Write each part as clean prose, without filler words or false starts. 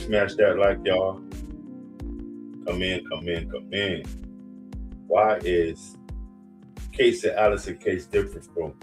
Smash that like, y'all. Come in, come in, come in. Why is Case and Allison case different from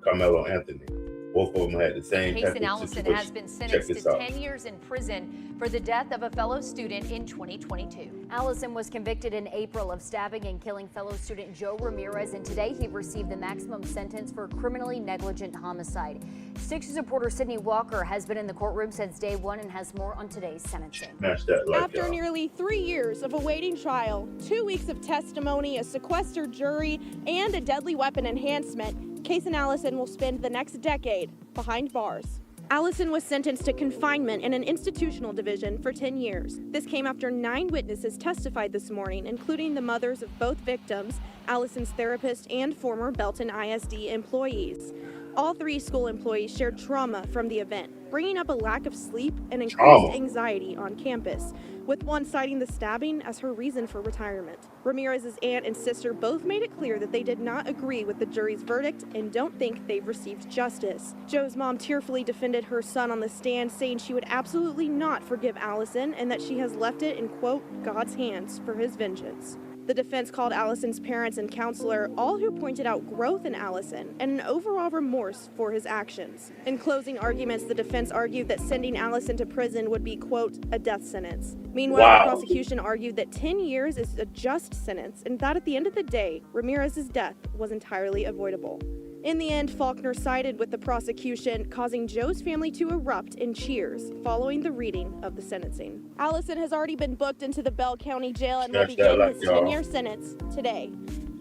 Carmelo Anthony? Both of them had the same type Caysen of Allison situation. has been Check sentenced this to out. 10 years in prison for the death of a fellow student in 2022. Allison was convicted in April of stabbing and killing fellow student Joe Ramirez, and today he received the maximum sentence for criminally negligent homicide. 6 News reporter Sydney Walker has been in the courtroom since day one and has more on today's sentencing. Smash that like, After y'all. nearly 3 years of awaiting trial, 2 weeks of testimony, a sequestered jury, and a deadly weapon enhancement, Caysen Allison will spend the next decade behind bars. Allison was sentenced to confinement in an institutional division for 10 years. This came after 9 witnesses testified this morning, including the mothers of both victims, Allison's therapist, and former Belton ISD employees. All 3 school employees shared trauma from the event, bringing up a lack of sleep and increased anxiety on campus, with one citing the stabbing as her reason for retirement. Ramirez's aunt and sister both made it clear that they did not agree with the jury's verdict and don't think they've received justice. Joe's mom tearfully defended her son on the stand, saying she would absolutely not forgive Allison and that she has left it in, quote, God's hands for his vengeance. The defense called Allison's parents and counselor, all who pointed out growth in Allison and an overall remorse for his actions. In closing arguments, the defense argued that sending Allison to prison would be, quote, a death sentence. Meanwhile, the prosecution argued that 10 years is a just sentence and that at the end of the day, Ramirez's death was entirely avoidable. In the end, Faulkner sided with the prosecution, causing Joe's family to erupt in cheers following the reading of the sentencing. Allison has already been booked into the Bell County Jail and will begin his 10-year sentence today.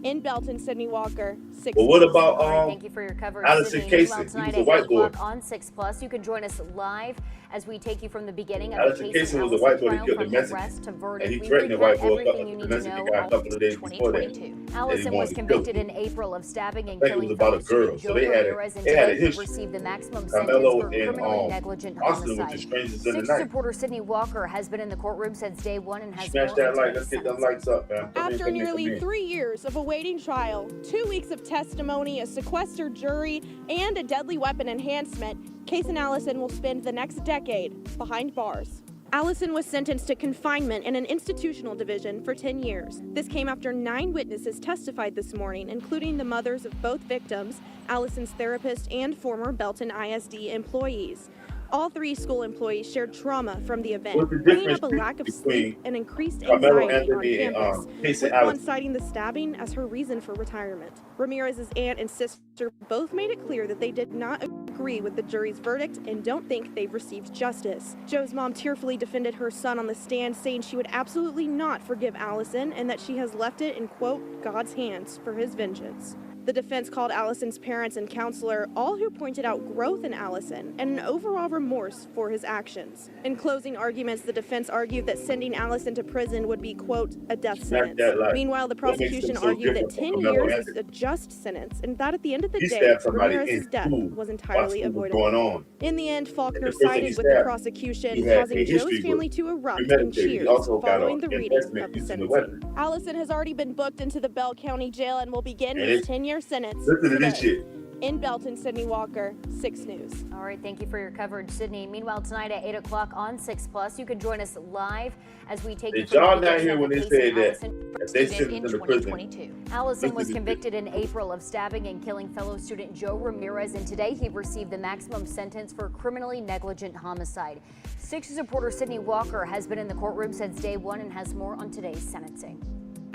In Belton, Sydney Walker, 6 But what about Thank you for your coverage, Allison Sydney. Caysen? Well, He tonight was a at 8 white o'clock on 6 Plus, you can join us live as we take you from the beginning of Allison the Caysen Caysen was a white boy that trial killed a from Mexican. arrest to And verdict. he We threatened the recap white boy, everything you need to Mexican know guy, a all couple of days before that. 2022. Allison was to kill convicted him. in April of stabbing and I think it killing was about a fellow girl, student so Joe they had Ramirez, and they had a today he history. received the maximum Carmelo sentence for and criminally negligent Austin with the homicide. strangers in the 6 night. reporter Sydney Walker has been in the courtroom since day one and has Smash more that on like. today's Let's get them sentencing. lights up, man. After nearly 3 years of awaiting trial, 2 weeks of testimony, a sequestered jury, and a deadly weapon enhancement, Caysen Allison will spend the next decade behind bars. Allison was sentenced to confinement in an institutional division for 10 years. This came after 9 witnesses testified this morning, including the mothers of both victims, Allison's therapist, and former Belton ISD employees. All 3 school employees shared trauma from the event, bringing up a lack of sleep and increased anxiety on campus, with one citing the stabbing as her reason for retirement. Ramirez's aunt and sister both made it clear that they did not agree with the jury's verdict and don't think they've received justice. Joe's mom tearfully defended her son on the stand, saying she would absolutely not forgive Allison and that she has left it in, quote, God's hands for his vengeance. The defense called Allison's parents and counselor, all who pointed out growth in Allison and an overall remorse for his actions. In closing arguments, the defense argued that sending Allison to prison would be, quote, a death sentence. Meanwhile, the prosecution argued that 10 years is a just sentence and that at the end of the day, Ramirez's death was entirely avoidable. In the end, Faulkner sided with the prosecution, causing Joe's family to erupt in cheers following the reading of the sentencing. Allison has already been booked into the Bell County Jail and will begin his 10-year sentence today. In Belton, Sydney Walker, 6 News. All right, thank you for your coverage, Sydney. Meanwhile, tonight at 8 o'clock on 6 Plus, you can join us live as we take you from y'all the not beginning hear of when the they Caysen said that Allison if they student sent in them to prison? 2022. Allison was convicted in April of stabbing and killing fellow student Joe Ramirez, and today he received the maximum sentence for criminally negligent homicide. 6 News reporter Sydney Walker has been in the courtroom since day one and has more on today's sentencing.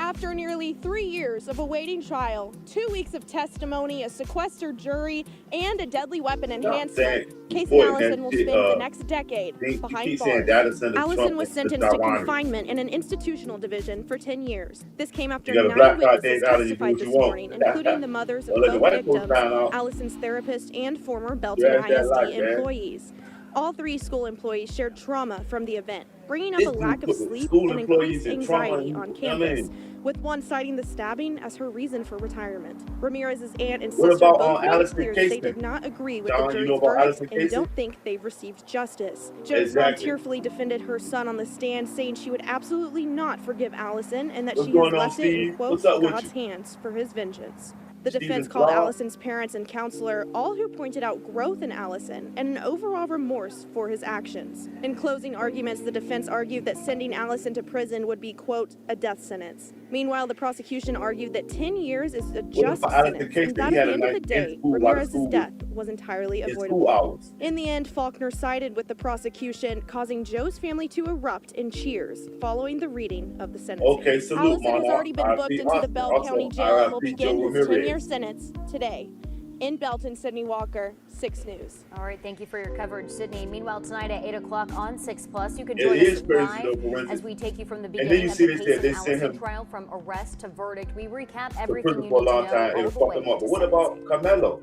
After nearly 3 years of awaiting trial, 2 weeks of testimony, a sequestered jury, and a deadly weapon enhancement, Caysen Allison will spend the next decade behind bars. Allison was sentenced to confinement in an institutional division for 10 years. This came after 9 witnesses testified this morning, including the mothers of both victims, Allison's therapist, and former Belton ISD employees. All 3 school employees shared trauma from the event, bringing up a lack of sleep and increased anxiety on campus, with one citing the stabbing as her reason for retirement. Ramirez's aunt and sister both made it clear that they did not agree with the jury's verdict and don't think they've received justice. Joe's mom tearfully defended her son on the stand, saying she would absolutely not forgive Allison and that she has left it in, quote, God's hands for his vengeance. The defense called Allison's parents and counselor, all who pointed out growth in Allison and an overall remorse for his actions. In closing arguments, the defense argued that sending Allison to prison would be, quote, a death sentence. Meanwhile, the prosecution argued that 10 years is a just sentence, and that at the end of the day, Ramirez's death was entirely avoidable. In the end, Faulkner sided with the prosecution, causing Joe's family to erupt in cheers following the reading of the sentence. Okay, salute, Allison has already been booked into the Bell County Jail and will begin his 10-year sentence today. In Belton, Sydney Walker, 6 News. All right, thank you for your coverage, Sydney. Meanwhile, tonight at 8 o'clock on 6 Plus, you can join us live as we take you from the beginning of the case and Allison trial from arrest to verdict. We recap everything you need to know all the way to But what about Carmelo?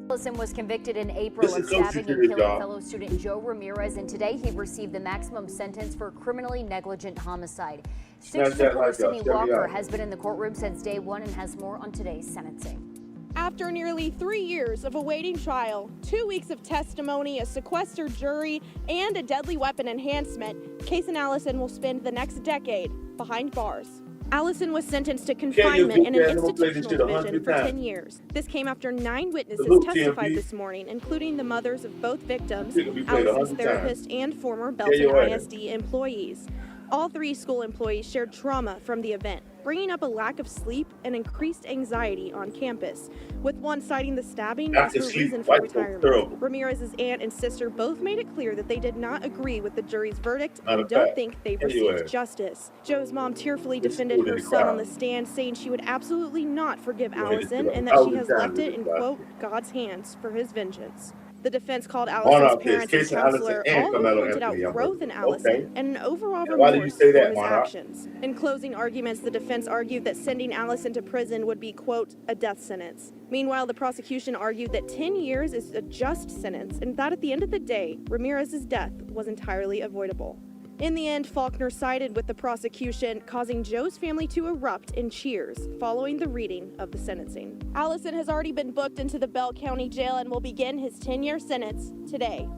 Allison was convicted in April of stabbing and killing fellow student Joe Ramirez, and today he received the maximum sentence for criminally negligent homicide. 6 reporter Sydney Walker has been in the courtroom since day one and has more on today's sentencing. After nearly 3 years of awaiting trial, 2 weeks of testimony, a sequestered jury, and a deadly weapon enhancement, Caysen Allison will spend the next decade behind bars. Allison was sentenced to confinement in an institutional division for 10 years. This came after 9 witnesses testified this morning, including the mothers of both victims, Allison's therapist, and former Belton ISD employees. All 3 school employees shared trauma from the event, bringing up a lack of sleep and increased anxiety on campus, with one citing the stabbing as her reason for retirement. Ramirez's aunt and sister both made it clear that they did not agree with the jury's verdict and don't think they've received justice. Joe's mom tearfully defended her son on the stand, saying she would absolutely not forgive Allison and that she has left it in, quote, God's hands for his vengeance. The defense called Allison's parents and counselor, all who pointed out growth in Allison and an overall remorse for his actions. In closing arguments, the defense argued that sending Allison to prison would be, quote, a death sentence. Meanwhile, the prosecution argued that 10 years is a just sentence and that at the end of the day, Ramirez's death was entirely avoidable. In the end, Faulkner sided with the prosecution, causing Joe's family to erupt in cheers following the reading of the sentencing. Allison has already been booked into the Bell County Jail and will begin his 10-year sentence today.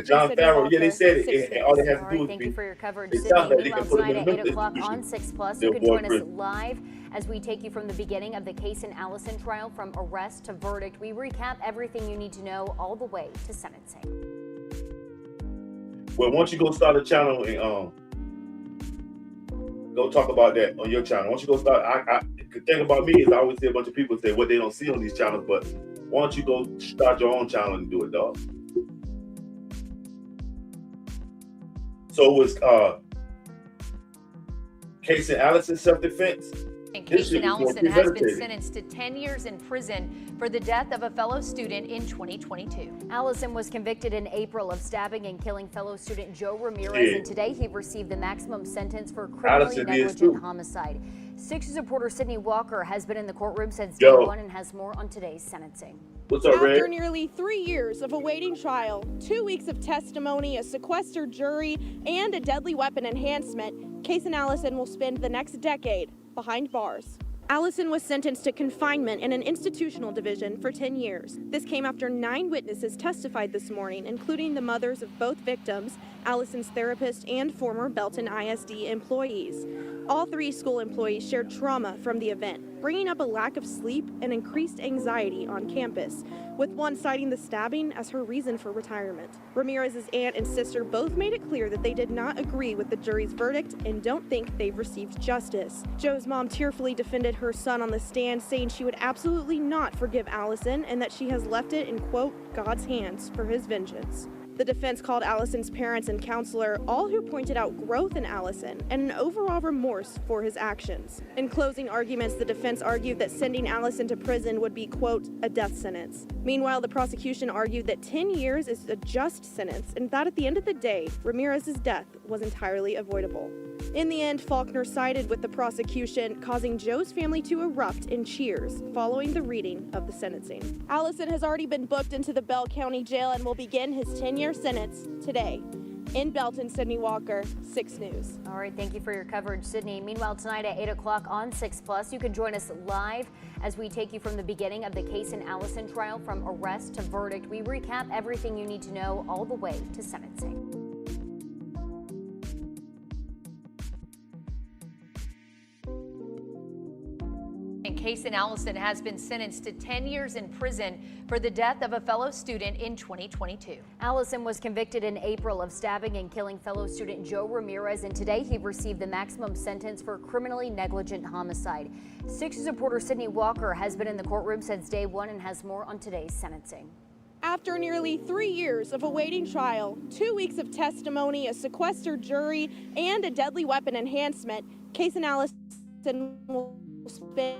John Farrell, they said it. All they have to do is thank you for your coverage, Sydney. Meanwhile, tonight at 8 o'clock on 6 Plus, you can join us live as we take you from the beginning of the Caysen Allison trial from arrest to verdict. We recap everything you need to know all the way to sentencing. Well, once you go start a channel and go talk about that on your channel. Once you go start, the thing about me is I always see a bunch of people say what they don't see on these channels, but why don't you go start your own channel and do it, dog? So was Caysen Allison self-defense? And Caysen Allison has been sentenced to 10 years in prison for the death of a fellow student in 2022. Allison was convicted in April of stabbing and killing fellow student Joe Ramirez, and today he received the maximum sentence for criminally negligent homicide. 6 reporter Sydney Walker has been in the courtroom since day one and has more on today's sentencing. What's up, Red? After nearly 3 years of awaiting trial, 2 weeks of testimony, a sequestered jury, and a deadly weapon enhancement, Caysen Allison will spend the next decade behind bars. Allison was sentenced to confinement in an institutional division for 10 years. This came after 9 witnesses testified this morning, including the mothers of both victims, Allison's therapist, and former Belton ISD employees. All 3 school employees shared trauma from the event, bringing up a lack of sleep and increased anxiety on campus, with one citing the stabbing as her reason for retirement. Ramirez's aunt and sister both made it clear that they did not agree with the jury's verdict and don't think they've received justice. Joe's mom tearfully defended her son on the stand, saying she would absolutely not forgive Allison and that she has left it in, quote, God's hands for his vengeance. The defense called Allison's parents and counselor, all who pointed out growth in Allison and an overall remorse for his actions. In closing arguments, the defense argued that sending Allison to prison would be, quote, a death sentence. Meanwhile, the prosecution argued that 10 years is a just sentence and that at the end of the day, Ramirez's death was entirely avoidable. In the end, Faulkner sided with the prosecution, causing Joe's family to erupt in cheers following the reading of the sentencing. Allison has already been booked into the Bell County Jail and will begin his 10-year sentence today. In Belton, Sydney Walker, 6 News. All right, thank you for your coverage, Sydney. Meanwhile, tonight at 8 o'clock on 6 Plus, you can join us live as we take you from the beginning of the Caysen Allison trial from arrest to verdict. We recap everything you need to know all the way to sentencing. Caysen Allison has been sentenced to 10 years in prison for the death of a fellow student in 2022. Allison was convicted in April of stabbing and killing fellow student Joe Ramirez, and today he received the maximum sentence for criminally negligent homicide. 6 News reporter Sydney Walker has been in the courtroom since day one and has more on today's sentencing. After nearly 3 years of awaiting trial, 2 weeks of testimony, a sequestered jury, and a deadly weapon enhancement, Caysen Allison will spend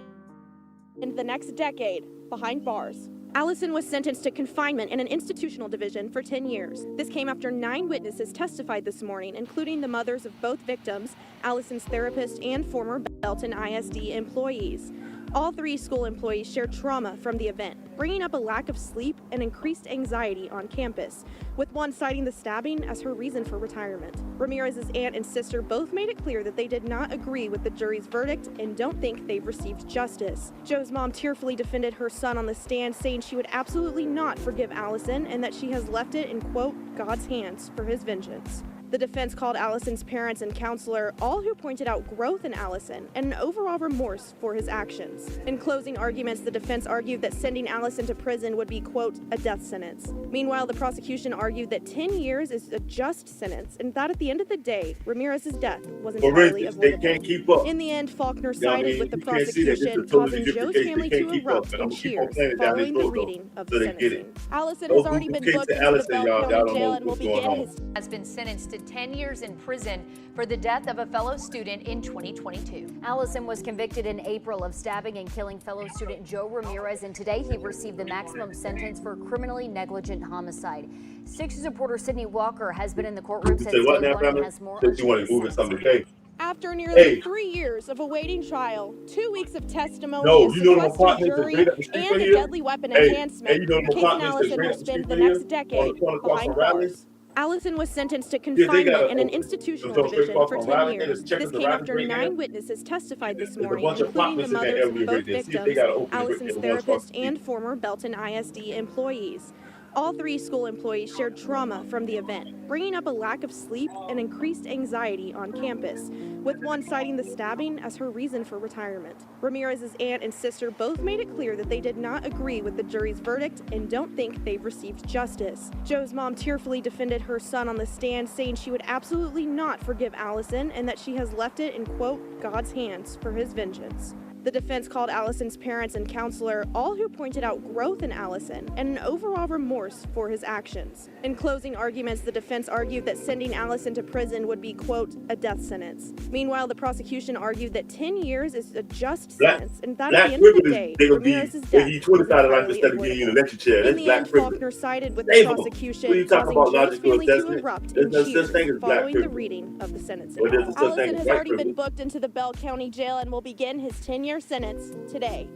the next decade behind bars. Allison was sentenced to confinement in an institutional division for 10 years. This came after 9 witnesses testified this morning, including the mothers of both victims, Allison's therapist, and former Belton ISD employees. All 3 school employees shared trauma from the event, bringing up a lack of sleep and increased anxiety on campus, with one citing the stabbing as her reason for retirement. Ramirez's aunt and sister both made it clear that they did not agree with the jury's verdict and don't think they've received justice. Joe's mom tearfully defended her son on the stand, saying she would absolutely not forgive Allison and that she has left it in, quote, God's hands for his vengeance. The defense called Allison's parents and counselor, all who pointed out growth in Allison and an overall remorse for his actions. In closing arguments, the defense argued that sending Allison to prison would be, quote, a death sentence. Meanwhile, the prosecution argued that 10 years is a just sentence and that at the end of the day, Ramirez's death was entirely avoidable. They can't keep up. In the end, Faulkner sided with the prosecution, causing Joe's family to erupt in cheers following the reading of the sentencing. Allison has already been booked into the Bell County Jail and will begin his... has been sentenced to 10 years in prison for the death of a fellow student in 2022. Allison was convicted in April of stabbing and killing fellow student Joe Ramirez, and today he received the maximum sentence for criminally negligent homicide. 6 News reporter Sydney Walker has been in the courtroom since day one and has more on today's sentencing. After nearly 3 years of awaiting trial, 2 weeks of testimony, a sequestered jury, and a deadly weapon enhancement, Caysen Allison will spend the next decade behind bars. Allison was sentenced to confinement in an institutional division for 10 years. This came after 9 witnesses testified this morning, including the mothers of both victims, Allison's therapist, and former Belton ISD employees. All 3 school employees shared trauma from the event, bringing up a lack of sleep and increased anxiety on campus, with one citing the stabbing as her reason for retirement. Ramirez's aunt and sister both made it clear that they did not agree with the jury's verdict and don't think they've received justice. Joe's mom tearfully defended her son on the stand, saying she would absolutely not forgive Allison and that she has left it in, quote, God's hands for his vengeance. The defense called Allison's parents and counselor, all who pointed out growth in Allison and an overall remorse for his actions. In closing arguments, the defense argued that sending Allison to prison would be, quote, a death sentence. Meanwhile, the prosecution argued that 10 years is a just sentence and that at the end of the day, Ramirez's death was entirely avoidable. In the end, Faulkner sided with the prosecution, causing Joe's family to erupt in cheers following the reading of the sentencing. Allison has already been booked into the Bell County Jail and will begin his 10-year sentence today.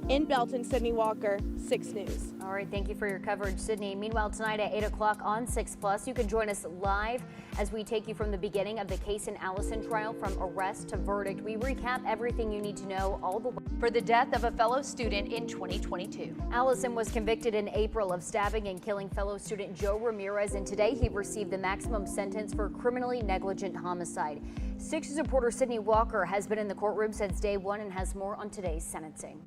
In Belton, Sydney Walker, 6 News. All right, thank you for your coverage, Sydney. Meanwhile, tonight at 8 o'clock on 6+, you can join us live as we take you from the beginning of the Caysen Allison trial from arrest to verdict. We recap everything you need to know all the way for the death of a fellow student in 2022. Allison was convicted in April of stabbing and killing fellow student Joe Ramirez, and today he received the maximum sentence for criminally negligent homicide. 6 News reporter Sydney Walker has been in the courtroom since day one and has more on today's sentencing.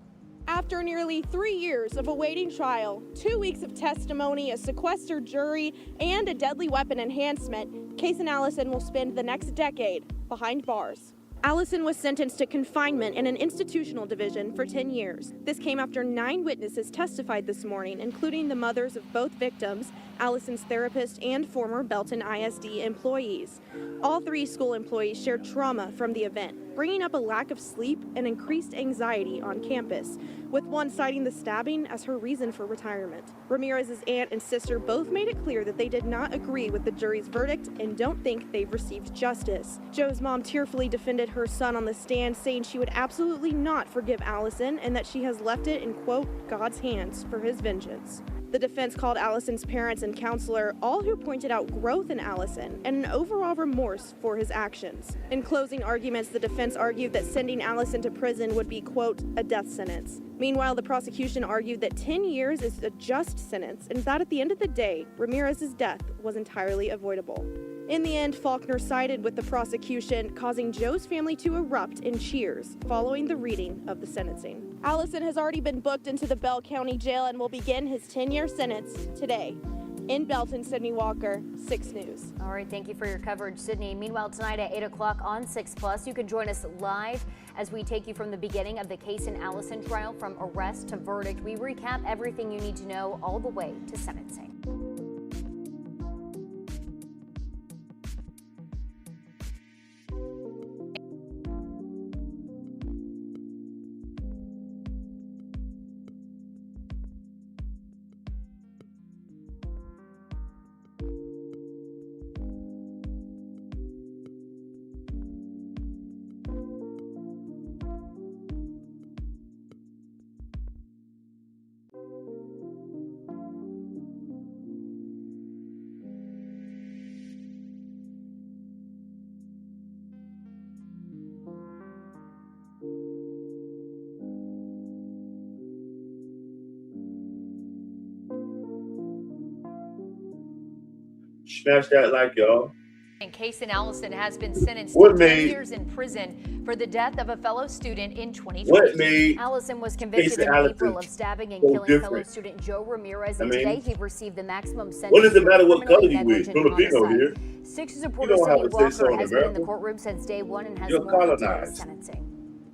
After nearly 3 years of awaiting trial, 2 weeks of testimony, a sequestered jury, and a deadly weapon enhancement, Caysen Allison will spend the next decade behind bars. Allison was sentenced to confinement in an institutional division for 10 years. This came after 9 witnesses testified this morning, including the mothers of both victims, Allison's therapist, and former Belton ISD employees. All 3 school employees shared trauma from the event, bringing up a lack of sleep and increased anxiety on campus, with one citing the stabbing as her reason for retirement. Ramirez's aunt and sister both made it clear that they did not agree with the jury's verdict and don't think they've received justice. Joe's mom tearfully defended her son on the stand, saying she would absolutely not forgive Allison and that she has left it in, quote, God's hands for his vengeance. The defense called Allison's parents and counselor, all who pointed out growth in Allison and an overall remorse for his actions. In closing arguments, the defense argued that sending Allison to prison would be, quote, a death sentence. Meanwhile, the prosecution argued that 10 years is a just sentence and that at the end of the day, Ramirez's death was entirely avoidable. In the end, Faulkner sided with the prosecution, causing Joe's family to erupt in cheers following the reading of the sentencing. Allison has already been booked into the Bell County Jail and will begin his 10-year sentence today. In Belton, Sydney Walker, 6 News. All right, thank you for your coverage, Sydney. Meanwhile, tonight at 8 o'clock on 6+, you can join us live as we take you from the beginning of the Caysen Allison trial from arrest to verdict. We recap everything you need to know all the way to sentencing. Smash that like, y'all. And Caysen Allison has been sentenced to 10 years in prison for the death of a fellow student in 2020. What made Allison was convicted Caysen in Allison April of stabbing and so killing different? fellow student Joe Ramirez, and I mean, today he received the maximum sentence. What does it matter what for color criminally you with? negligent Filipino homicide. here. Six You reporter don't have Cindy to say so Walker in has been in the America. courtroom since day one and has You're more details colonized. sentencing.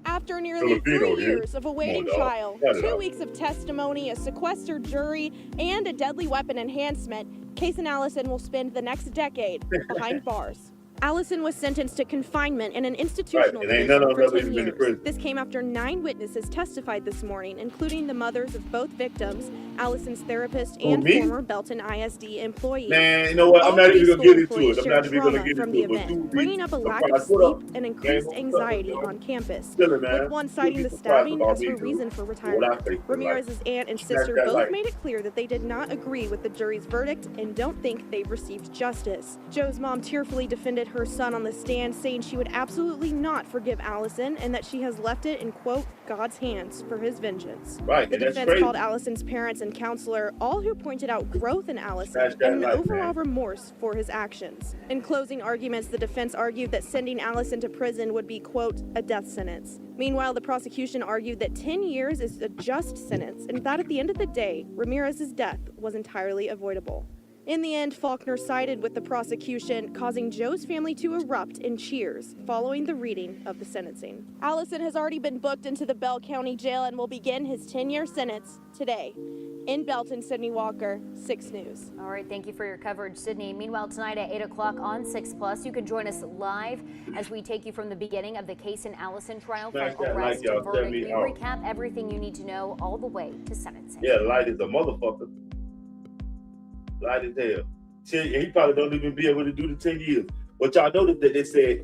After nearly Filipino 3 here. years of awaiting Come on, dog. trial, Cut it 2 out. weeks of testimony, a sequestered jury, and a deadly weapon enhancement, Caysen Allison will spend the next decade behind bars. Allison was sentenced to confinement in an institutional Right, and ain't prison none of for them 10 ever been to years. prison. This came after 9 witnesses testified this morning, including the mothers of both victims, Allison's therapist and me? former Belton ISD employee. Man, you know what? I'm All not three even gonna get school into it. employees I'm shared not even gonna trauma get from into the it. But event, two bringing weeks, up a lack surprise. of What sleep up? and increased Gang, anxiety what's up, on campus, Chillin', man. with one citing the People surprised stabbing about as me, her dude. reason for What I retirement. think, Ramirez's aunt and Smash sister that both like. made it clear that they did not agree with the jury's verdict and don't think they've received justice. Joe's mom tearfully defended her son on the stand, saying she would absolutely not forgive Allison and that she has left it in, quote, God's hands for his vengeance. Right, The and that's defense crazy. called Allison's parents and counselor, all who pointed out growth in Allison Smash that and an like, overall man. remorse for his actions. In closing arguments, the defense argued that sending Allison to prison would be, quote, a death sentence. Meanwhile, the prosecution argued that 10 years is a just sentence and that at the end of the day, Ramirez's death was entirely avoidable. In the end, Faulkner sided with the prosecution, causing Joe's family to erupt in cheers following the reading of the sentencing. Allison has already been booked into the Bell County Jail and will begin his 10-year sentence today. In Belton, Sydney Walker, 6 News. All right, thank you for your coverage, Sydney. Meanwhile, tonight at 8 o'clock on 6+, you can join us live as we take you from the beginning of the Caysen Allison trial from Smash that arrest like, to y'all. Tell verdict. me We out. recap everything you need to know all the way to sentencing. Yeah, light is a motherfucker. Light as hell. He probably don't even be able to do the 10 years. But y'all noticed that they said,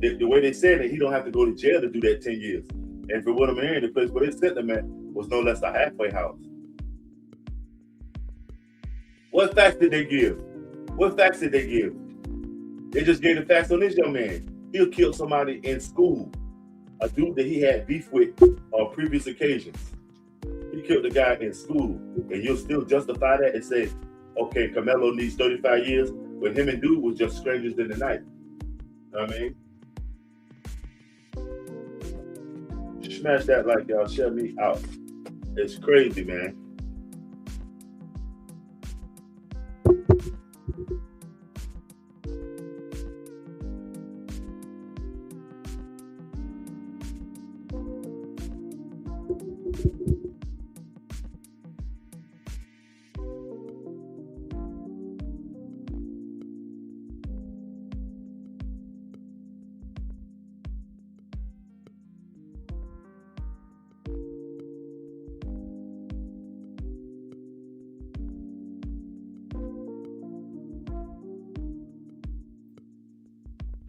the way they said it, he don't have to go to jail to do that 10 years. And for what I'm hearing, the place where they sent him at was no less a halfway house. What facts did they give? What facts did they give? They just gave the facts on this young man. He'll kill somebody in school. A dude that he had beef with on previous occasions. He killed the guy in school. And you'll still justify that and say, okay, Carmelo needs 35 years, when him and dude was just strangers in the night. Know what I mean? Smash that like, y'all. Shut me out. It's crazy, man.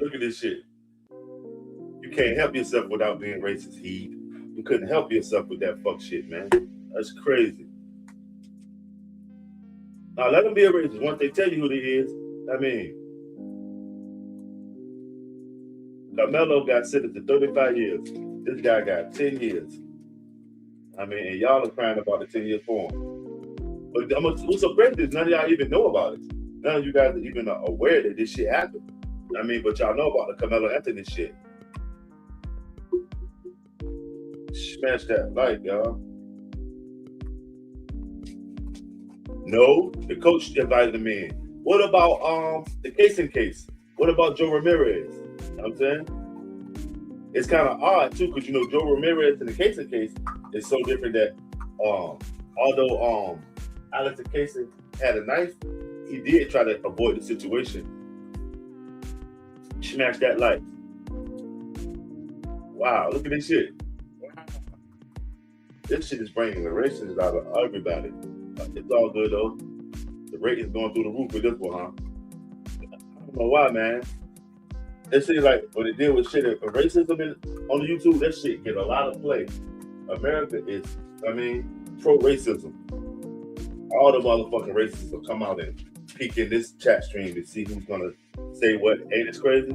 Look at this shit. You can't help yourself without being racist, Heed. You couldn't help yourself with that fuck shit, man. That's crazy. Now let them be a racist. Once they tell you who they is, I mean, Carmelo got sentenced to 35 years. This guy got 10 years. I mean, and y'all are crying about the 10 years for him. But what's so crazy is none of y'all even know about it. None of you guys are even aware that this shit happened. I mean, but y'all know about the Carmelo Anthony shit. Smash that like, y'all. No, the coach invited him in. What about the caysen case? What about Joe Ramirez? You know what I'm saying? It's kind of odd too, because Joe Ramirez in the caysen case is so different that although Allison Caysen had a knife, he did try to avoid the situation. Smash that like. Wow, look at this shit. This shit is bringing the racism out of everybody. It's all good though. The rate is going through the roof with this one, huh? I don't know why, man. It seems like when they deal with shit of racism on the YouTube, that shit get a lot of play. America is, pro-racism. All the motherfucking racists will come out and peek in this chat stream to see who's gonna say what. Ain't this crazy?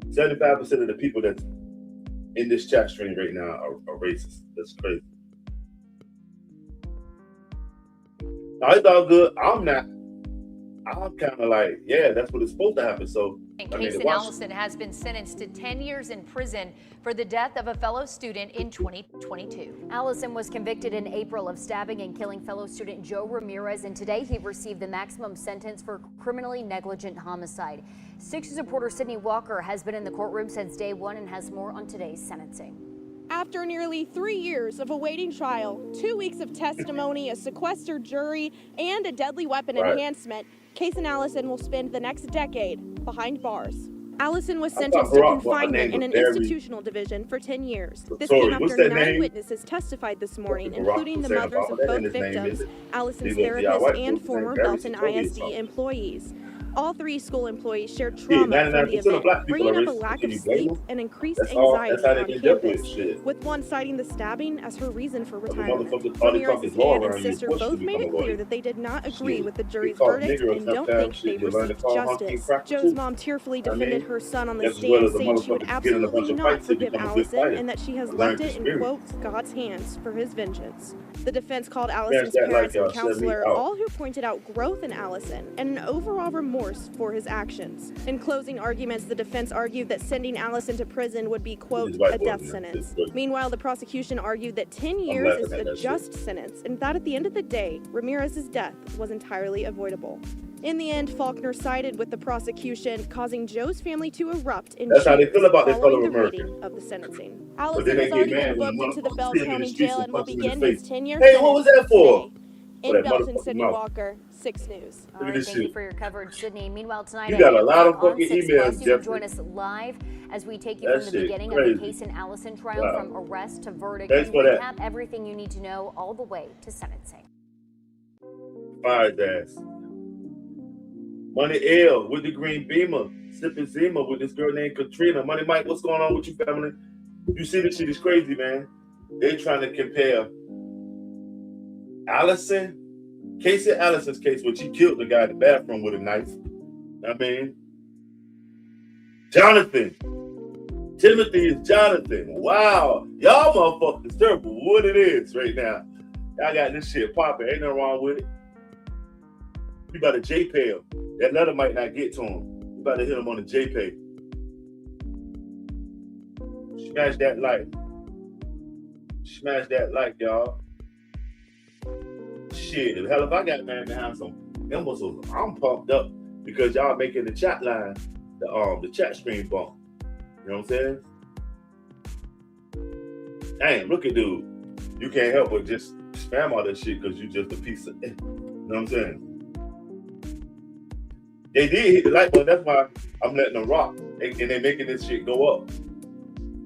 75% of the people that's in this chat stream right now are racist. That's crazy. No, it's all good. I'm not. I'm kind of like, yeah, that's what it's supposed to happen. So, Caysen Allison has been sentenced to 10 years in prison for the death of a fellow student in 2022. Allison was convicted in April of stabbing and killing fellow student Joe Ramirez, and today he received the maximum sentence for criminally negligent homicide. 6 News reporter Sydney Walker has been in the courtroom since day one and has more on today's sentencing. After nearly 3 years of awaiting trial, 2 weeks of testimony, a sequestered jury, and a deadly weapon enhancement, Caysen Allison will spend the next decade behind bars. Allison was sentenced to confinement in an institutional division for 10 years. This came after 9 witnesses testified this morning, including the mothers of both victims, Allison's therapist, and former Belton ISD employees. All 3 school employees shared trauma from the event, bringing up a lack of sleep and increased anxiety on campus, with one citing the stabbing as her reason for retirement. Ramirez's aunt and sister both made it clear that they did not agree with the jury's verdict and don't think they received justice. Joe's mom tearfully defended her son on the stand, saying she would absolutely not forgive Allison and that she has left it in, quote, God's hands for his vengeance. The defense called Allison's parents and counselor, all who pointed out growth in Allison and an overall remorse for his actions. In closing arguments, the defense argued that sending Allison to prison would be, quote, a death sentence. Meanwhile, the prosecution argued that 10 years is a just sentence and that at the end of the day, Ramirez's death was entirely avoidable. In the end, Faulkner sided with the prosecution, causing Joe's family to erupt in That's how they feel about their fellow the Americans. reading of the sentencing. Allison has already been booked into the Bell County Jail and will begin his 10-year sentence. Hey, what was that for? In Belton, Sydney Walker, 6 News. All right, thank you for your coverage, Sydney. Meanwhile, tonight, you got a lot of fucking emails, you can join us live as we take you from the beginning of the Caysen Allison trial, from arrest to verdict, and recap everything you need to know all the way to sentencing. Fired ass. Money L with the green beamer, sipping Zima with this girl named Katrina. Money Mike, what's going on with you, family? You see this shit is crazy, man. They're trying to compare Caysen Allison's case, which he killed the guy in the bathroom with a knife. Jonathan. Timothy is Jonathan. Wow. Y'all motherfuckers terrible. What it is right now. Y'all got this shit popping. Ain't nothing wrong with it. You better JPay him. That letter might not get to him. You better hit him on the JPay. Smash that like. Smash that like, y'all. Shit, hell, if I got man behind some imbeciles, I'm pumped up because y'all making the chat line, the chat stream bump. You know what I'm saying? Damn, look at dude. You can't help but just spam all that shit because you just a piece of it. You know what I'm saying? They did hit the like button. That's why I'm letting them rock. And they're making this shit go up.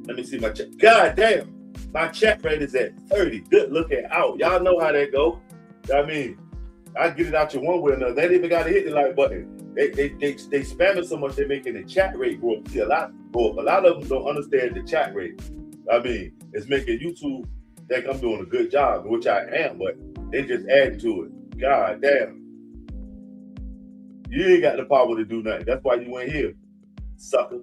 Let me see my chat. God damn. My chat rate is at 30. Good looking out. Y'all know how that go. I mean, I get it out you one way or another. They ain't even got to hit the like button. They spam it so much they're making the chat rate go up. See, a lot of them don't understand the chat rate. I mean, it's making YouTube think I'm doing a good job, which I am, but they just add to it. God damn. You ain't got the power to do nothing. That's why you ain't here, sucker.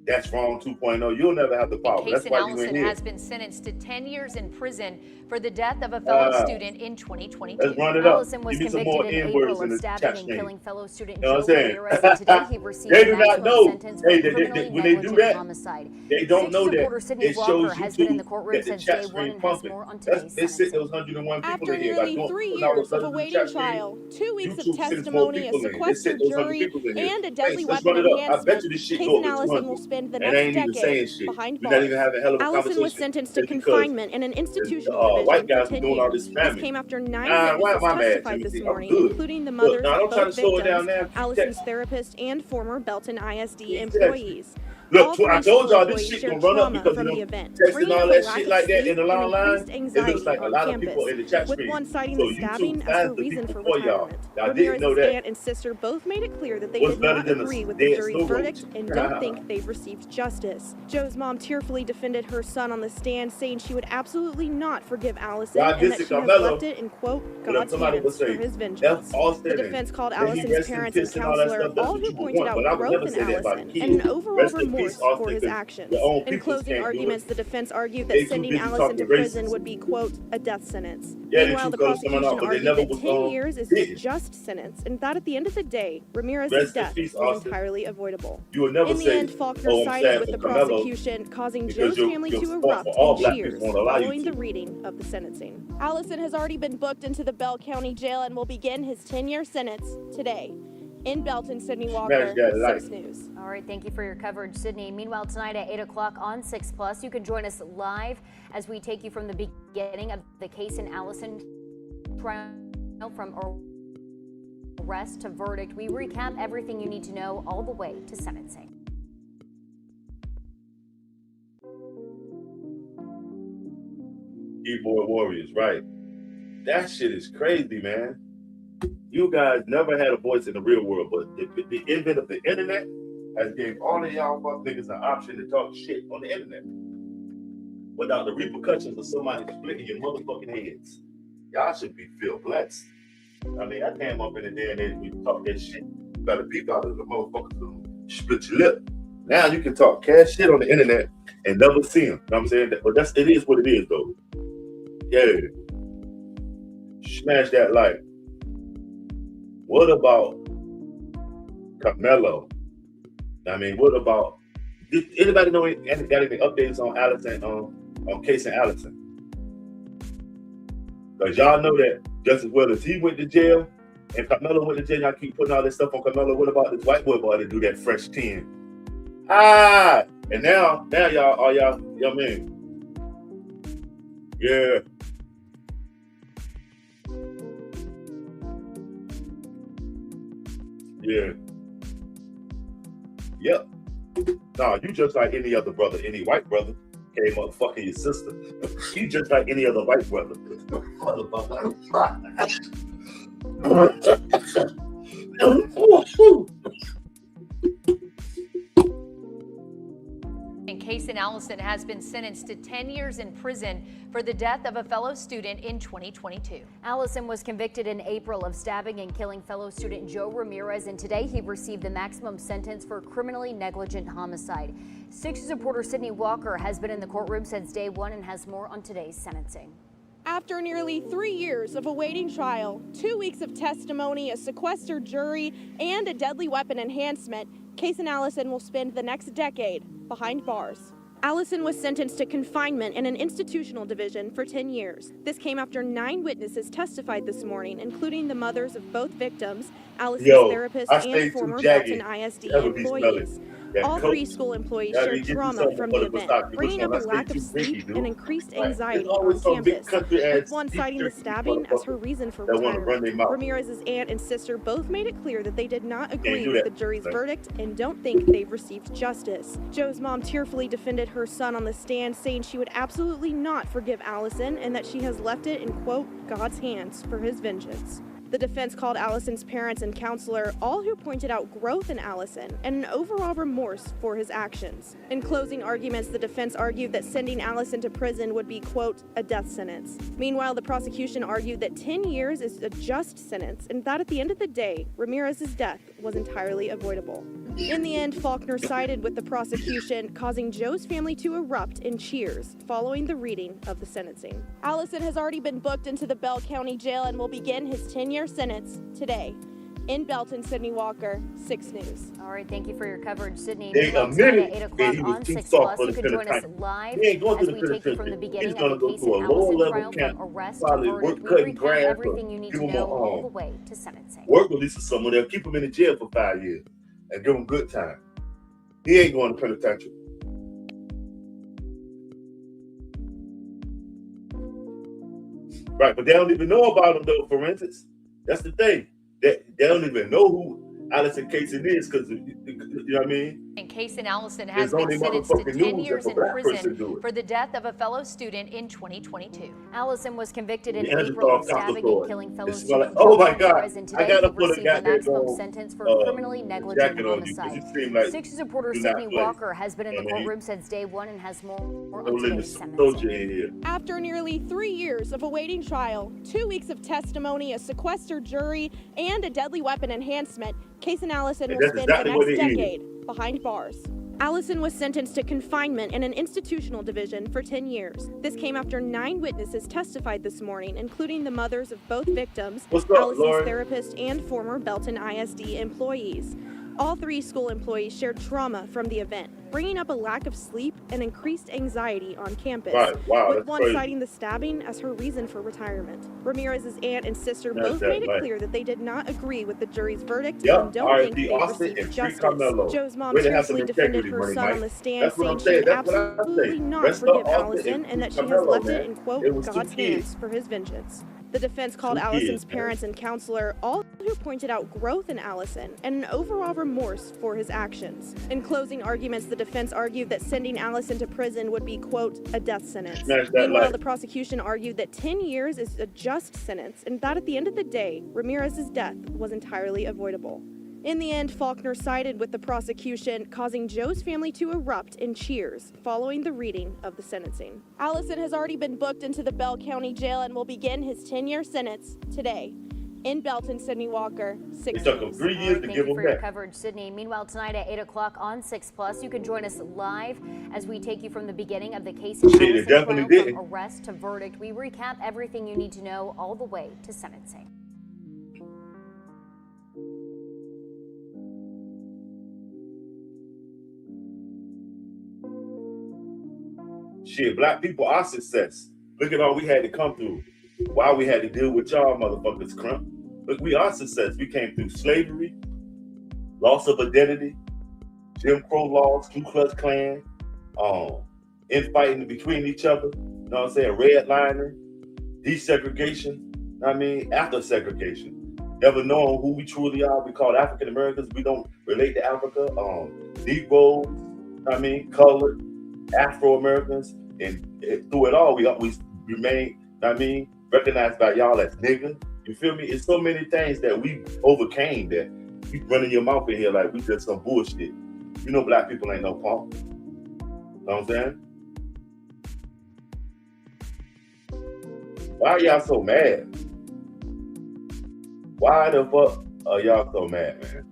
That's wrong 2.0. You'll never have the power. That's Caysen why you ain't Allison here. has been sentenced to 10 years in prison for the death of a fellow student in 2022. Let's run it up. Allison was Give me some more convicted in N-words April in of the stabbing chat and stream. killing fellow student You know Joe what I'm saying? Ramirez, and today he received They a do not maximum know. sentence for criminally When they do negligent that, homicide. they don't 6 know that. supporter Sydney It Walker shows you has been in too the courtroom that the since chat day one stream and has pumping. more on today's They sit sentencing. those 101 people After in here. Like, nearly don't 3 put all years those of letters in the awaiting chat stream. trial, 2 weeks of YouTube sends more testimony, a people in. They sit sequestered those 100 jury, people in here. and a deadly Let's weapon run it up. I bet enhancement, you this shit go Caysen up to Allison 200. will spend the And I next ain't even saying decade shit. behind We're not bars. even having a hell of a Allison conversation. was sentenced to Just because confinement in an institutional white division guys for be 10 doing all years. this This spamming. came after 9 Why witnesses am I mad, testified this Timothy? I'm morning, good. including the Look, mothers now of don't try to both slow it down victims, now. Allison's therapist, and former Belton ISD Keep employees. Look, All I three told school y'all this employees shit shared gonna run up trauma because from of the them event, texting bringing all up a that lack shit of like that sleep in the and long line. increased It looks anxiety like a on lot of campus, people in the chat with stream. one citing So the stabbing YouTube as her finds the reason people for for y'all. retirement. Y'all didn't Ramirez's know that. aunt and sister both made it clear that they What's did better not than a agree with the dead jury's snow verdict roach? and don't think they've received justice. Joe's mom tearfully defended her son on the stand, saying she would absolutely not forgive Allison God, and that this she is has Carmelo. left it in, quote, But if God's somebody would hands for say, his F vengeance. Austin The defense called and he Allison's rest in parents peace and and all that counselor, stuff, that's all what who you would pointed want. out But I would growth never in say that about a Allison kid. and an overall Rest in peace, remorse for Austin, his 'cause actions. your own In peoples closing can't do arguments, it. the defense argued They that too sending busy Allison to talking prison racist. would be, quote, a death sentence. Yeah, the Meanwhile, the true colors coming prosecution out, but they argued never that was 10 years is hidden. the just sentence and that at the end of the day, Ramirez's Rest in death peace, was Austin. entirely avoidable. You would never In the say, end, Faulkner oh, I'm sided sad with for the Carmelo, prosecution, causing because Joe's family your to support erupt for all in black cheers people won't allow you following to. the reading of the sentencing. Allison has already been booked into the Bell County Jail and will begin his 10-year sentence today. In Belton, Sydney Walker, 6 News. All right, thank you for your coverage, Sydney. Meanwhile, tonight at 8 o'clock on 6 Plus, you can join us live as we take you from the beginning of the Caysen Allison trial, from arrest to verdict. We recap everything you need to know all the way to sentencing. Keyboard warriors, right? That shit is crazy, man. You guys never had a voice in the real world, but the advent of the internet has gave all of y'all fuck niggas an option to talk shit on the internet without the repercussions of somebody splitting your motherfucking heads. Y'all should feel blessed. I mean, I came up in the day and age we talk that shit. You better peep out of the motherfuckers who split your lip. Now you can talk cash shit on the internet and never see them. You know what I'm saying? But it is what it is, though. Yeah. Smash that like. What about Carmelo? I mean, what about? Did anybody know? Got any updates on Allison? On Caysen Allison? Because y'all know that just as well as he went to jail and Carmelo went to jail, y'all keep putting all this stuff on Carmelo. What about this white boy to do that fresh 10? And now y'all man. Yeah. Yeah. Yep. Nah, you just like any other brother, any white brother came up fucking your sister. You just like any other white brother. Caysen Allison has been sentenced to 10 years in prison for the death of a fellow student in 2022. Allison was convicted in April of stabbing and killing fellow student Joe Ramirez, and today he received the maximum sentence for criminally negligent homicide. 6 News reporter Sydney Walker has been in the courtroom since day one and has more on today's sentencing. After nearly 3 years of awaiting trial, 2 weeks of testimony, a sequestered jury, and a deadly weapon enhancement, Caysen Allison will spend the next decade behind bars. Allison was sentenced to confinement in an institutional division for 10 years. This came after 9 witnesses testified this morning, including the mothers of both victims, Allison's therapist, and former Belton ISD employees. All 3 school employees shared trauma from the event, bringing up a lack of sleep and increased anxiety on campus, with one citing the stabbing as her reason for retirement. Ramirez's aunt and sister both made it clear that they did not agree with the jury's verdict and don't think they've received justice. Joe's mom tearfully defended her son on the stand, saying she would absolutely not forgive Allison and that she has left it in, quote, God's hands for his vengeance. The defense called Allison's parents and counselor, all who pointed out growth in Allison and an overall remorse for his actions. In closing arguments, the defense argued that sending Allison to prison would be, quote, a death sentence. Meanwhile, the prosecution argued that 10 years is a just sentence and that at the end of the day, Ramirez's death was entirely avoidable. In the end, Faulkner sided with the prosecution, causing Joe's family to erupt in cheers following the reading of the sentencing. Allison has already been booked into the Bell County Jail and will begin his 10-year sentence today. In Belton, Sydney Walker, 6 News. All right, thank you for your coverage, Sydney. In a minute, at 8 o'clock on 6 Plus. You can join us live as we take you from the beginning of the case in Allison trial from arrest to verdict. We recap everything you need to know all the way to sentencing. Work release with someone, they'll keep him in the jail for 5 years and give him good time. He ain't going to penitentiary. Right, but they don't even know about him though, forensics. That's the thing. They don't even know who Allison Caysen is because, you know what I mean? And Caysen Allison has been sentenced to 10 years in prison for the death of a fellow student in 2022. Allison was convicted in April of stabbing and killing fellow student oh my God, and today he received the maximum sentence for criminally negligent homicide. 6 reporter Sydney Walker has been in the courtroom since day one and has more on today's sentencing. After nearly 3 years of awaiting trial, 2 weeks of testimony, a sequestered jury, and a deadly weapon enhancement, Caysen Allison will spend the next decade behind bars. Allison was sentenced to confinement in an institutional division for 10 years. This came after 9 witnesses testified this morning, including the mothers of both victims, Allison's therapist, and former Belton ISD employees. All 3 school employees shared trauma from the event, bringing up a lack of sleep and increased anxiety on campus, with one citing the stabbing as her reason for retirement. Ramirez's aunt and sister both made it clear that they did not agree with the jury's verdict and don't think they received justice. Joe's mom tearfully defended her son on the stand, saying she would absolutely not forgive Allison and that she has left it in, quote, God's hands for his vengeance. The defense called Allison's parents and counselor, all who pointed out growth in Allison and an overall remorse for his actions. In closing arguments, the defense argued that sending Allison to prison would be, quote, a death sentence. Meanwhile, the prosecution argued that 10 years is a just sentence and that at the end of the day, Ramirez's death was entirely avoidable. In the end, Faulkner sided with the prosecution, causing Joe's family to erupt in cheers following the reading of the sentencing. Allison has already been booked into the Bell County Jail and will begin his 10-year sentence today. In Belton, Sydney Walker, 6 News. It took him 3 years to give him Thank you for your coverage, Sydney. Meanwhile, tonight at 8 o'clock on 6 Plus, you can join us live as we take you from the beginning of the case in Allison trial from arrest to verdict. We recap everything you need to know all the way to sentencing. Shit, black people are success. Look at all we had to come through. Why we had to deal with y'all motherfuckers, crump. Look, we are success. We came through slavery, loss of identity, Jim Crow laws, Ku Klux Klan, infighting between each other, you know what I'm saying, redlining, desegregation, I mean, after segregation. Never knowing who we truly are. We call African Americans. We don't relate to Africa. Negroes, I mean, colored, Afro Americans, and through it all, we always remain, I mean, recognized by y'all as nigga. You feel me? It's so many things that we overcame that you running your mouth in here like we did some bullshit. You know, black people ain't no punk. You know what I'm saying? Why are y'all so mad? Why the fuck are y'all so mad, man?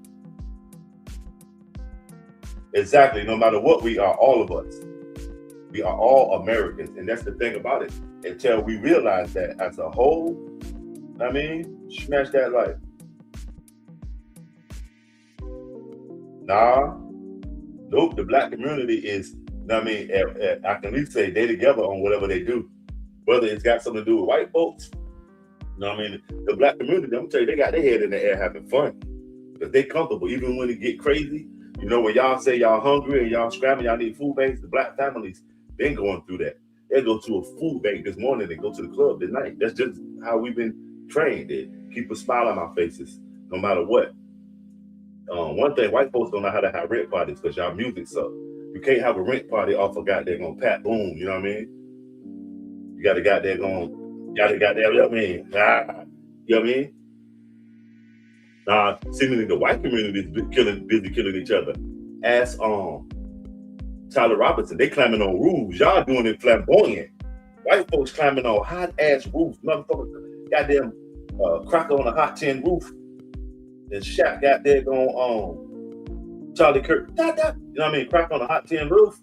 Exactly. No matter what we are, all of us. We are all Americans, and that's the thing about it. Until we realize that as a whole, I mean, smash that light. Nah, nope. The black community is, I mean, I can at least say they together on whatever they do. Whether it's got something to do with white folks, you know what I mean? The black community, I'm gonna tell you, they got their head in the air having fun. Because they comfortable, even when it get crazy. You know, when y'all say y'all hungry and y'all scrambling, y'all need food banks, the black families, they ain't going through that. They go to a food bank this morning, they go to the club at night. That's just how we've been trained. They keep a smile on our faces, no matter what. One thing, white folks don't know how to have rent parties because y'all music suck. You can't have a rent party off of goddamn on Pat Boom, you know what I mean? You gotta goddamn on, you know what I mean? You know what I mean? Now, seemingly the white community is busy killing each other. Ask Tyler Robinson, they climbing on roofs. Y'all doing it flamboyant. White folks climbing on hot ass roofs. Motherfucker, goddamn cracker on a hot tin roof. And Shaq got there going Charlie Kirk. You know what I mean? Crack on a hot tin roof.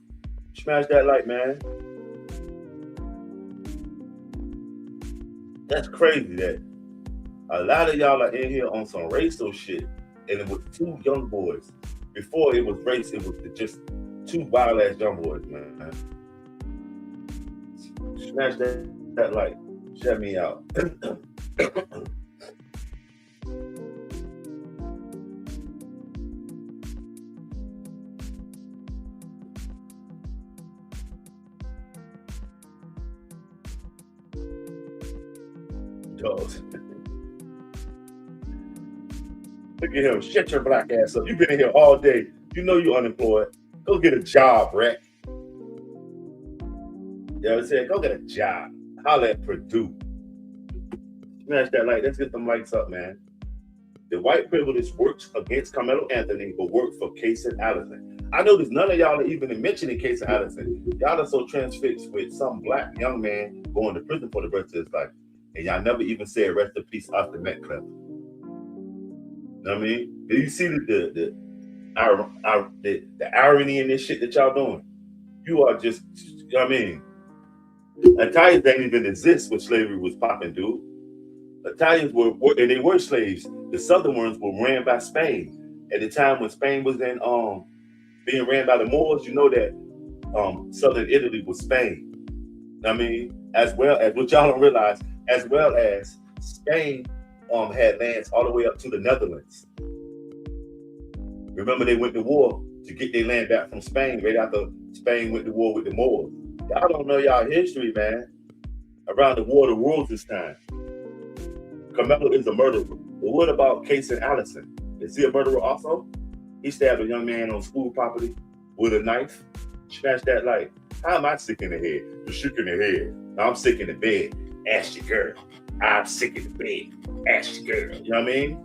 Smash that light, man. That's crazy that a lot of y'all are in here on some racial shit, and it was two young boys. Before it was race, it was just two wild ass young boys, man. Smash that light. Shut me out. Look at him. Shut your black ass up. You've been in here all day. You know you're unemployed. Go get a job, Rec. You know what I'm saying? Go get a job. Holla at Purdue. Smash that light. Let's get them lights up, man. The white privilege works against Carmelo Anthony, but worked for Caysen Allison. I noticed none of y'all are even mentioning Caysen Allison. Y'all are so transfixed with some black young man going to prison for the rest of his life. And y'all never even said rest in peace Oscar Metcalf. You know what I mean? Do you see the irony in this shit that y'all doing? You are just, you know what I mean? Italians didn't even exist when slavery was popping, dude. Italians were and they were slaves. The southern ones were ran by Spain. At the time when Spain was in being ran by the Moors, you know that southern Italy was Spain. You know what I mean? As well as, what y'all don't realize, as well as Spain had lands all the way up to the Netherlands. Remember, they went to war to get their land back from Spain right after Spain went to war with the Moors. Y'all don't know y'all history, man. Around the War of the Worlds this time. Carmelo is a murderer. But what about Caysen Allison? Is he a murderer also? He stabbed a young man on school property with a knife. Smash that light. How am I sick in the head? You're sick in the head. Now I'm sick in the bed. Ask your girl. I'm sick in the bed. Ask your girl. You know what I mean?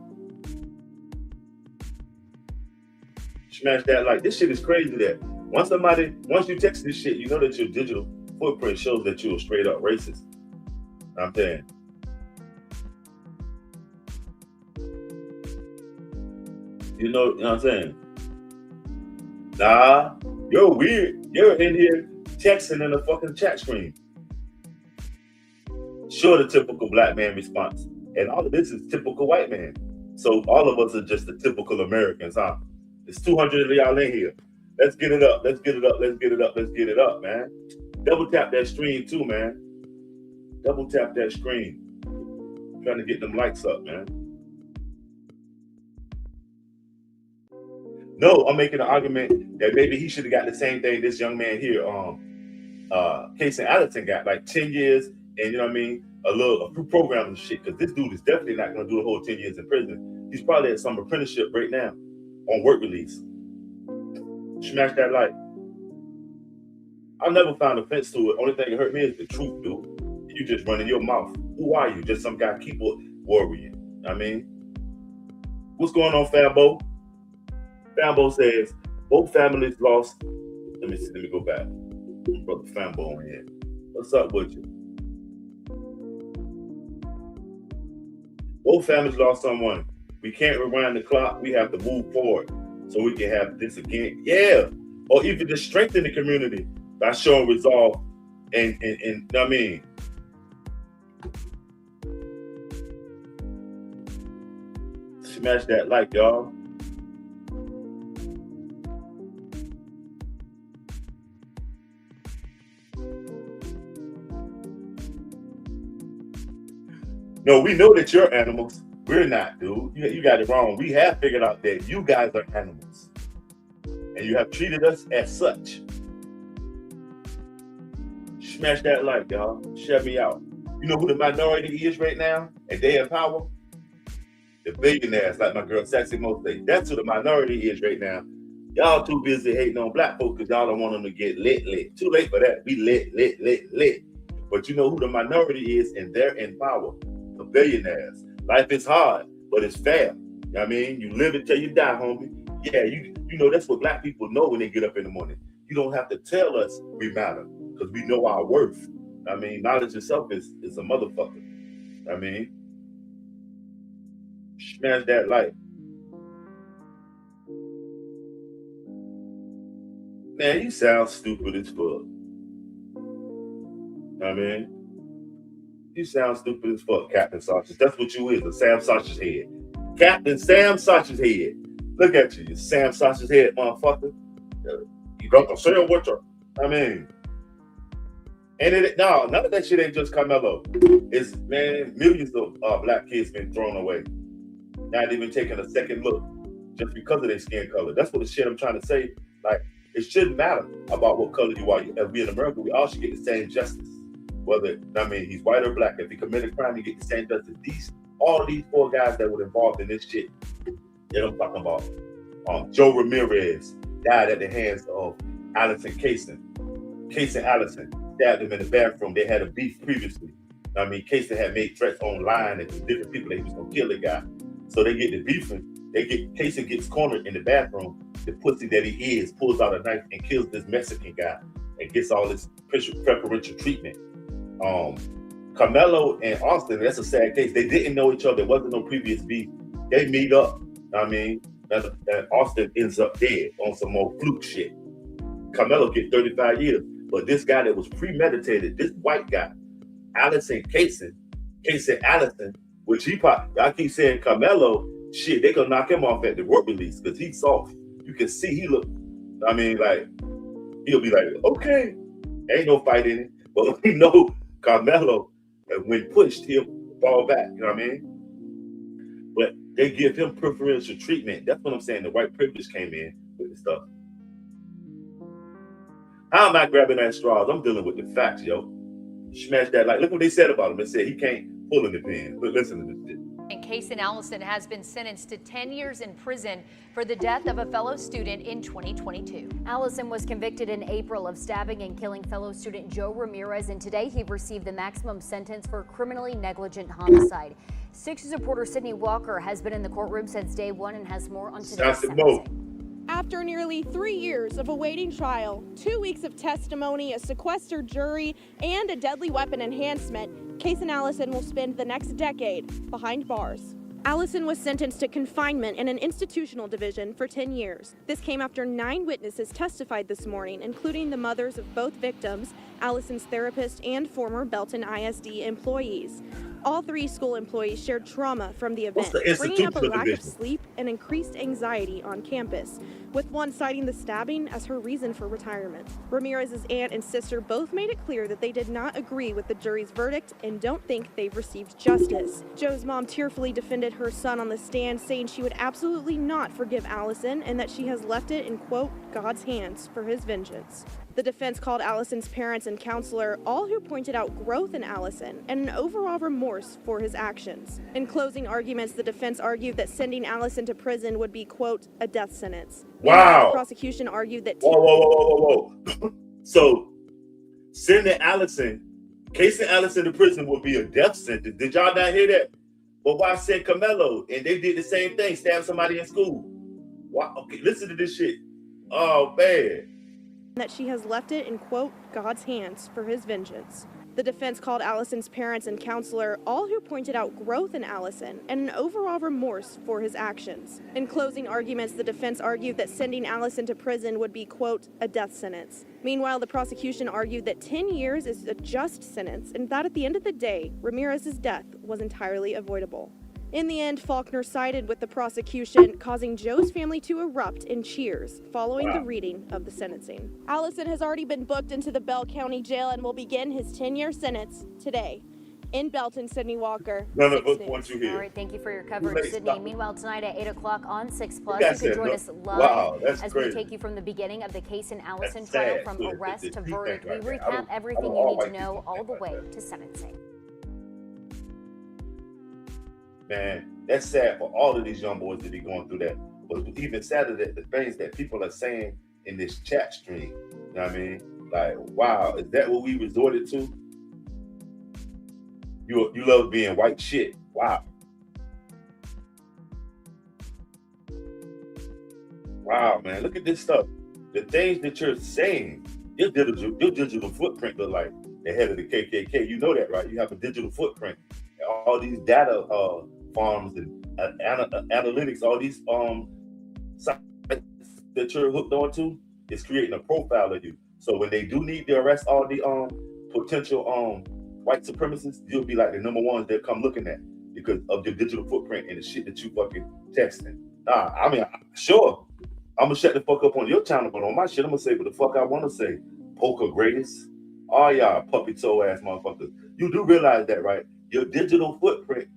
Smash that light. This shit is crazy that once you text this shit, you know that your digital footprint shows that you're a straight up racist. I'm saying. You know what I'm saying? Nah, you're weird. You're in here texting in a fucking chat screen. Sure, the typical black man response. And all of this is typical white man. So all of us are just the typical Americans, huh? There's 200 of y'all in here. Let's get it up. Let's get it up. Let's get it up. Let's get it up, man. Double tap that screen too, man. Double tap that screen. Trying to get them lights up, man. No, I'm making an argument that maybe he should have got the same thing this young man here, Caysen Allison got, like 10 years and, you know what I mean, a few programs and shit, because this dude is definitely not going to do the whole 10 years in prison. He's probably at some apprenticeship right now on work release. Smash that light. I never found offense to it. Only thing that hurt me is the truth, dude. You just running your mouth. Who are you? Just some guy keyboard warrior. I mean, what's going on, Fambo? Fambo says both families lost. Let me go back. Brother Fambo in here. What's up with you? Both families lost someone. We can't rewind the clock. We have to move forward so we can have this again. Yeah. Or even just strengthen the community by showing resolve and you know what I mean? Smash that like, y'all. No, we know that you're animals. We're not, dude. You got it wrong. We have figured out that you guys are animals. And you have treated us as such. Smash that like, y'all. Shut me out. You know who the minority is right now? And they in power? The billionaires, like my girl Sexy Most Day. That's who the minority is right now. Y'all too busy hating on black folks because y'all don't want them to get lit. Too late for that. We lit. But you know who the minority is, and they're in power. The billionaires. Life is hard, but it's fair. You know what I mean? You live until you die, homie. Yeah, you know, that's what black people know when they get up in the morning. You don't have to tell us we matter, because we know our worth. I mean, knowledge itself is a motherfucker. I mean, smash that light. Man, you sound stupid as fuck. I mean, you sound stupid as fuck, Captain Sausage. That's what you is, a Sam Sausage head. Captain Sam Sausage head. Look at you, you Sam Sausage head, motherfucker. You got the same water. I mean, and none of that shit ain't just Carmelo. It's, man, millions of black kids been thrown away, not even taking a second look, just because of their skin color. That's what the shit I'm trying to say. Like, it shouldn't matter about what color you are. As we in America, we all should get the same justice. Whether, I mean, he's white or black. If he committed a crime, he get the same justice. All these 4 guys that were involved in this shit that I'm talking about. Joe Ramirez died at the hands of Allison Caysen. Allison stabbed him in the bathroom. They had a beef previously. I mean, Caysen had made threats online and to different people that he was gonna kill the guy. So they get the beefing. Caysen gets cornered in the bathroom. The pussy that he is pulls out a knife and kills this Mexican guy and gets all this preferential treatment. Carmelo and Austin, that's a sad case. They didn't know each other. There wasn't no previous beef. They meet up. I mean, and Austin ends up dead on some more fluke shit. Carmelo gets 35 years. But this guy that was premeditated, this white guy, Caysen Allison, which I keep saying Carmelo, shit, they gonna knock him off at the work release because he's soft. You can see he look, I mean, like, he'll be like, okay, ain't no fight in it. But we know Carmelo, when pushed, he'll fall back, you know what I mean? But they give him preferential treatment. That's what I'm saying. The white privilege came in with the stuff. How am I grabbing at straws? I'm dealing with the facts, yo. Smash that light. Look what they said about him. They said he can't pull in the pen. But listen to this shit. And Caysen Allison has been sentenced to 10 years in prison for the death of a fellow student in 2022. Allison was convicted in April of stabbing and killing fellow student Joe Ramirez, and today he received the maximum sentence for criminally negligent homicide. 6 News reporter Sydney Walker has been in the courtroom since day one and has more on today's sentencing. After nearly 3 years of awaiting trial, 2 weeks of testimony, a sequestered jury, and a deadly weapon enhancement, Caysen Allison will spend the next decade behind bars. Allison was sentenced to confinement in an institutional division for 10 years. This came after 9 witnesses testified this morning, including the mothers of both victims, Allison's therapist, and former Belton ISD employees. All 3 school employees shared trauma from the event, bringing up a lack of sleep and increased anxiety on campus, with one citing the stabbing as her reason for retirement. Ramirez's aunt and sister both made it clear that they did not agree with the jury's verdict and don't think they've received justice. Joe's mom tearfully defended her son on the stand, saying she would absolutely not forgive Allison and that she has left it in, quote, God's hands for his vengeance. The defense called Allison's parents and counselor, all who pointed out growth in Allison and an overall remorse for his actions. In closing arguments, the defense argued that sending Allison to prison would be, quote, a death sentence. Wow. The prosecution argued that... Whoa. So, sending Caysen Allison to prison would be a death sentence. Did y'all not hear that? But why send Carmelo? And they did the same thing, stab somebody in school. Why? Okay, listen to this shit. Oh, man. That she has left it in, quote, God's hands for his vengeance. The defense called Allison's parents and counselor, all who pointed out growth in Allison and an overall remorse for his actions. In closing arguments, the defense argued that sending Allison to prison would be, quote, a death sentence. Meanwhile, the prosecution argued that 10 years is a just sentence and that at the end of the day, Ramirez's death was entirely avoidable. In the end, Faulkner sided with the prosecution, causing Joe's family to erupt in cheers following the reading of the sentencing. Allison has already been booked into the Bell County Jail and will begin his 10-year sentence today. In Belton, Sydney Walker. None of us want you here. All right, thank you for your coverage, Sydney. Meanwhile, tonight at 8 o'clock on 6 Plus, you can join us live as we take you from the beginning of the Caysen Allison trial from arrest to verdict. We recap everything you need to know all the way to sentencing. Man, that's sad for all of these young boys to be going through that. But even sadder that the things that people are saying in this chat stream. You know what I mean? Like, wow, is that what we resorted to? You love being white shit. Wow. Wow, man, look at this stuff. The things that you're saying, your digital footprint look like the head of the KKK. You know that, right? You have a digital footprint. All these data farms and analytics, all these sites that you're hooked onto is creating a profile of you. So when they do need to arrest all the potential white supremacists, you'll be like the number ones they'll come looking at because of your digital footprint and the shit that you fucking texting. Nah, I mean, sure, I'm gonna shut the fuck up on your channel, but on my shit, I'm gonna say what the fuck I want to say. Poker greatest, all y'all puppy toe ass motherfuckers. You do realize that, right? Your digital footprint,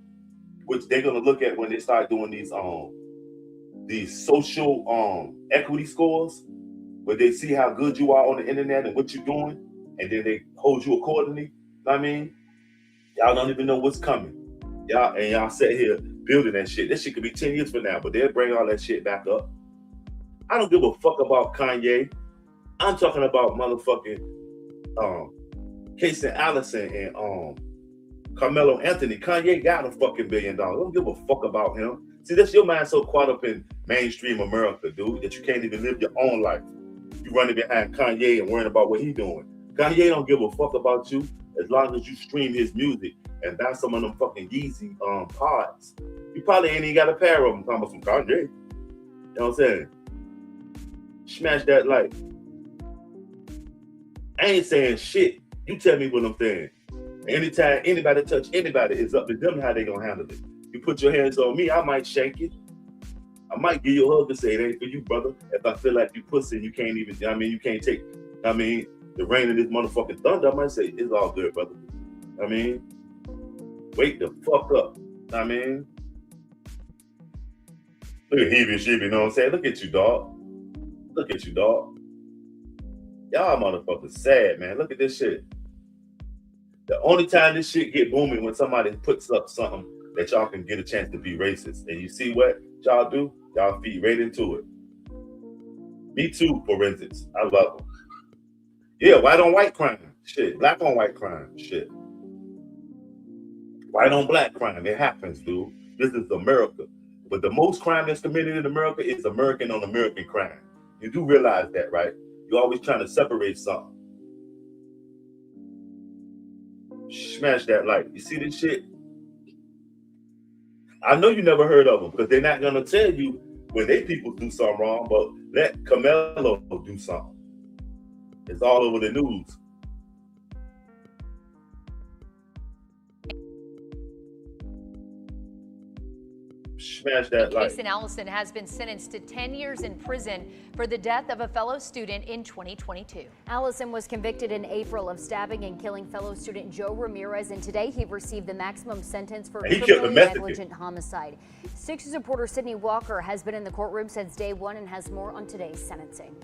which they're gonna look at when they start doing these social equity scores, where they see how good you are on the internet and what you're doing, and then they hold you accordingly. You know what I mean? Y'all don't even know what's coming. Y'all sit here building that shit. That shit could be 10 years from now, but they'll bring all that shit back up. I don't give a fuck about Kanye. I'm talking about motherfucking caysen, Allison, and Carmelo Anthony. Kanye got a fucking $1 billion. I don't give a fuck about him. See, that's your mind so caught up in mainstream America, dude, that you can't even live your own life. You running behind Kanye and worrying about what he's doing. Kanye don't give a fuck about you as long as you stream his music and buy some of them fucking Yeezy pods. You probably ain't even got a pair of them talking about some Kanye. You know what I'm saying? Smash that like. I ain't saying shit. You tell me what I'm saying. Anytime anybody touch anybody, it's up to them how they gonna handle it. You put your hands on me, I might shake it. I might give you a hug and say it ain't for you, brother. If I feel like you pussy and you can't even, you can't take, the rain of this motherfucking thunder, I might say, it's all good, brother. Wake the fuck up. Look at Heebie Sheebie, you know what I'm saying? Look at you, dog. Look at you, dog. Y'all motherfuckers sad, man. Look at this shit. The only time this shit get booming when somebody puts up something that y'all can get a chance to be racist. And you see what y'all do? Y'all feed right into it. Me too, forensics. I love them. Yeah, white on white crime. Shit. Black on white crime. Shit. White on black crime. It happens, dude. This is America. But the most crime that's committed in America is American on American crime. You do realize that, right? You're always trying to separate something. Smash that like. You see this shit? I know you never heard of them because they're not going to tell you when they people do something wrong, but let Carmelo do something. It's all over the news. Smash that like. Caysen Allison has been sentenced to 10 years in prison for the death of a fellow student in 2022. Allison was convicted in April of stabbing and killing fellow student Joe Ramirez, and today he received the maximum sentence for criminally negligent homicide. 6 News reporter Sydney Walker has been in the courtroom since day one and has more on today's sentencing.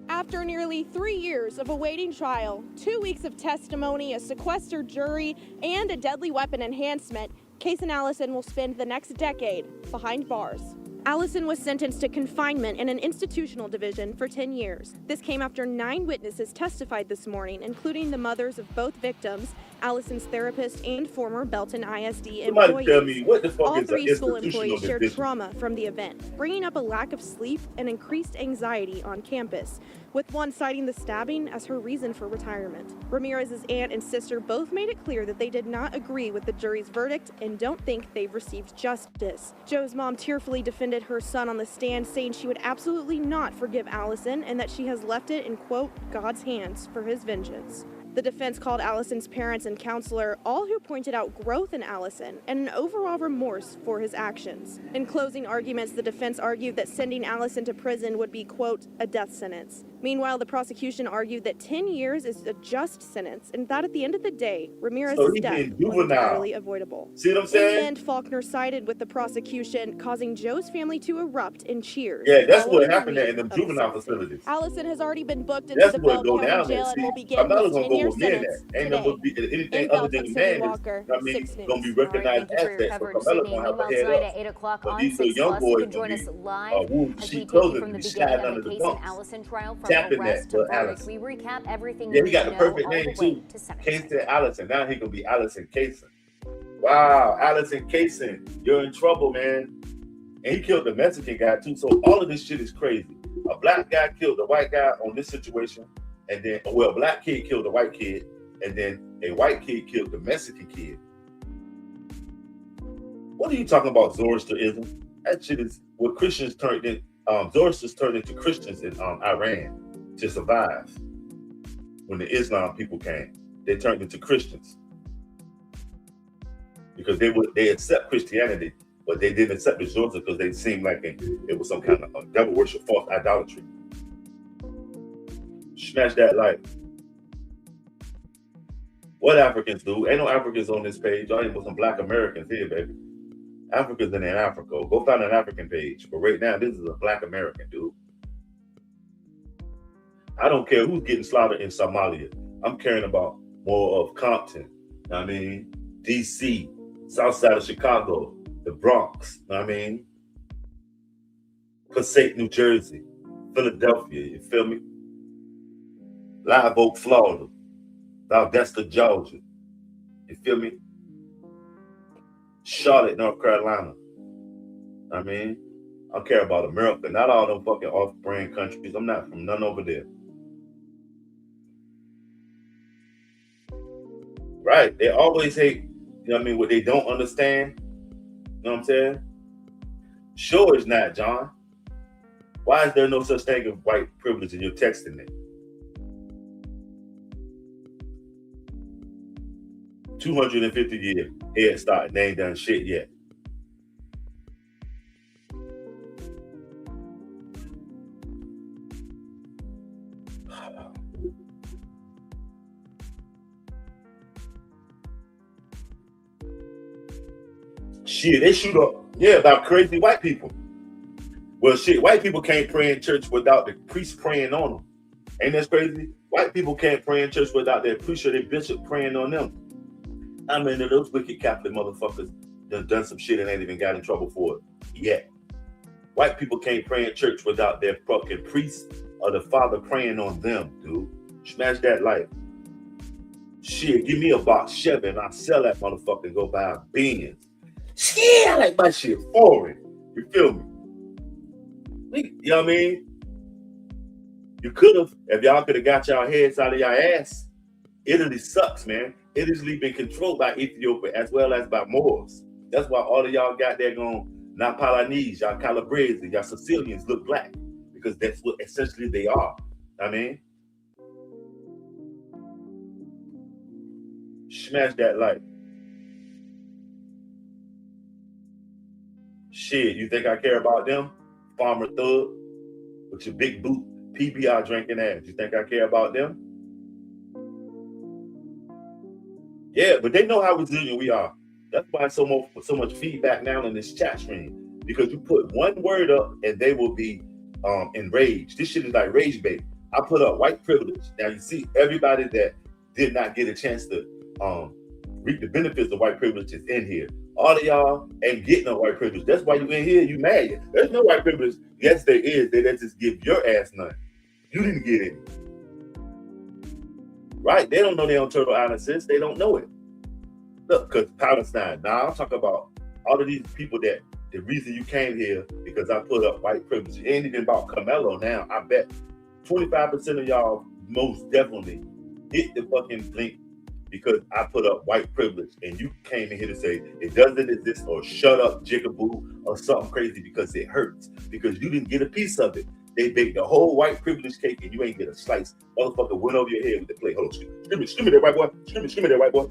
After nearly 3 years of awaiting trial, 2 weeks of testimony, a sequestered jury, and a deadly weapon enhancement, Caysen Allison will spend the next decade behind bars. Allison was sentenced to confinement in an institutional division for 10 years. This came after 9 witnesses testified this morning, including the mothers of both victims, Allison's therapist and former Belton ISD employees. Tell me, what the fuck all is 3 school employees shared division? trauma from the event, bringing up a lack of sleep and increased anxiety on campus, with one citing the stabbing as her reason for retirement. Ramirez's aunt and sister both made it clear that they did not agree with the jury's verdict and don't think they've received justice. Joe's mom tearfully defended her son on the stand, saying she would absolutely not forgive Allison and that she has left it in, quote, God's hands for his vengeance. The defense called Allison's parents and counselor, all who pointed out growth in Allison and an overall remorse for his actions. In closing arguments, the defense argued that sending Allison to prison would be, quote, a death sentence. Meanwhile, the prosecution argued that 10 years is a just sentence and that at the end of the day, Ramirez's death was entirely avoidable. See what I'm saying? In the end, Faulkner sided with the prosecution, causing Joe's family to erupt in cheers. Yeah, that's what happened in the juvenile facilities. Allison has already been booked into the Bell County Jail and will begin his 10-year sentence ain't gonna be anything other than man. Gonna be recognized assets. So Carmelo's gonna have a head up. At 8 o'clock But on these 6 young Plus, boys you can gonna join be us live as we take you from the beginning of the Caysen Allison trial from arrest to verdict. We recap everything you he got the perfect name too. Caysen Allison. Now he gonna be Allison Caysen. Wow, Allison Caysen, you're in trouble, man. And he killed the Mexican guy too. So all of this shit is crazy. a black guy killed a white guy on this situation, and then a black kid killed a white kid, and then a white kid killed the Mexican kid. What are you talking about, Zoroastrianism? That shit is what Christians turned in. Zoroastrians turned into Christians in Iran to survive. When the Islam people came, they turned into Christians because they accept Christianity, but they didn't accept the Zoroastrians because they seemed like it was some kind of devil worship, false idolatry. Smash that like. What Africans do? Ain't no Africans on this page. Y'all ain't some black Americans here, baby. Africans in Africa. Go find an African page. But right now, this is a black American, dude. I don't care who's getting slaughtered in Somalia. I'm caring about more of Compton, I mean, DC, South Side of Chicago, the Bronx, I mean, Passaic, New Jersey, Philadelphia, you feel me? Live Oak, Florida, Valdosta, Georgia, you feel me? Charlotte, North Carolina. I mean, I care about America, not all them fucking off-brand countries. I'm not from none over there. Right, they always hate, you know what I mean, what they don't understand. You know what I'm saying? Sure it's not, John. Why is there no such thing as white privilege and you're texting it? 250 years head start, they ain't done shit yet. Shit, they shoot up, yeah, about crazy white people. Well, shit, white people can't pray in church without the priest praying on them. Ain't that crazy? White people can't pray in church without their priest or their bishop praying on them. I mean, those wicked Catholic motherfuckers done some shit and ain't even got in trouble for it yet. White people can't pray in church without their fucking priest or the father praying on them, dude. Smash that light. Shit, give me a box Chevy and I'll sell that motherfucker and go buy a Benz. Shit, I like my shit foreign. You feel me? You know what I mean? You could have, if y'all could have got y'all heads out of y'all ass. Italy sucks, man. Italy been controlled by Ethiopia as well as by Moors. That's why all of y'all got there going, not Palanese, y'all Calabrese, y'all Sicilians look black. Because that's what essentially they are. I mean, smash that light. Shit, you think I care about them? Farmer Thug with your big boot, PBR drinking ass. You think I care about them? Yeah, but they know how resilient we are. That's why so much feedback now in this chat stream. Because you put one word up and they will be enraged. This shit is like rage bait. I put up white privilege. Now you see everybody that did not get a chance to reap the benefits of white privilege is in here. All of y'all ain't getting no white privilege. That's why you in here, you mad. There's no white privilege. Yes, there is. They just give your ass none. You didn't get any. Right? They don't know they're on Turtle Island, sis. They don't know it. Look, because Palestine. Now I'm talking about all of these people that the reason you came here because I put up white privilege. It ain't even about Carmelo now. I bet 25% of y'all most definitely hit the fucking link because I put up white privilege and you came in here to say it doesn't exist or shut up jigaboo or something crazy because it hurts because you didn't get a piece of it. They baked the whole white privilege cake and you ain't get a slice. Motherfucker went over your head with the plate. Hold on, scream me that white boy. Scream me that white boy.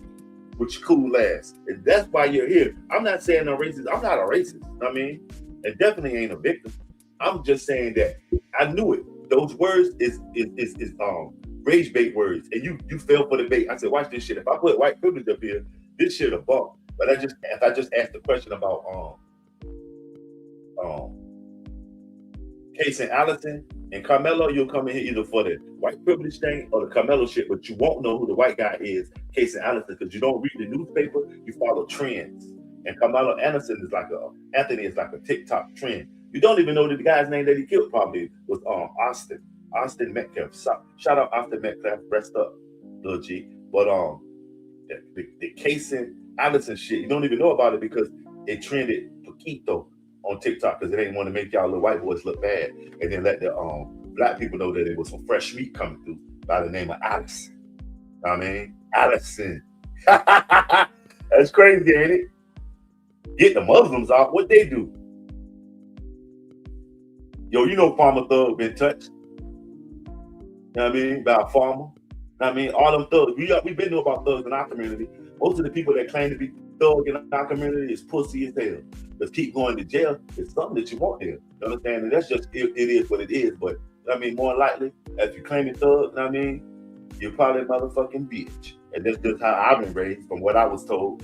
With your cool ass. And that's why you're here. I'm not saying I'm racist. I'm not a racist. I mean, it definitely ain't a victim. I'm just saying that I knew it. Those words is rage bait words. And you fell for the bait. I said, watch this shit. If I put white privilege up here, this shit a bump. But if I just asked the question about caysen, Allison, and Carmelo, you'll come in here either for the white privilege thing or the Carmelo shit, but you won't know who the white guy is, caysen, Allison, because you don't read the newspaper, you follow trends. And Carmelo Anderson is like Anthony is like a TikTok trend. You don't even know that the guy's name that he killed probably was Austin Metcalf. Shout out Austin Metcalf, rest up, little G. But the caysen, Allison shit, you don't even know about it because it trended poquito on TikTok because they didn't want to make y'all little white boys look bad, and then let the black people know that it was some fresh meat coming through by the name of Allison. I mean, Allison. That's crazy, ain't it? Get the Muslims off. What they do? Yo, you know Farmer Thug been touched. You know what I mean? By a farmer. You know what I mean? All them thugs. We've been know about thugs in our community. Most of the people that claim to be thug in our community is pussy as hell. Just keep going to jail. It's something that you want there. You understand? And that's just, it is what it is. But, you know what I mean? More likely, if you claim it thug, you know what I mean? You're probably a motherfucking bitch. And that's just how I've been raised from what I was told.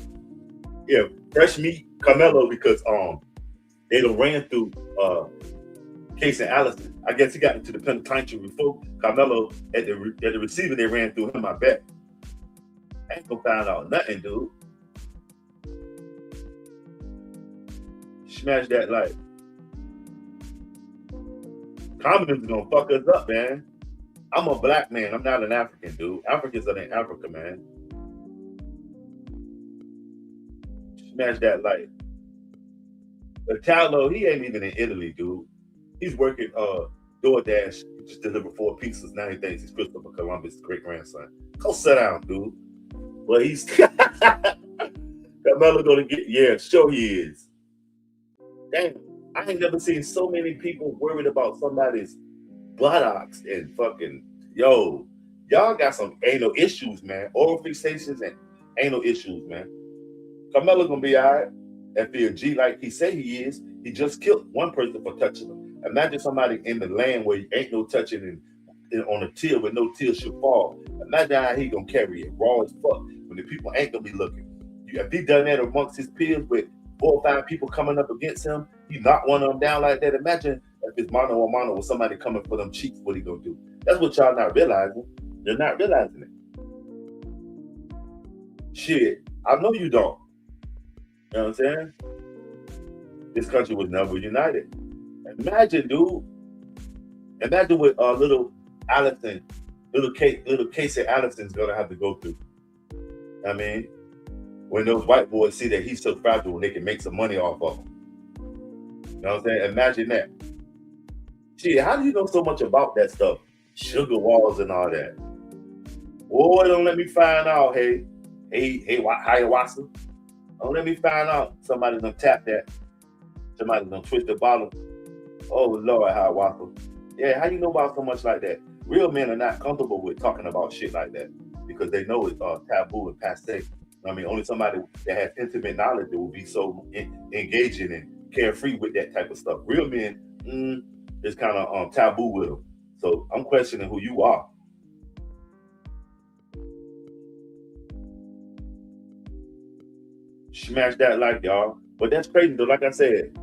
Yeah, fresh meat, Carmelo, because they done ran through caysen Allison. I guess he got into the penitentiary before Carmelo at the receiver. They ran through him. I bet. I ain't gonna find out nothing, dude. Smash that like. Communism gonna fuck us up, man. I'm a black man. I'm not an African, dude. Africans are in Africa, man. Smash that light. But Carlo, he ain't even in Italy, dude. He's working DoorDash. He just delivered 4 pizzas. Now he thinks he's Christopher Columbus' great grandson. Go sit down, dude. Well, he's Carmelo gonna get, yeah, sure he is. Damn, I ain't never seen so many people worried about somebody's buttocks and fucking, yo, y'all got some anal issues, man. Oral fixations and anal issues, man. Carmelo gonna be all right. If he a G like he say he is, he just killed one person for touching him. Imagine somebody in the land where ain't no touching and on a till where no till should fall. Imagine how he gonna carry it raw as fuck when the people ain't gonna be looking. If he done that amongst his peers with 4 or 5 people coming up against him, he knocked one of them down like that. Imagine if it's mano a mano with somebody coming for them cheeks, what he gonna do? That's what y'all not realizing. You're not realizing it. Shit, I know you don't. You know what I'm saying? This country was never united. Imagine, dude. Imagine what little Allison, little caysen Allison's gonna have to go through. I mean, when those white boys see that he's so fragile and they can make some money off of him. You know what I'm saying? Imagine that. Shit, how do you know so much about that stuff? Sugar walls and all that. Boy, don't let me find out, hey, ayahuasca. Don't let me find out somebody's gonna tap that. Somebody's gonna twist the bottle. Oh Lord, ayahuasca. Yeah, how you know about so much like that? Real men are not comfortable with talking about shit like that because they know it's taboo and passe. I mean, only somebody that has intimate knowledge that will be so engaging and carefree with that type of stuff. Real men, it's kind of taboo with them. So I'm questioning who you are. Smash that like, y'all. But that's crazy though. Like I said,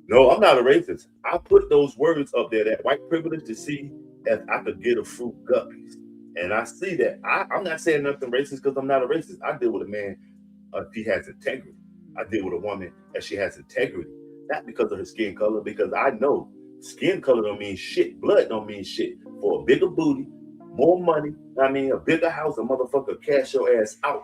no, I'm not a racist. I put those words up there, that white privilege, to see if I could get a fruit guppies. And I see that. I'm not saying nothing racist because I'm not a racist. I deal with a man if he has integrity. I deal with a woman if she has integrity. Not because of her skin color, because I know skin color don't mean shit. Blood don't mean shit. For a bigger booty, more money, I mean, a bigger house, a motherfucker cash your ass out.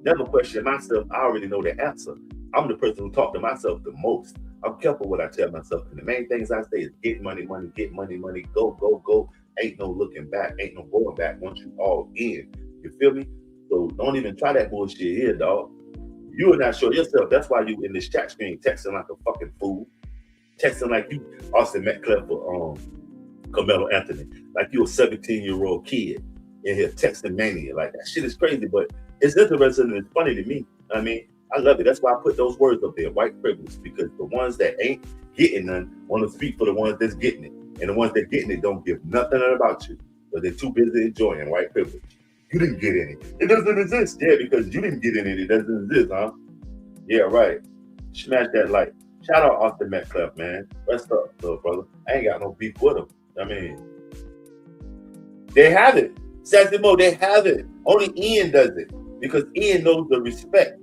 Never question myself. I already know the answer. I'm the person who talk to myself the most. I'm careful what I tell myself. And the main things I say is get money, get money, go, go, go. Ain't no looking back. Ain't no going back once you all in. You feel me? So don't even try that bullshit here, dog. You are not sure yourself. That's why you in this chat screen texting like a fucking fool. Texting like you Austin Metcalf or Carmelo Anthony. Like you a 17-year-old kid in here texting mania. Like that shit is crazy, but it's interesting and it's funny to me. I mean, I love it. That's why I put those words up there, white privilege, because the ones that ain't getting none want to speak for the ones that's getting it. And the ones that getting it don't give nothing about you, but they're too busy enjoying white privilege. You didn't get any. It doesn't exist. Yeah, because you didn't get any. It doesn't exist, huh? Yeah, right. Smash that like. Shout out Austin Metcalf, man. Rest up, little brother. I ain't got no beef with him. I mean, they have it. Sassy Mo, they have it. Only Ian does it because Ian knows the respect.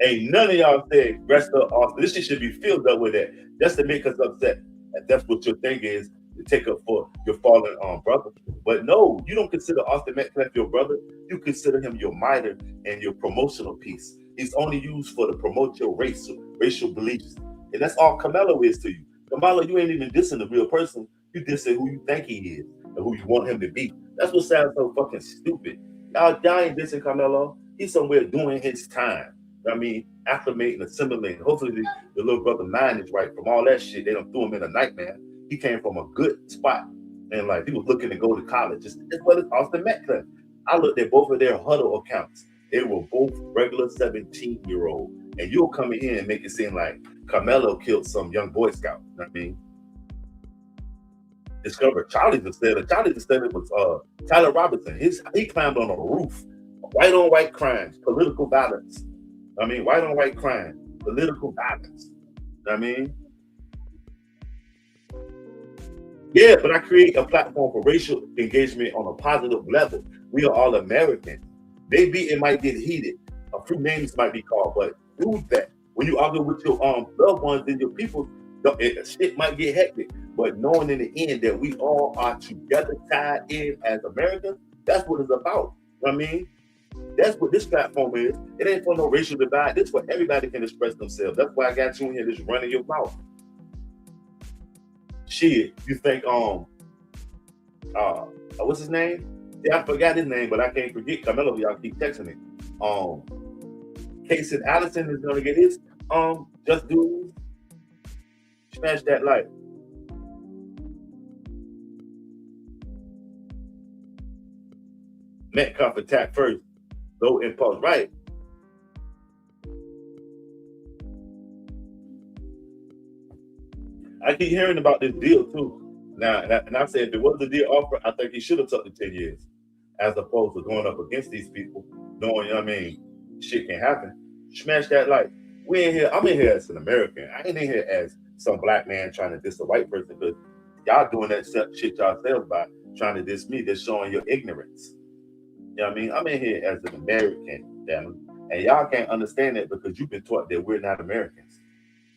Ain't none of y'all say rest up, Austin. This shit should be filled up with that. Just to make us upset. And that's what your thing is to take up for your fallen brother. But no, you don't consider Austin Metcalf your brother. You consider him your miter and your promotional piece. He's only used for to promote your racial beliefs. And that's all Carmelo is to you. Carmelo, you ain't even dissing the real person. You dissing who you think he is and who you want him to be. That's what sounds so fucking stupid. Y'all ain't dissing Carmelo. He's somewhere doing his time. I mean, acclimating, assimilating. Hopefully the little brother mind is right from all that shit. They don't threw him in a nightmare. He came from a good spot in life. He was looking to go to college as well as Austin Metcalf. I looked at both of their huddle accounts. They were both regular 17-year-old. And you'll come in here and make it seem like Carmelo killed some young Boy Scout. You know what I mean? Discovered Charlie's instead. Charlie's instead was Tyler Robinson. He climbed on a roof. White on white crimes, political violence. I mean, white on white crime, political violence. You know what I mean? Yeah, but I create a platform for racial engagement on a positive level. We are all Americans. Maybe it might get heated. A few names might be called, but do that. When you argue with your loved ones and your people, shit might get hectic. But knowing in the end that we all are together, tied in as Americans, that's what it's about. You know what I mean? That's what this platform is. It ain't for no racial divide. This is where everybody can express themselves. That's why I got you in here just running your mouth. Shit, you think what's his name? Yeah, I forgot his name, but I can't forget. Carmelo, y'all keep texting me. Caysen Allison is gonna get his just do smash that like. Metcalf attack first. Low impulse, right? I keep hearing about this deal too. Now, and I said if it was a deal offer, I think he should have took the 10 years, as opposed to going up against these people, knowing, you know what I mean, shit can happen. Smash that like. We in here. I'm in here as an American. I ain't in here as some black man trying to diss a white person, because y'all doing that shit yourselves by trying to diss me. That's showing your ignorance. You know what I mean? I'm in here as an American, damn it. And y'all can't understand that because you've been taught that we're not Americans.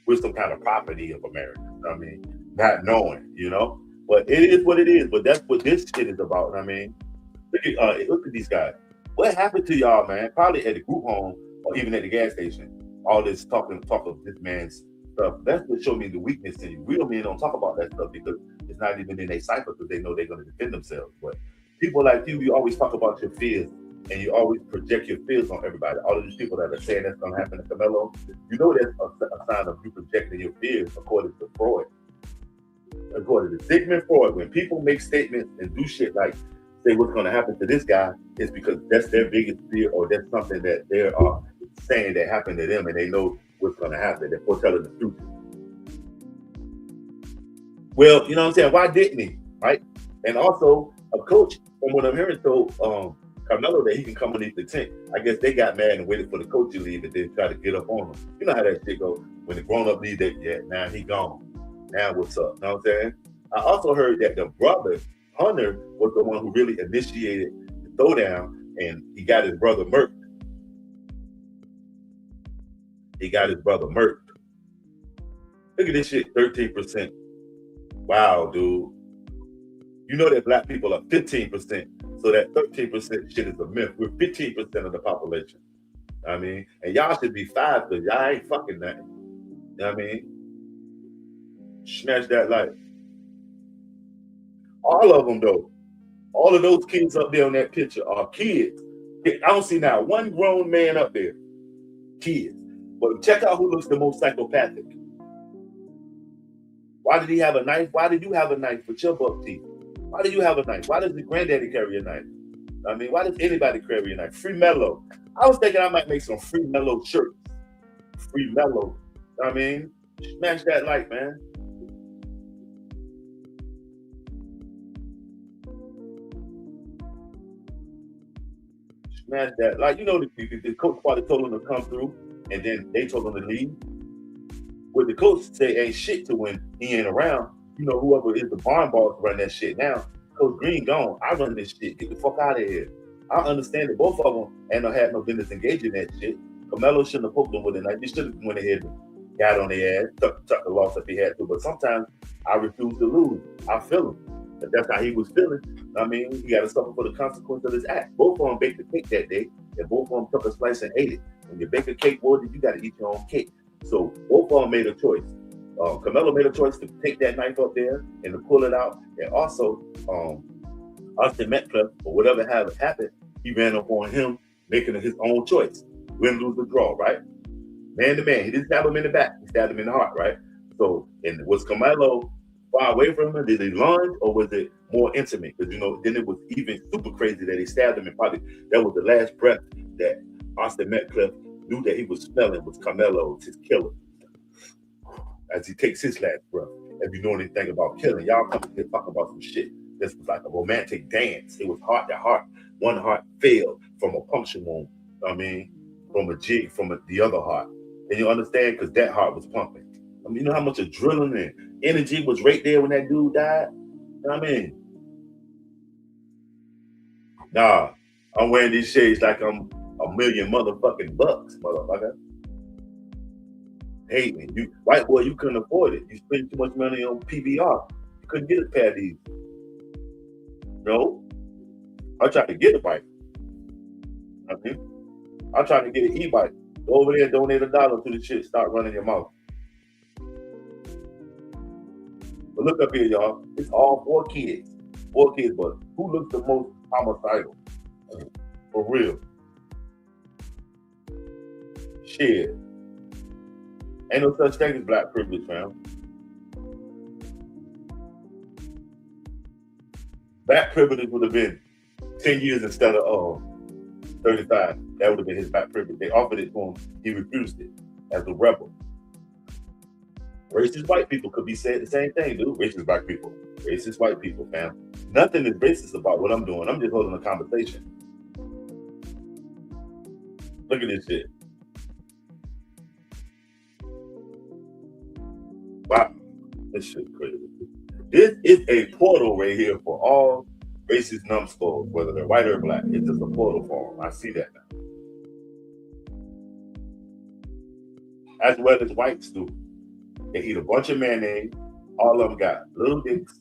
We're some kind of property of America. You know what I mean? Not knowing, you know? But it is what it is. But that's what this shit is about. You know what I mean? Look at these guys. What happened to y'all, man? Probably at the group home or even at the gas station. All this talk of this man's stuff. That's what showed me the weakness in you. Real men don't talk about that stuff because it's not even in their cycle, because they know they're going to defend themselves. But people like you always talk about your fears, and you always project your fears on everybody. All of these people that are saying that's going to happen to Carmelo, you know that's a sign of you projecting your fears, according to Freud. According to Sigmund Freud, when people make statements and do shit like say what's going to happen to this guy, it's because that's their biggest fear, or that's something that they are saying that happened to them, and they know what's going to happen. They're foretelling the future. Well, you know what I'm saying? Why didn't he? Right? And also, a coach, from what I'm hearing, told Carmelo that he can come underneath the tent. I guess they got mad and waited for the coach to leave and then try to get up on him. You know how that shit goes. When the grown-up leave, now he gone. Now what's up? You know what I'm saying? I also heard that the brother, Hunter, was the one who really initiated the throwdown, and he got his brother murked. Look at this shit, 13%. Wow, dude. You know that black people are 15%, so that 13% shit is a myth. We're 15% of the population. I mean, and y'all should be 5 because y'all ain't fucking nothing. You know what I mean? Smash that like. All of them, though. All of those kids up there on that picture are kids. I don't see now one grown man up there. Kids. But check out who looks the most psychopathic. Why did he have a knife? Why did you have a knife with your buck teeth? Why do you have a knife? Why does the granddaddy carry a knife? I mean, why does anybody carry a knife? Free Mellow. I was thinking I might make some Free Mellow shirts. Free Mellow. I mean, smash that like, man. Smash that. Like, you know, the coach probably told him to come through, and then they told him to leave. What the coach say ain't shit to when he ain't around. You know, whoever is the barn boss run that shit now. Coach Green gone. I run this shit. Get the fuck out of here. I understand that both of them ain't had no business engaging that shit. Carmelo shouldn't have poked him with a knife. He should have went ahead got on their ass, took the loss if he had to. But sometimes I refuse to lose. I feel him. If that's how he was feeling, I mean, he got to suffer for the consequence of his act. Both of them baked the cake that day, and both of them took a slice and ate it. When you bake a cake, boy, you got to eat your own cake. So both of them made a choice. Carmelo made a choice to take that knife up there and to pull it out, and also Austin Metcalf, or whatever happened, he ran up on him, making his own choice. Win, lose, or draw, right? Man to man. He didn't stab him in the back. He stabbed him in the heart, right? So, and was Carmelo far away from him? Did he lunge, or was it more intimate? Because, then it was even super crazy that he stabbed him, and probably that was the last breath that Austin Metcalf knew that he was smelling was Carmelo's, his killer. As he takes his last breath. If you know anything about killing, y'all come here talking about some shit. This was like a romantic dance. It was heart to heart. One heart failed from a puncture wound. From a jig from the other heart. And you understand? Because that heart was pumping. You know how much adrenaline and energy was right there when that dude died? You know what I mean? Nah, I'm wearing these shades like I'm $1 million motherfucking bucks, motherfucker. Hey, man, white boy, you couldn't afford it. You spent too much money on PBR. You couldn't get a pair of these. No, I tried to get a bike. I tried to get an e-bike. Go over there, donate $1 to the shit. Start running your mouth. But look up here, y'all. It's all 4 kids. 4 kids, but who looks the most homicidal? For real. Shit. Ain't no such thing as black privilege, fam. Black privilege would have been 10 years instead of 35. That would have been his black privilege. They offered it to him. He refused it as a rebel. Racist white people could be saying the same thing, dude. Racist black people. Racist white people, fam. Nothing is racist about what I'm doing. I'm just holding a conversation. Look at this shit. Wow. This shit crazy. This is a portal right here for all racist numbskulls, whether they're white or black. It's just a portal for them. I see that now. As well as whites do. They eat a bunch of mayonnaise. All of them got little dicks.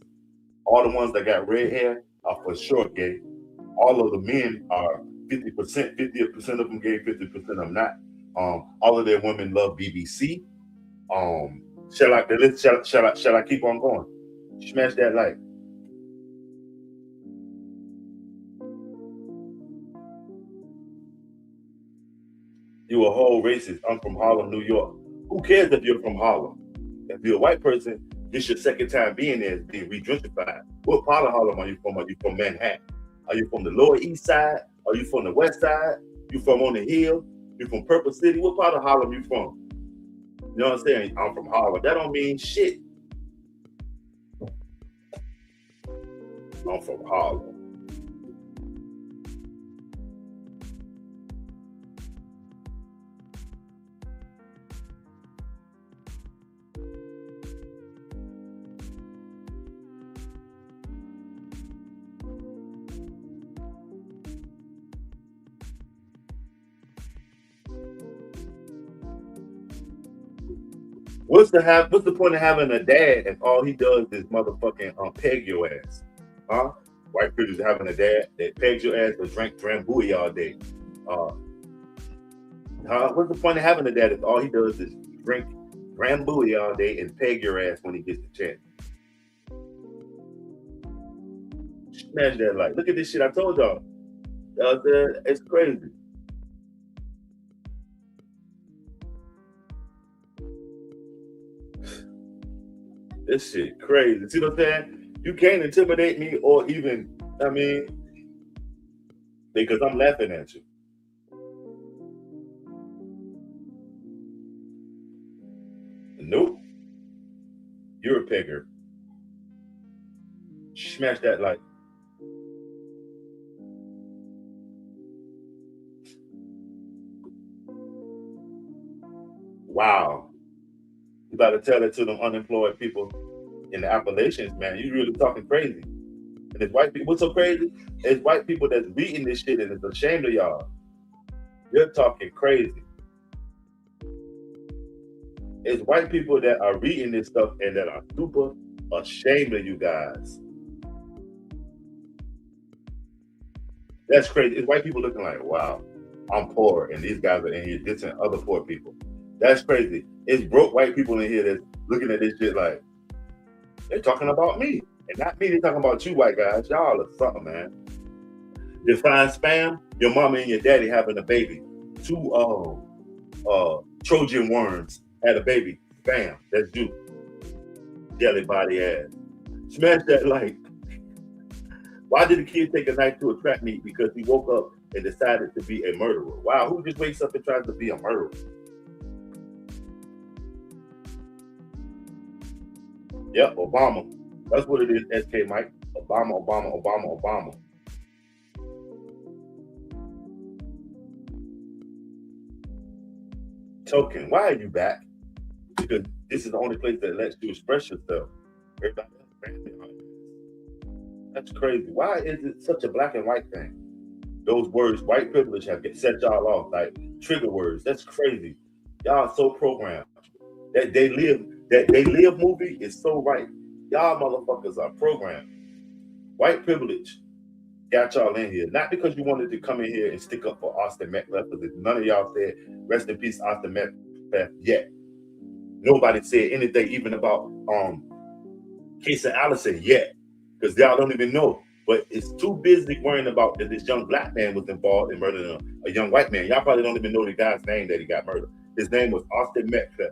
All the ones that got red hair are for sure gay. All of the men are 50%. 50% of them gay, 50% of them not. All of their women love BBC. Shall I keep on going? Smash that like. You a whole racist. I'm from Harlem, New York. Who cares if you're from Harlem? If you're a white person, this your second time being there, is being re-gentrified. What part of Harlem are you from? Are you from Manhattan? Are you from the Lower East Side? Are you from the West Side? You from on the Hill? You from Purple City? What part of Harlem you from? You know what I'm saying? I'm from Harlem. That don't mean shit. I'm from Harlem. What's the point of having a dad if all he does is motherfucking peg your ass? Huh? White privilege having a dad that pegs your ass or drink drambuie all day. What's the point of having a dad if all he does is drink drambuie all day and peg your ass when he gets the chance? Smash that like. Look at this shit I told y'all. It's crazy. This shit crazy. See what I'm saying? You can't intimidate me or even, because I'm laughing at you. Nope. You're a pegger. Smash that like. Wow. You got to tell it to them unemployed people in the Appalachians, man. You really talking crazy. And it's white people. What's so crazy? It's white people that's reading this shit and it's ashamed of y'all. You're talking crazy. It's white people that are reading this stuff and that are super ashamed of you guys. That's crazy. It's white people looking like, wow, I'm poor, and these guys are in here dissing other poor people. That's crazy. It's broke white people in here that's looking at this shit like, they're talking about me. And not me, they're talking about you white guys. Y'all are something, man. Define spam, your mama and your daddy having a baby. Two Trojan worms had a baby. Bam, that's you. Jelly body ass. Smash that like. Why did the kid take a knife to a track meet? Because he woke up and decided to be a murderer. Wow, who just wakes up and tries to be a murderer? Yep, Obama. That's what it is, SK Mike. Obama, Obama, Obama, Obama. Token, why are you back? Because this is the only place that lets you express yourself. Everybody else banned it. That's crazy. Why is it such a black and white thing? Those words, white privilege, have set y'all off like trigger words. That's crazy. Y'all are so programmed. That they live movie is so right. Y'all motherfuckers are programmed. White privilege got y'all in here. Not because you wanted to come in here and stick up for Austin Metcalf, because none of y'all said rest in peace Austin Metcalf yet. Nobody said anything even about caysen Allison yet, because y'all don't even know. But it's too busy worrying about that this young black man was involved in murdering a young white man. Y'all probably don't even know the guy's name that he got murdered. His name was Austin Metcalf.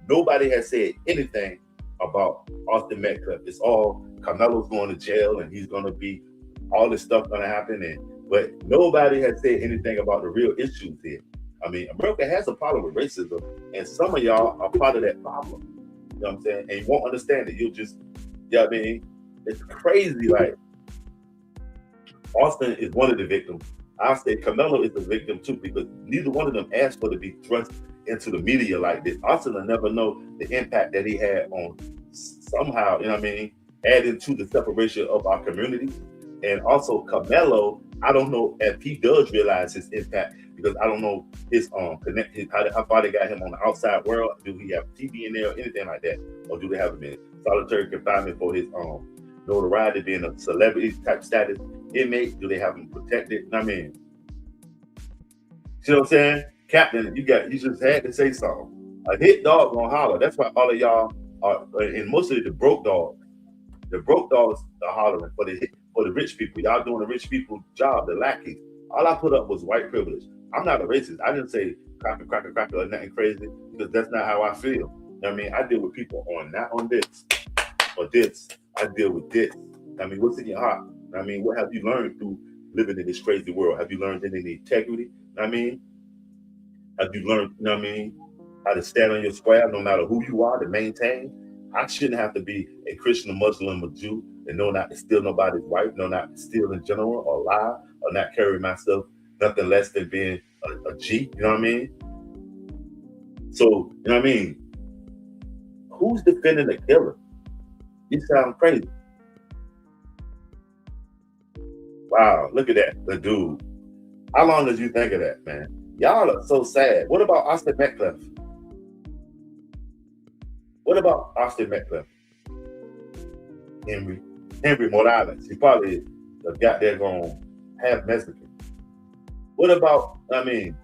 Nobody has said anything about Austin Metcalf. It's all Carmelo's going to jail and he's going to be, all this stuff going to happen. But nobody has said anything about the real issues here. I mean, America has a problem with racism, and some of y'all are part of that problem. You know what I'm saying? And you won't understand it. You'll just, you know what I mean? It's crazy. Like, Austin is one of the victims. I say Carmelo is the victim too, because neither one of them asked for to be thrust into the media like this. Austin will never know the impact that he had on somehow, you know what I mean, adding to the separation of our community. And also Carmelo, I don't know if he does realize his impact, because I don't know his how far they got him on the outside world. Do he have TV in there or anything like that? Or do they have him in solitary confinement for his notoriety, being a celebrity type status inmate? Do they have him protected? I mean, see what I'm saying? Captain, you just had to say something. A hit dog gonna holler. That's why all of y'all are, and mostly the broke dogs. The broke dogs are hollering for the rich people. Y'all doing the rich people job, the lackeys. All I put up was white privilege. I'm not a racist. I didn't say cracker, cracker, cracker or nothing crazy, because that's not how I feel. You know what I mean? I deal with people not on this or this. I deal with this. I mean, what's in your heart? I mean, what have you learned through living in this crazy world? Have you learned any integrity? I mean, have you learned, you know what I mean, how to stand on your square no matter who you are, to maintain? I shouldn't have to be a Christian, a Muslim, a Jew, and know not to steal nobody's wife, know not to steal in general, or lie, or not carry myself nothing less than being a G, you know what I mean? So, you know what I mean? Who's defending the killer? You sound crazy. Wow, look at that, the dude. How long did you think of that, man? Y'all are so sad. What about Austin Metcalf? What about Austin Metcalf? Henry Morales. He probably got there going half Mexican. What about, I mean,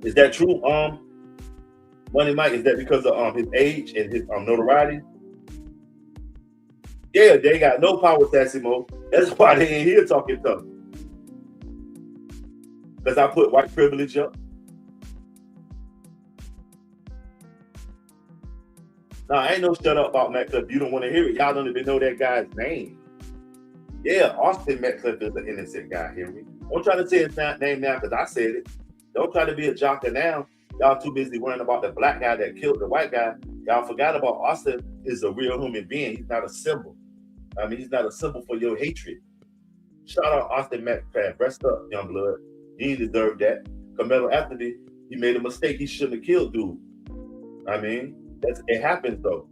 is that true? Money Mike, is that because of his age and his notoriety? Yeah, they got no power, Sassimo. That's why they ain't here talking tough. Because I put white privilege up. Nah, I ain't no shut up about Metcalf. You don't want to hear it. Y'all don't even know that guy's name. Yeah, Austin Metcalf is an innocent guy, Henry. Don't try to say his name now, because I said it. Don't try to be a jocker now. Y'all too busy worrying about the black guy that killed the white guy. Y'all forgot about Austin is a real human being. He's not a symbol. I mean, he's not a symbol for your hatred. Shout out Austin Metcalf. Rest up, young blood. He deserved that. Carmelo Anthony, he made a mistake. He shouldn't have killed dude. I mean, it happens though.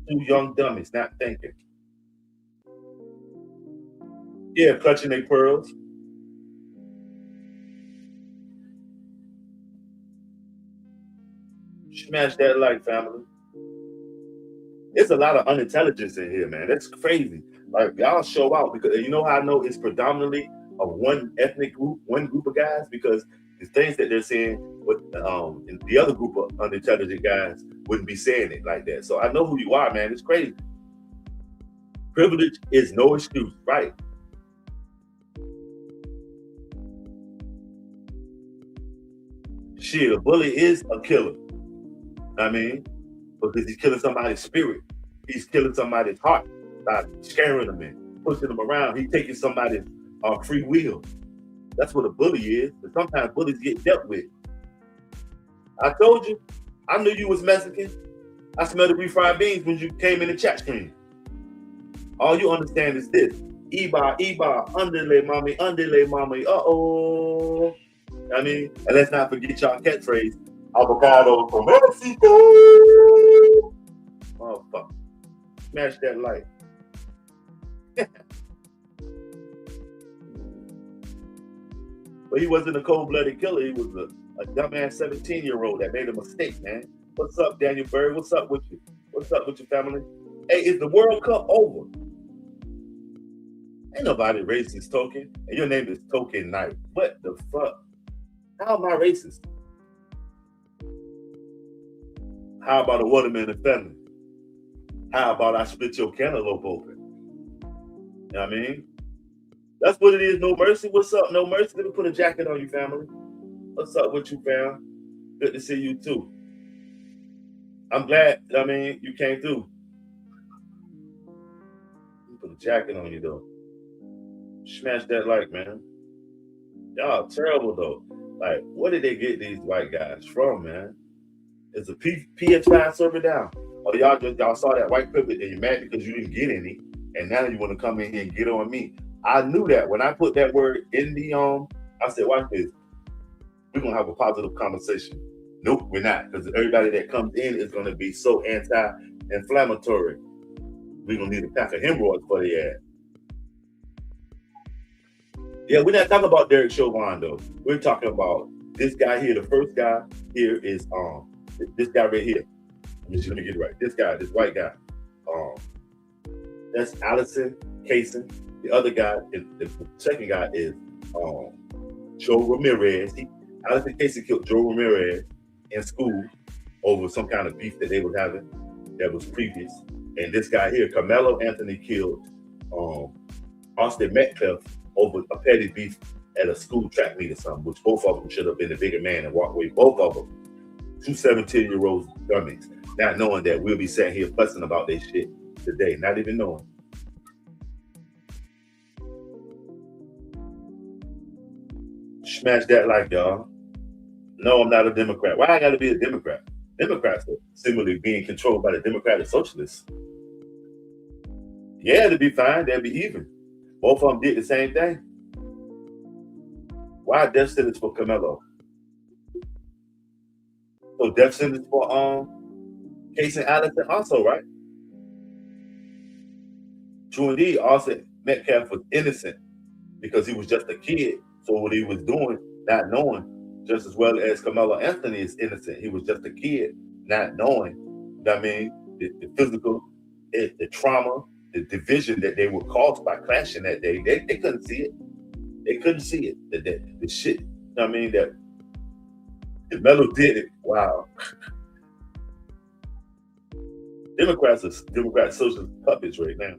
Two young dummies not thinking. Yeah, clutching their pearls. Smash that like, family. There's a lot of unintelligence in here, man. That's crazy. Like, y'all show out, because you know how I know it's predominantly of one ethnic group, one group of guys, because the things that they're saying with the other group of unintelligent guys wouldn't be saying it like that. So I know who you are, man. It's crazy. Privilege is no excuse, right? Shit, a bully is a killer. I mean, because he's killing somebody's spirit. He's killing somebody's heart by scaring them and pushing them around. He's taking somebody's free will. That's what a bully is. But sometimes bullies get dealt with. I told you, I knew you was Mexican. I smelled the refried beans when you came in the chat screen. All you understand is this. Iba, underlay, mommy, uh-oh. I mean, and let's not forget y'all catchphrase, avocado from Mexico. Motherfucker. Smash that like. But he wasn't a cold-blooded killer. He was a dumbass 17-year-old that made a mistake, man. What's up, Daniel Bird? What's up with you? What's up with your family? Hey, is the World Cup over? Ain't nobody racist, Token. And your name is Token Knight. What the fuck? How am I racist? How about a watermelon family? How about I split your cantaloupe open? You know what I mean? That's what it is, No Mercy. What's up, No Mercy? Let me put a jacket on you, family. What's up with you, fam? Good to see you, too. I'm glad, you came through. Let me put a jacket on you, though. Smash that like, man. Y'all terrible, though. Like, where did they get these white guys from, man? Is the PS5 server down? Oh, y'all saw that white privilege and you're mad because you didn't get any, and now you want to come in here and get on me. I knew that when I put that word in the I said, watch this. We're gonna have a positive conversation. Nope, we're not, because everybody that comes in is gonna be so anti-inflammatory. We're gonna need a pack of hemorrhoids for the ass. Yeah, we're not talking about Derek Chauvin though. We're talking about this guy here. The first guy here is this guy right here. Let me get it right. This guy, this white guy. That's Allison, Caysen. The other guy, the second guy is Joe Ramirez. Allison Caysen killed Joe Ramirez in school over some kind of beef that they were having that was previous. And this guy here, Carmelo Anthony, killed Austin Metcalf over a petty beef at a school track meet or something, which both of them should have been the bigger man and walked away. Both of them, 2 17-year-old dummies, not knowing that we'll be sitting here fussing about their shit today, not even knowing. Smash that like, y'all. No, I'm not a Democrat. Why I gotta be a Democrat? Democrats are similarly being controlled by the Democratic Socialists. Yeah, it'd be fine. They'd be even. Both of them did the same thing. Why death sentence for Carmelo? So death sentence for Caysen Allison also, right? True indeed. Austin Metcalf was innocent because he was just a kid. So what he was doing, not knowing, just as well as Carmelo Anthony is innocent. He was just a kid, not knowing. You know what I mean? The physical, the trauma, the division that they were caused by clashing that day, they couldn't see it. They couldn't see it. The shit, you know what I mean? That Melo did it. Wow. Democrats are Democrat socialist puppets right now.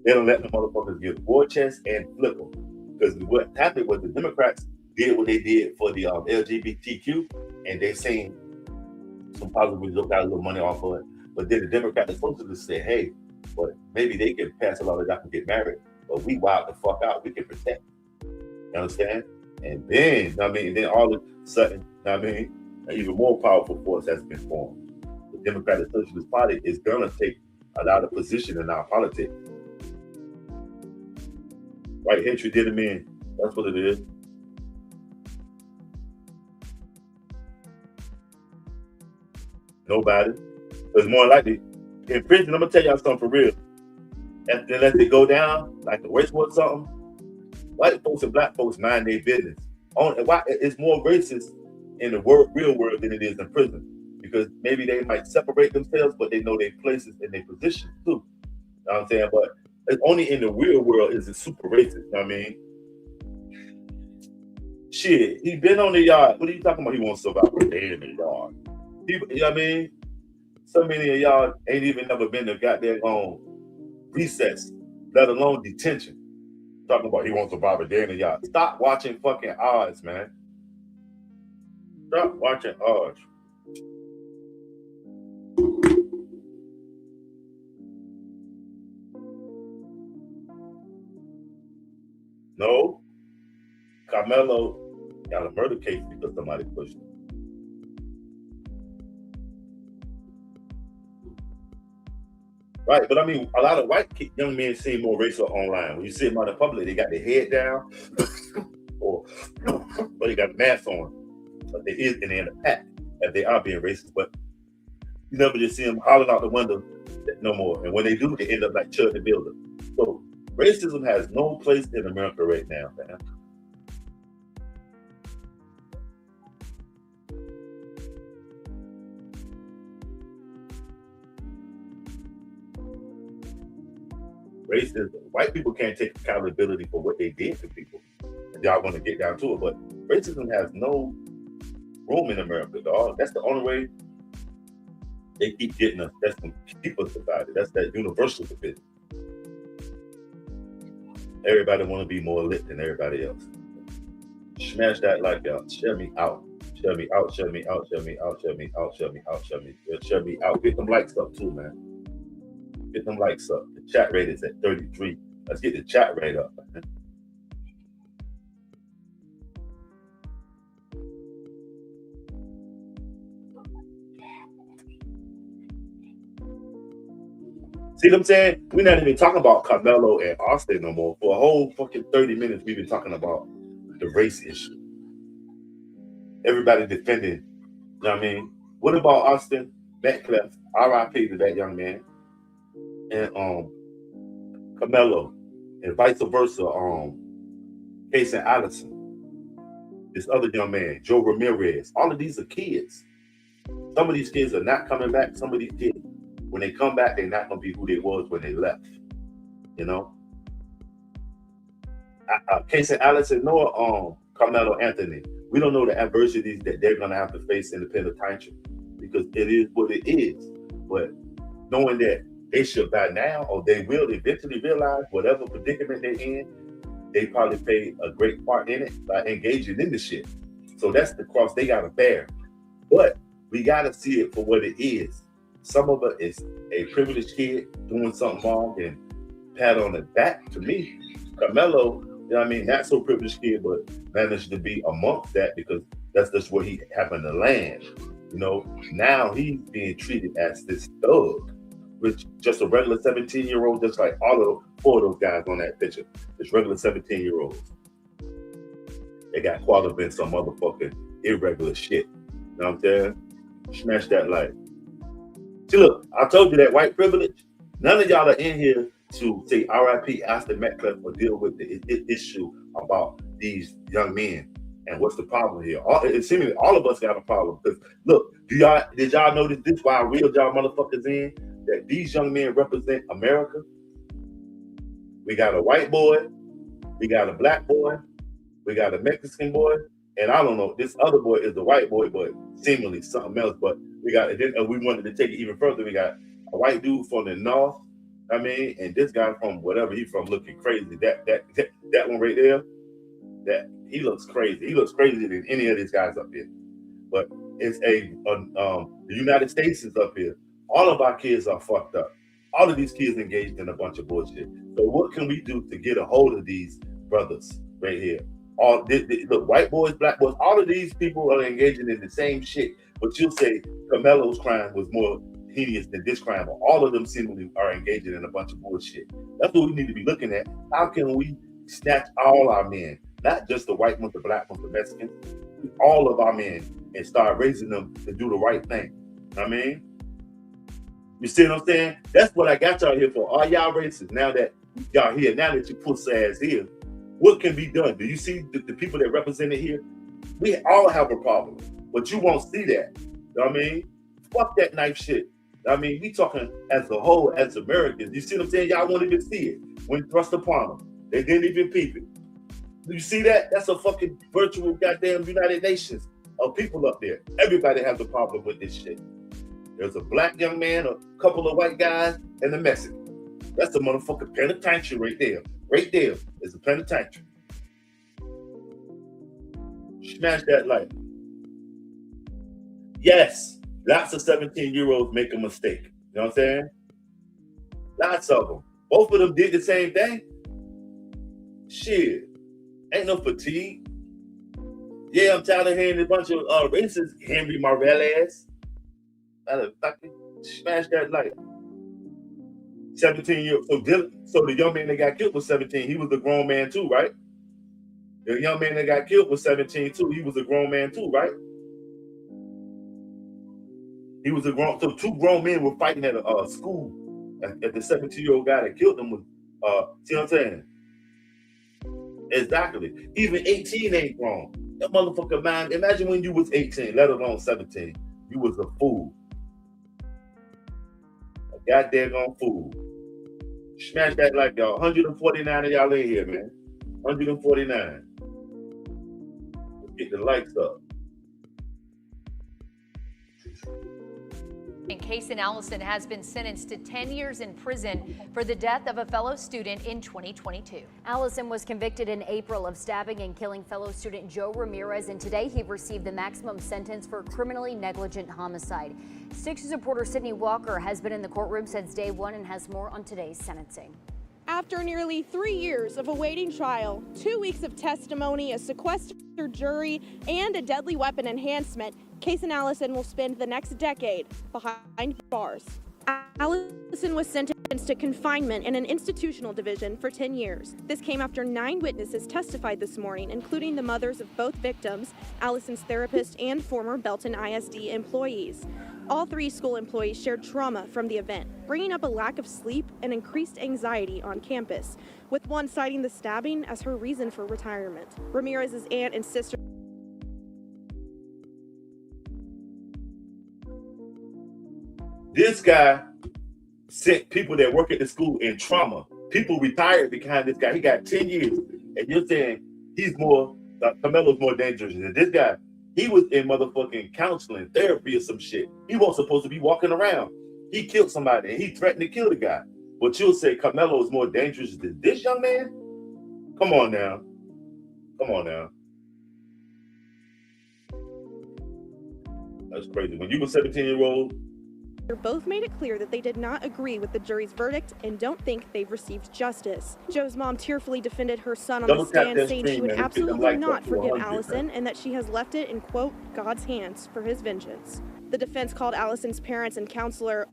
They don't let the motherfuckers get war chest and flip them. Because what happened was the Democrats did what they did for the LGBTQ, and they seen some positive results, got a little money off of it. But then the Democratic Socialists said, hey, but maybe they can pass a law that y'all can get married, but we wild the fuck out, we can protect. You understand? And then, then all of a sudden, an even more powerful force has been formed. The Democratic Socialist Party is gonna take a lot of position in our politics. White entry did him in. That's what it is. Nobody. Because more likely, in prison, I'm going to tell y'all something for real. And then let it go down, like the wastewater or something, white folks and black folks mind their business. Why it's more racist in the real world than it is in prison. because maybe they might separate themselves, but they know their places and their positions too. You know what I'm saying? But it's only in the real world is it super racist. You know what I mean? Shit, he been on the yard. What are you talking about? He wants to survive a day in the yard. You know what I mean? So many of y'all ain't even never been to goddamn recess, let alone detention. Talking about he wants to survive a day in the yard. Stop watching fucking odds, man. Stop watching odds. No, Carmelo got a murder case because somebody pushed him. Right, but I mean, a lot of white young men seem more racial online. When you see them out in public, they got their head down, or they got masks on, but they is and they're in a pack, and they are being racist. But you never just see them hollering out the window no more. And when they do, they end up like Chuck the Builder. So racism has no place in America right now, man. Racism, white people can't take accountability for what they did to people. And y'all want to get down to it, but racism has no room in America, dog. That's the only way they keep getting us. That's the people society. That's that universal division. Everybody want to be more lit than everybody else. Smash that like y'all. Shut me out. Shut me out. Shut me out. Shut me out. Shut me out. Shut me out. Shut me out. Get them likes up too, man. Get them likes up. The chat rate is at 33. Let's get the chat rate up, man. See what I'm saying? We're not even talking about Carmelo and Austin no more. For a whole fucking 30 minutes, we've been talking about the race issue. Everybody defending, you know what I mean? What about Austin Metcalf, RIP to that young man, and Carmelo, and vice versa, caysen, Allison, this other young man, Joe Ramirez. All of these are kids. Some of these kids are not coming back. Some of these kids, when they come back, they're not going to be who they was when they left, you know? Caysen, Allison, nor Carmelo Anthony. We don't know the adversities that they're going to have to face in the penitentiary because it is what it is. But knowing that they should by now, or they will eventually realize whatever predicament they're in, they probably played a great part in it by engaging in the shit. So that's the cross they got to bear. But we got to see it for what it is. Some of it is a privileged kid doing something wrong and pat on the back. To me, Carmelo, you know what I mean, not so privileged kid, but managed to be amongst that because that's just where he happened to land. You know, now he's being treated as this thug, which just a regular 17-year-old, just like all of 4 of those guys on that picture, just regular 17-year-olds. They got caught up in some motherfucking irregular shit. You know what I'm saying? Smash that like. See, look, I told you that white privilege. None of y'all are in here to say RIP Austin Metcalf or deal with the issue about these young men and what's the problem here. It seems like all of us got a problem. Because look, did y'all notice this? Why I reeled y'all motherfuckers in that these young men represent America? We got a white boy, we got a black boy, we got a Mexican boy, and I don't know, this other boy is a white boy, but seemingly something else. But we got, and we wanted to take it even further. We got a white dude from the north, I mean, and this guy from whatever he from looking crazy. That one right there, that he looks crazy. He looks crazier than any of these guys up here. But it's the United States is up here. All of our kids are fucked up. All of these kids engaged in a bunch of bullshit. So what can we do to get a hold of these brothers right here? Look, white boys, black boys, all of these people are engaging in the same shit. But you'll say Carmelo's crime was more heinous than this crime, but all of them seemingly are engaging in a bunch of bullshit. That's what we need to be looking at. How can we snatch all our men, not just the white ones, the black ones, the Mexicans, all of our men, and start raising them to do the right thing? I mean, you see what I'm saying? That's what I got y'all here for. All y'all racists, now that y'all here, now that you puss ass here, what can be done? Do you see the people that represent it here? We all have a problem, but you won't see that. You know what I mean? Fuck that knife shit. I mean, we talking as a whole, as Americans. You see what I'm saying? Y'all won't even see it when thrust upon them. They didn't even peep it. You see that? That's a fucking virtual goddamn United Nations of people up there. Everybody has a problem with this shit. There's a black young man, a couple of white guys, and a Mexican. That's a motherfucking penitentiary right there. Right there is a penitentiary. Smash that like. Yes, lots of 17-year-olds make a mistake. You know what I'm saying? Lots of them. Both of them did the same thing. Shit. Ain't no fatigue. Yeah, I'm tired of hearing a bunch of racist Henry Marvel ass. Fucking smash that light. 17 years. So the young man that got killed was 17. He was a grown man too, right? The young man that got killed was 17 too. He was a grown man too, right? He was a grown. So two grown men were fighting at a school. At the 17-year-old guy that killed them was. See what I'm saying? Exactly. Even 18 ain't grown. That motherfucker mind. Imagine when you was 18, let alone 17. You was a fool. A goddamn fool. Smash that like y'all. 149 of y'all in here, man. 149. Let's get the likes up. Caysen Allison has been sentenced to 10 years in prison for the death of a fellow student in 2022. Allison was convicted in April of stabbing and killing fellow student Joe Ramirez, and today he received the maximum sentence for criminally negligent homicide. 6 News reporter Sydney Walker has been in the courtroom since day one and has more on today's sentencing. After nearly 3 years of awaiting trial, 2 weeks of testimony, a sequestered jury, and a deadly weapon enhancement, Caysen Allison will spend the next decade behind bars. Allison was sentenced to confinement in an institutional division for 10 years. This came after 9 witnesses testified this morning, including the mothers of both victims, Allison's therapist, and former Belton ISD employees. All 3 school employees shared trauma from the event, bringing up a lack of sleep and increased anxiety on campus, with one citing the stabbing as her reason for retirement. Ramirez's aunt and sister This guy sent people that work at the school in trauma. People retired behind this guy. He got 10 years. And you're saying he's more, Carmelo's more dangerous than this guy. He was in motherfucking counseling, therapy or some shit. He wasn't supposed to be walking around. He killed somebody and he threatened to kill the guy. But you'll say Carmelo is more dangerous than this young man? Come on now. Come on now. That's crazy. When you were 17-year-old, both made it clear that they did not agree with the jury's verdict and don't think they've received justice. Joe's mom tearfully defended her son on the stand, saying she would absolutely not forgive Allison and that she has left it in, quote, God's hands for his vengeance. The defense called Allison's parents and counselor,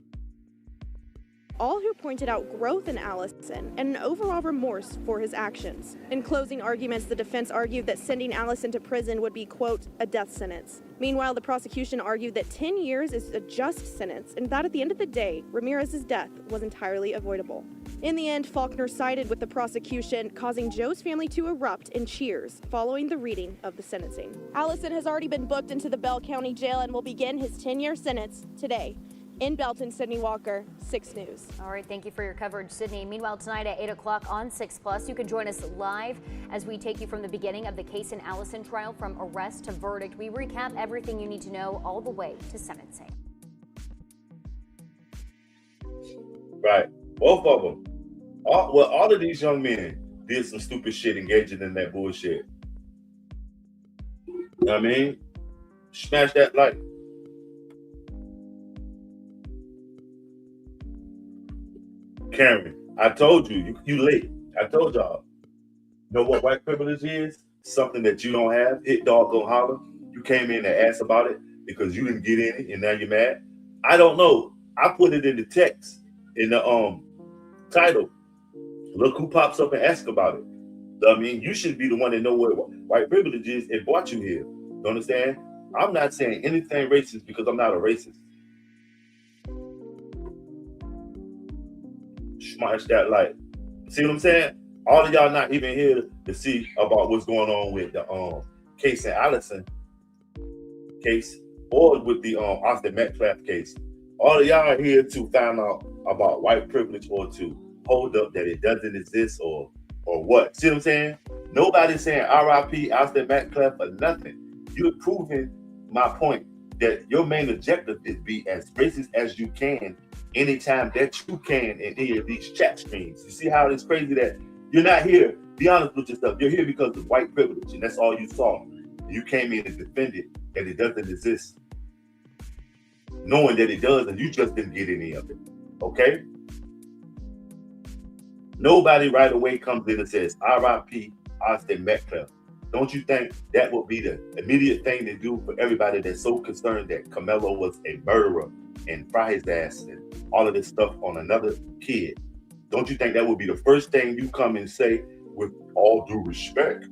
all who pointed out growth in Allison and an overall remorse for his actions. In closing arguments, the defense argued that sending Allison to prison would be, quote, a death sentence. Meanwhile, the prosecution argued that 10 years is a just sentence and that at the end of the day, Ramirez's death was entirely avoidable. In the end, Faulkner sided with the prosecution, causing Joe's family to erupt in cheers following the reading of the sentencing. Allison has already been booked into the Bell County Jail and will begin his 10-year sentence today. In Belton, Sydney Walker, 6 News. All right, thank you for your coverage, Sydney. Meanwhile, tonight at 8 o'clock on 6+, you can join us live as we take you from the beginning of the Caysen Allison trial from arrest to verdict. We recap everything you need to know all the way to sentencing. Right, both of them. All of these young men did some stupid shit engaging in that bullshit. You know what I mean? Smash that like. Karen, I told you, you late. I told y'all. You know what white privilege is? Something that you don't have. Hit dog, go holler. You came in and asked about it because you didn't get in it and now you're mad. I don't know. I put it in the text, in the title. Look who pops up and asks about it. I mean, you should be the one that know what white privilege is and brought you here. You understand? I'm not saying anything racist because I'm not a racist. Smash that light. See what I'm saying? All of y'all not even here to see about what's going on with the Caysen Allison case. or with the Austin Metcalf case. All of y'all are here to find out about white privilege or to hold up that it doesn't exist or what. See what I'm saying? Nobody's saying RIP Austin Metcalf or nothing. You're proving my point that your main objective is be as racist as you can anytime that you can in any of these chat streams. You see how it's crazy that you're not here, be honest with yourself, you're here because of white privilege and that's all you saw. You came in and defended that it doesn't exist, knowing that it does and you just didn't get any of it, okay? Nobody right away comes in and says, RIP Austin Metcalf. Don't you think that would be the immediate thing to do for everybody that's so concerned that Carmelo was a murderer and fry his ass and all of this stuff on another kid? Don't you think that would be the first thing you come and say, with all due respect,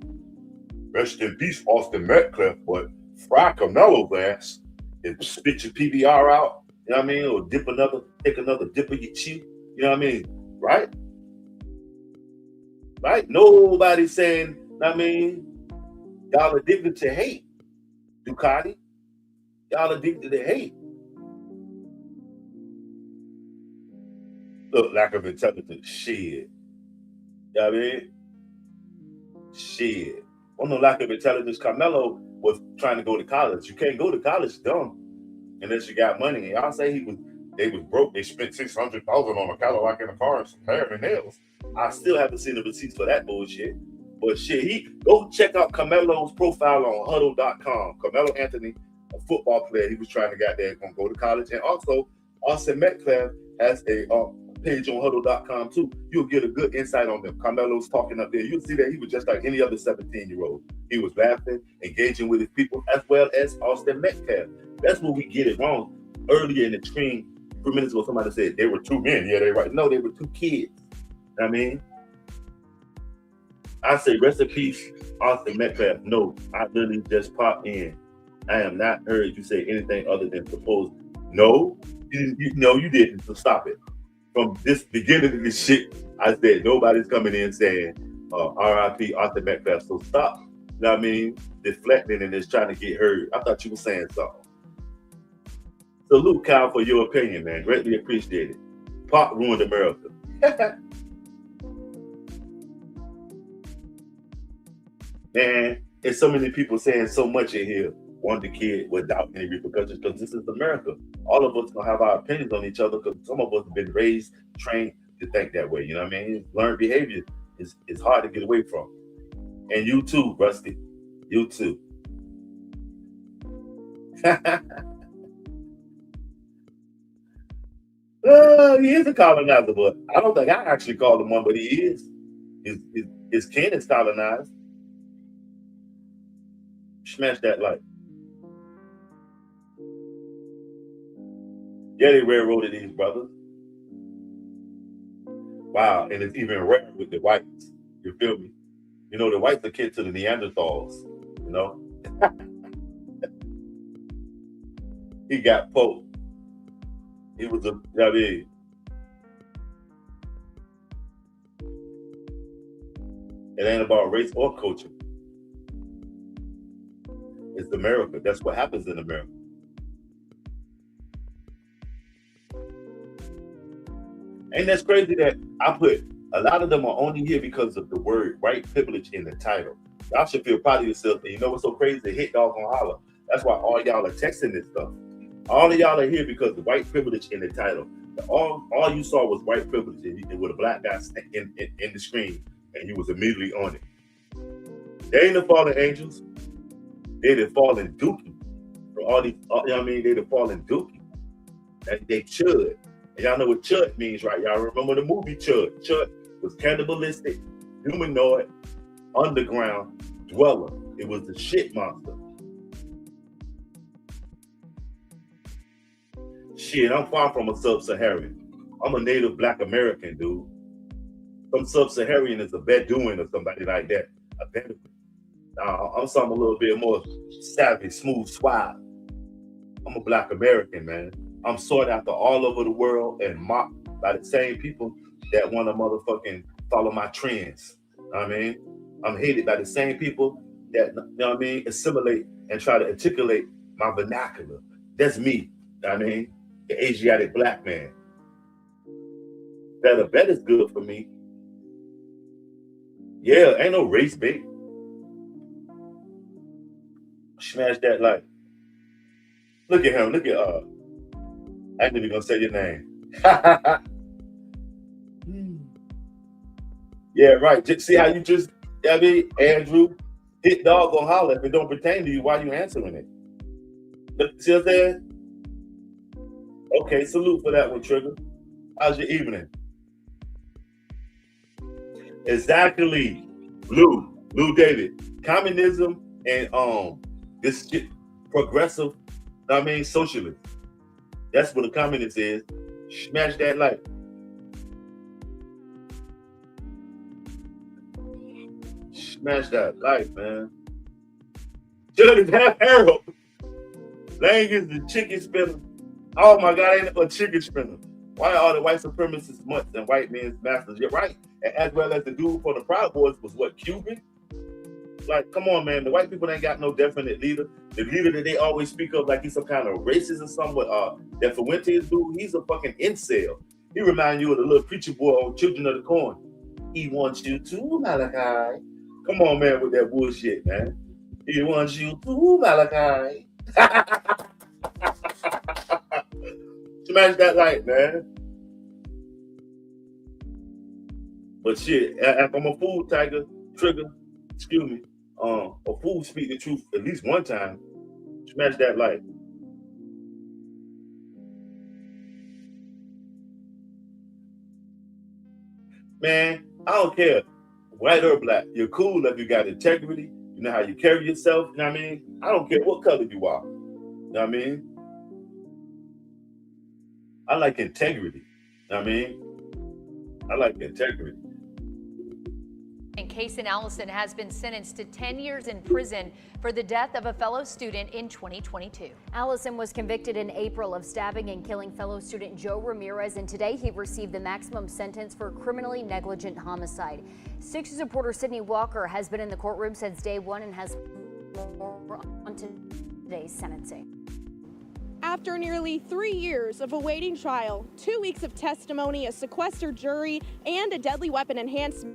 rest in peace Austin Metcalf, but fry Carmelo's ass and spit your PBR out, you know what I mean? Or take another dip of your cheek, you know what I mean? Right? Right? Nobody's saying, you know what I mean, y'all addicted to hate, Ducati. Y'all addicted to hate. Look, lack of intelligence, shit. You know what I mean? Shit. On the lack of intelligence, Carmelo was trying to go to college. You can't go to college dumb unless you got money. And y'all say they was broke. They spent $600,000 on a Cadillac and a car and some hair and nails. I still haven't seen the receipts for that bullshit. But shit, go check out Carmelo's profile on huddle.com. Carmelo Anthony, a football player, he was trying to get there, gonna go to college. And also, Austin Metcalf has a page on huddle.com too. You'll get a good insight on them. Carmelo's talking up there. You'll see that he was just like any other 17-year-old. He was laughing, engaging with his people, as well as Austin Metcalf. That's where we get it wrong. Earlier in the stream, 3 minutes ago, somebody said they were two men. Yeah, they're right. No, they were two kids. I mean, I say rest in peace, Austin Metcalf. No, I literally just popped in. I am not heard you say anything other than supposed. No, you didn't. So stop it. From this beginning of this shit, I said nobody's coming in saying RIP Austin Metcalf. So stop. You know what I mean? Deflecting and just trying to get heard. I thought you were saying something. Salute, Kyle, for your opinion, man. Greatly appreciated. Pop ruined America. Man, there's so many people saying so much in here. Wonder Kid without any repercussions, because this is America. All of us gonna have our opinions on each other because some of us have been raised, trained to think that way. You know what I mean? Learned behavior is hard to get away from. And you too, Rusty. You too. He is a colonizer, but I don't think I actually called him one, but he is. His kin is colonized. Smash that like. Yeah, they railroaded these brothers. Wow, and it's even rare with the whites. You feel me? You know, the whites are kin to the Neanderthals, you know? He got poked. He was I mean, it ain't about race or culture. It's America. That's what happens in America. Ain't that crazy that I put a lot of them are only here because of the word white privilege in the title. Y'all should feel proud of yourself. And you know what's so crazy? Hit dog on holler. That's why all y'all are texting this stuff. All of y'all are here because of white privilege in the title. All you saw was white privilege and with a black guy in the screen, and you was immediately on it. They ain't the fallen angels. They the fallen dookie. All these, you know what I mean? They the fallen dookie. They chud. And y'all know what chud means, right? Y'all remember the movie Chud? Chud was cannibalistic, humanoid, underground dweller. It was the shit monster. Shit, I'm far from a sub-Saharan. I'm a native black American, dude. Some sub-Saharan is a Bedouin or somebody like that. A Bedouin. I'm something a little bit more savvy, smooth, suave. I'm a black American, man. I'm sought after all over the world and mocked by the same people that want to motherfucking follow my trends. You know what I mean? I'm hated by the same people that, you know what I mean, assimilate and try to articulate my vernacular. That's me. I mean, the Asiatic black man. Better's good for me. Yeah, ain't no race bait. Smash that like. Look at him. Look at I ain't even gonna say your name. Yeah, right. See how you just, I mean, Andrew, hit dog gonna holler if it don't pertain to you. Why you answering it? Look, see what I'm saying? Okay, salute for that one, Trigger. How's your evening? Exactly, Lou David. Communism and this shit, progressive. I mean, socialist. That's what a communist is. Smash that like. Smash that like, man. Judge that Harold. Lang is the chicken spinner. Oh my God, ain't a chicken spinner. Why are the white supremacists mutts and white men's masters? You're right. And as well as the dude for the Proud Boys was what, Cuban? Like, come on, man. The white people ain't got no definite leader. The leader that they always speak of like he's some kind of racist or something. That Fuentes dude, he's a fucking incel. He reminds you of the little preacher boy on Children of the Corn. He wants you to, Malachi. Come on, man, with that bullshit, man. He wants you to, Malachi. Smash that light, man. But shit, if I'm a fool, Tiger, Trigger, excuse me, a fool speak the truth at least one time. Smash that light. Man, I don't care, white or black. You're cool if you got integrity. You know how you carry yourself. You know what I mean? I don't care what color you are. You know what I mean? I like integrity. You know what I mean? I like integrity. And Caysen Allison has been sentenced to 10 years in prison for the death of a fellow student in 2022. Allison was convicted in April of stabbing and killing fellow student Joe Ramirez, and today he received the maximum sentence for criminally negligent homicide. 6 News reporter Sydney Walker has been in the courtroom since day one and has more on today's sentencing. After nearly 3 years of awaiting trial, 2 weeks of testimony, a sequestered jury, and a deadly weapon enhancement,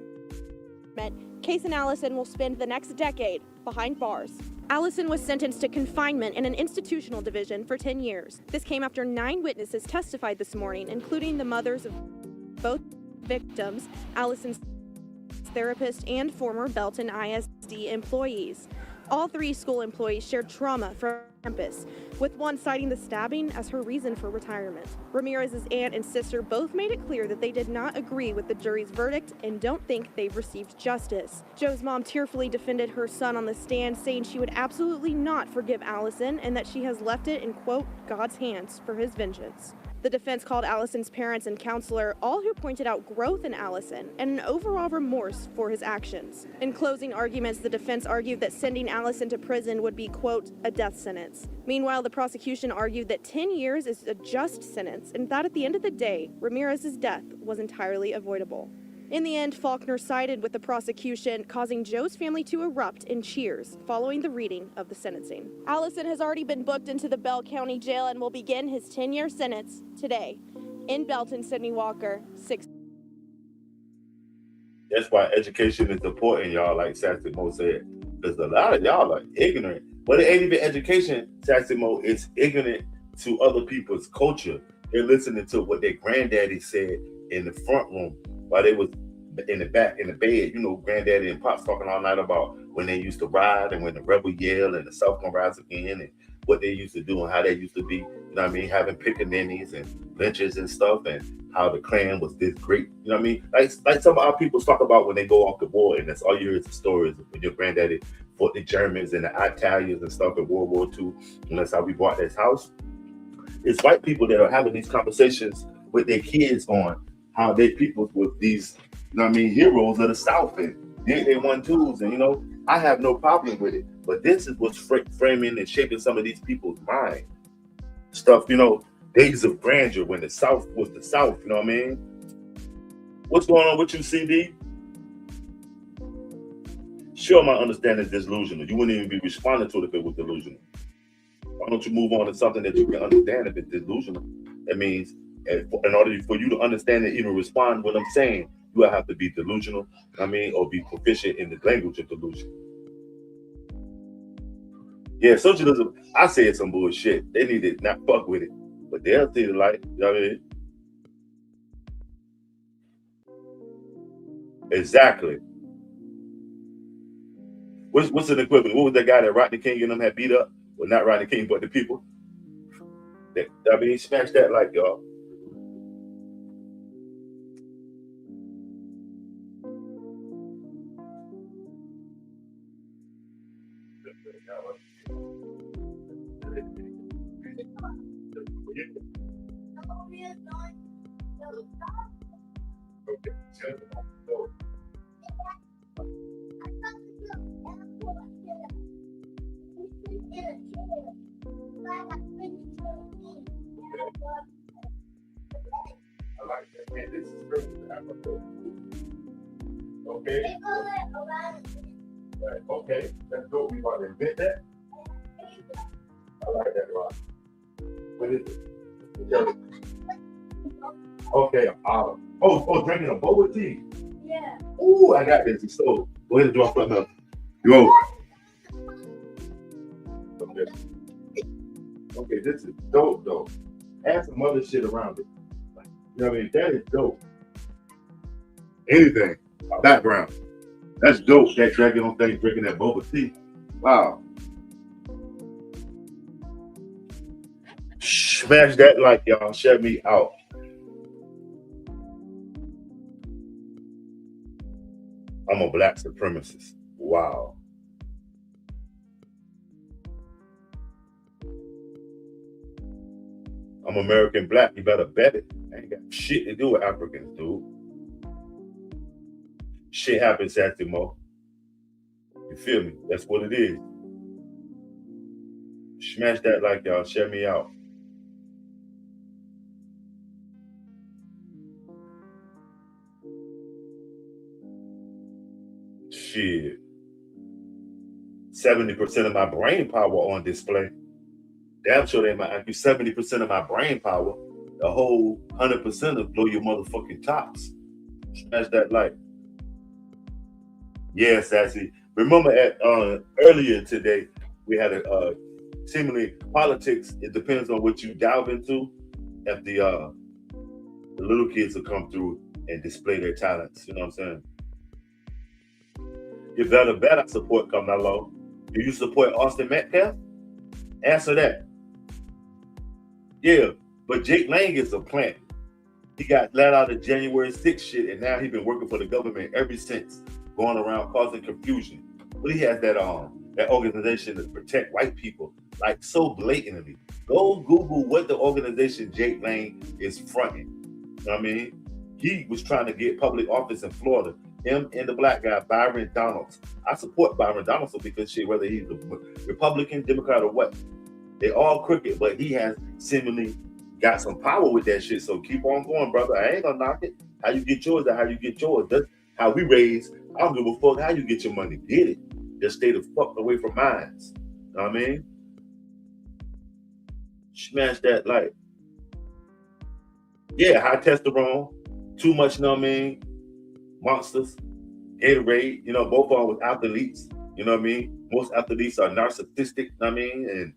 Caysen Allison will spend the next decade behind bars. Allison was sentenced to confinement in an institutional division for 10 years. This came after 9 witnesses testified this morning, including the mothers of both victims, Allison's therapist, and former Belton ISD employees. All 3 school employees shared trauma from campus, with one citing the stabbing as her reason for retirement. Ramirez's aunt and sister both made it clear that they did not agree with the jury's verdict and don't think they've received justice. Joe's mom tearfully defended her son on the stand, saying she would absolutely not forgive Allison and that she has left it in, quote, God's hands for his vengeance. The defense called Allison's parents and counselor, all who pointed out growth in Allison and an overall remorse for his actions. In closing arguments, the defense argued that sending Allison to prison would be, quote, a death sentence. Meanwhile, the prosecution argued that 10 years is a just sentence and that at the end of the day, Ramirez's death was entirely avoidable. In the end, Faulkner sided with the prosecution, causing Joe's family to erupt in cheers following the reading of the sentencing. Allison has already been booked into the Bell County Jail and will begin his 10-year sentence today. In Belton, Sydney Walker, 6. That's why education is important, y'all, like Sassy Mo said. Because a lot of y'all are ignorant. But it ain't even education, Sassy Mo. It's ignorant to other people's culture. They're listening to what their granddaddy said in the front room while they was in the back, in the bed. You know, granddaddy and pops talking all night about when they used to ride and when the rebel yell and the South gonna rise again and what they used to do and how they used to be, you know what I mean, having pickaninnies and lynches and stuff, and how the Klan was this great, you know what I mean? Like some of our people talk about when they go off the war, and that's all you hear is the stories of when your granddaddy fought the Germans and the Italians and stuff in World War II, and that's how we bought this house. It's white people that are having these conversations with their kids on how they people with these, you know what I mean, heroes of the South, and they won tools, and you know, I have no problem with it. But this is what's framing and shaping some of these people's mind. Stuff, you know, days of grandeur when the South was the South, you know what I mean? What's going on with you, CD? Sure, my understanding is delusional. You wouldn't even be responding to it if it was delusional. Why don't you move on to something that you can understand if it's delusional? That means in order for you to understand and even respond to what I'm saying, you have to be delusional, or be proficient in the language of delusion. Yeah, socialism, I said some bullshit. They need to not fuck with it. But they'll see the light. You know what I mean? Exactly. What's an equivalent? What was that guy that Rodney King and them had beat up? Well, not Rodney King, but the people. Smash that like, y'all. I like that. Man, this is great. Okay. Right. Okay. Let's go. We about to invent that. I like that, Rob. What is it? Okay. Drinking a boba tea. Yeah. Ooh, I got this. So go ahead and drop something up. Yo. Okay, this is dope though. Add some other shit around it. You know what I mean? That is dope. Anything. Background. That's dope. That dragon on thing drinking that boba tea. Wow. Smash that like, y'all. Shut me out. I'm a black supremacist. Wow. I'm American black. You better bet it. I ain't got shit to do with Africans, dude. Shit happens, Satimo. You feel me? That's what it is. Smash that like, y'all. Shut me out. Shit. 70% of my brain power on display. Damn sure they might give 70% of my brain power. The whole 100% will blow your motherfucking tops. Smash that like. Yes, Sassy. Remember at earlier today, we had a seemingly politics. It depends on what you delve into. If the little kids will come through and display their talents, you know what I'm saying? You better support Carmelo. Do you support Austin Metcalf? Answer that. Yeah, but Jake Lang is a plant. He got let out of January 6th shit, and now he's been working for the government ever since, going around causing confusion. But he has that organization to protect white people, like so blatantly. Go Google what the organization Jake Lang is fronting. You know what I mean? He was trying to get public office in Florida. Him and the black guy, Byron Donalds. I support Byron Donalds because shit, whether he's a Republican, Democrat, or what, they all crooked, but he has seemingly got some power with that shit. So keep on going, brother. I ain't gonna knock it. How you get yours is how you get yours. That's how we raise. I don't give a fuck how you get your money. Get it. Just stay the fuck away from mine. You know what I mean? Smash that like. Yeah, high testosterone, too much, you know what I mean? Monsters, Gatorade, both of them with athletes, you know what I mean? Most athletes are narcissistic, you know what I mean? And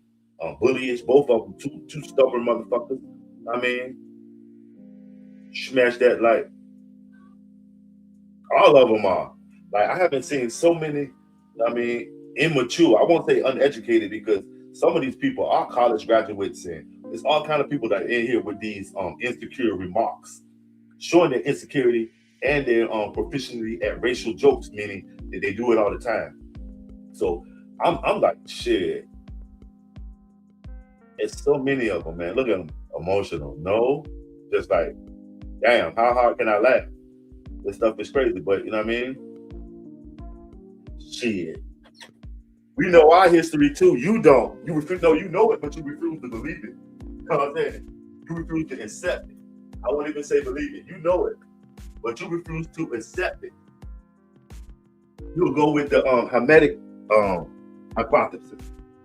bullyish, both of them two stubborn motherfuckers, you know what I mean? Smash that like. All of them are. Like, I haven't seen so many, immature. I won't say uneducated because some of these people are college graduates and there's all kind of people that are in here with these insecure remarks, showing their insecurity and their proficiency at racial jokes, meaning that they do it all the time. So I'm like, shit. It's so many of them, man. Look at them, emotional. No, just like, damn, how hard can I laugh? This stuff is crazy, but you know what I mean? Shit. We know our history too. You don't. You know it, but you refuse to believe it. You know what I'm saying? You refuse to accept it. I won't even say believe it. You know it, but you refuse to accept it. You'll go with the Hermetic hypothesis.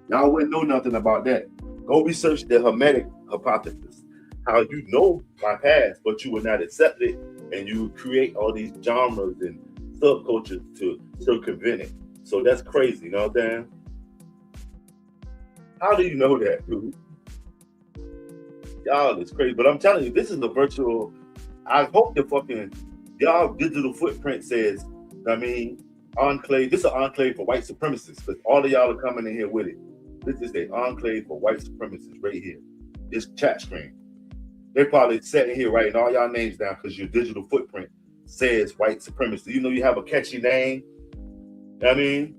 Y'all wouldn't know nothing about that. Go research the Hermetic hypothesis. How you know my past, but you will not accept it, and you create all these genres and subcultures to circumvent it. So that's crazy, you know what I'm saying? How do you know that, dude? Y'all, it's crazy. But I'm telling you, this is the virtual. I hope the fucking y'all digital footprint says, I mean, enclave. This is an enclave for white supremacists, because all of y'all are coming in here with it. This is the enclave for white supremacists right here. This chat screen. They're probably sitting here writing all y'all names down because your digital footprint says white supremacy. You know you have a catchy name. I mean,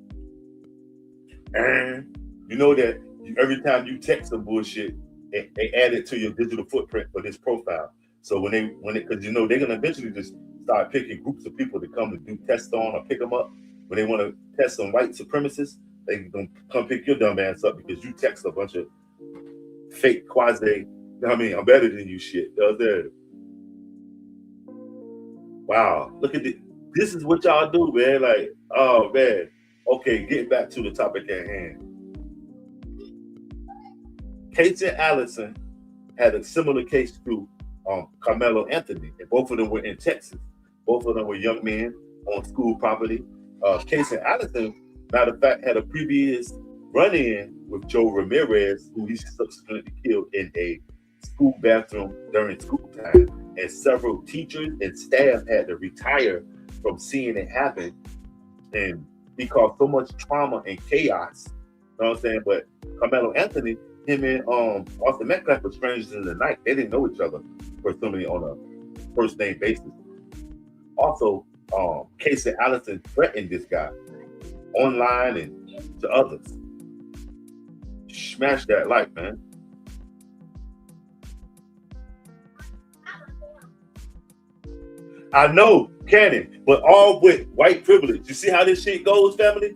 and you know that every time you text some bullshit, they add it to your digital footprint for this profile. So because you know they're gonna eventually just start picking groups of people to come to do tests on or pick them up when they want to test on white supremacists. They gonna come pick your dumb ass up because you text a bunch of fake quasi. I mean, I'm better than you shit. Wow, look at this. This is what y'all do, man. Like, oh man. Okay, getting back to the topic at hand. Caysen Allison had a similar case to Carmelo Anthony, and both of them were in Texas. Both of them were young men on school property. Caysen Allison, matter of fact, had a previous run-in with Joe Ramirez, who he subsequently killed in a school bathroom during school time, and several teachers and staff had to retire from seeing it happen, and he caused so much trauma and chaos. You know what I'm saying? But Carmelo Anthony, him and Austin Metcalf were strangers in the night. They didn't know each other personally on a first name basis. Also, Caysen Allison threatened this guy online and to others. Smash that like, man. I know, Cannon, but all with white privilege. You see how this shit goes, family?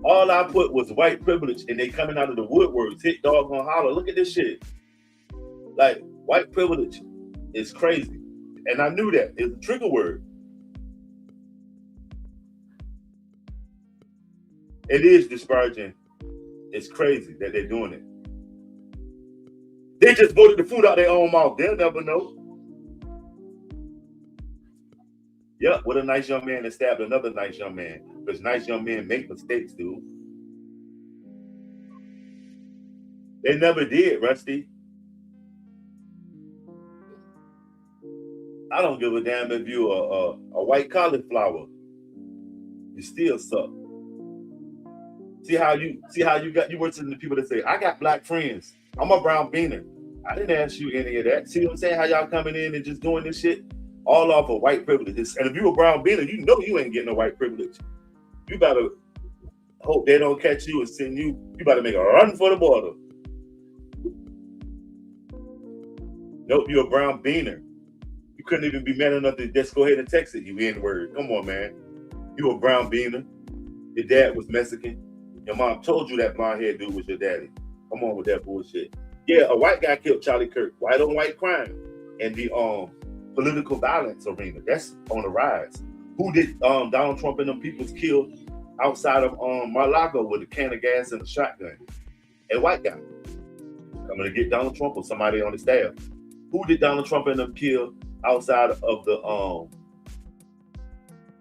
All I put was white privilege, and they coming out of the woodworks. Hit dog on holler. Look at this shit. Like, white privilege is crazy. And I knew that. It's a trigger word. It is disparaging. It's crazy that they're doing it. They just voted the food out their own mouth. They'll never know. Yep, what a nice young man that stabbed another nice young man. Because nice young men make mistakes, dude. They never did, Rusty. I don't give a damn if you a white cauliflower. You still suck. See how you were to the people that say, I got black friends. I'm a brown beaner. I didn't ask you any of that. See what I'm saying? How y'all coming in and just doing this shit? All off of white privilege. And if you a brown beaner, you know you ain't getting no white privilege. You better hope they don't catch you and send you. You better make a run for the border. Nope, you're a brown beaner. You couldn't even be man enough to just go ahead and text it, you N-word. Come on, man. You a brown beaner. Your dad was Mexican. Your mom told you that blonde haired dude was your daddy. Come on with that bullshit. Yeah, a white guy killed Charlie Kirk. White on white crime. And the political violence arena. That's on the rise. Who did Donald Trump and them peoples kill outside of Mar-a-Lago with a can of gas and a shotgun? A white guy. Coming to get Donald Trump or somebody on the staff. Who did Donald Trump and them kill outside of the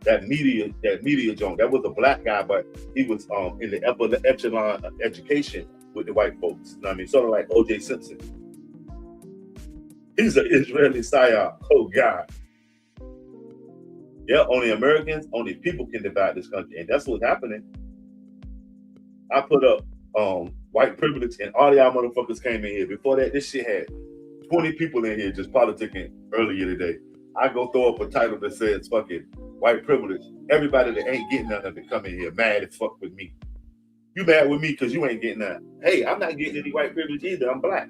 that media joint? That was a black guy, but he was in the upper echelon of education with the white folks. You know what I mean? Sort of like O.J. Simpson. He's an Israeli psyop. Oh God. Yeah, only Americans, only people can divide this country, and that's what's happening. I put up white privilege, and all y'all motherfuckers came in here. Before that, this shit had 20 people in here just politicking earlier today. I go throw up a title that says fucking white privilege. Everybody that ain't getting none of it come in here mad as fuck with me. You mad with me because you ain't getting none. Hey, I'm not getting any white privilege either. I'm black.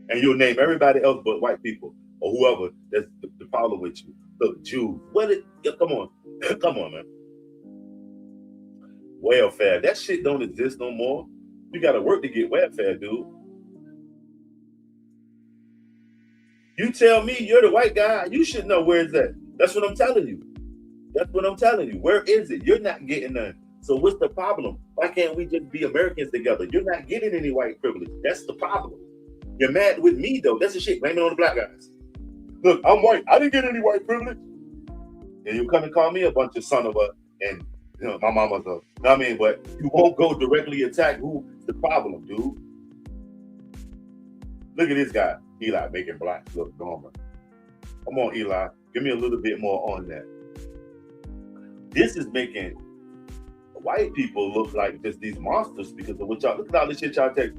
And you'll name everybody else but white people or whoever that's the problem with you. Look, Jews. Come on. Come on, man. Welfare. That shit don't exist no more. You gotta work to get welfare, dude. You tell me you're the white guy, you should know where is that. That's what I'm telling you. That's what I'm telling you. Where is it? You're not getting none. So what's the problem? Why can't we just be Americans together? You're not getting any white privilege. That's the problem. You're mad with me though. That's the shit. Blame it on the black guys. Look, I'm white. I didn't get any white privilege. And you come and call me a bunch of son of a, and you know, my mama's a, you know what I mean? But you won't go directly attack who's the problem, dude. Look at this guy, Eli, making blacks look normal. Come on, Eli. Give me a little bit more on that. This is making white people look like just these monsters because of what y'all, look at all this shit y'all take.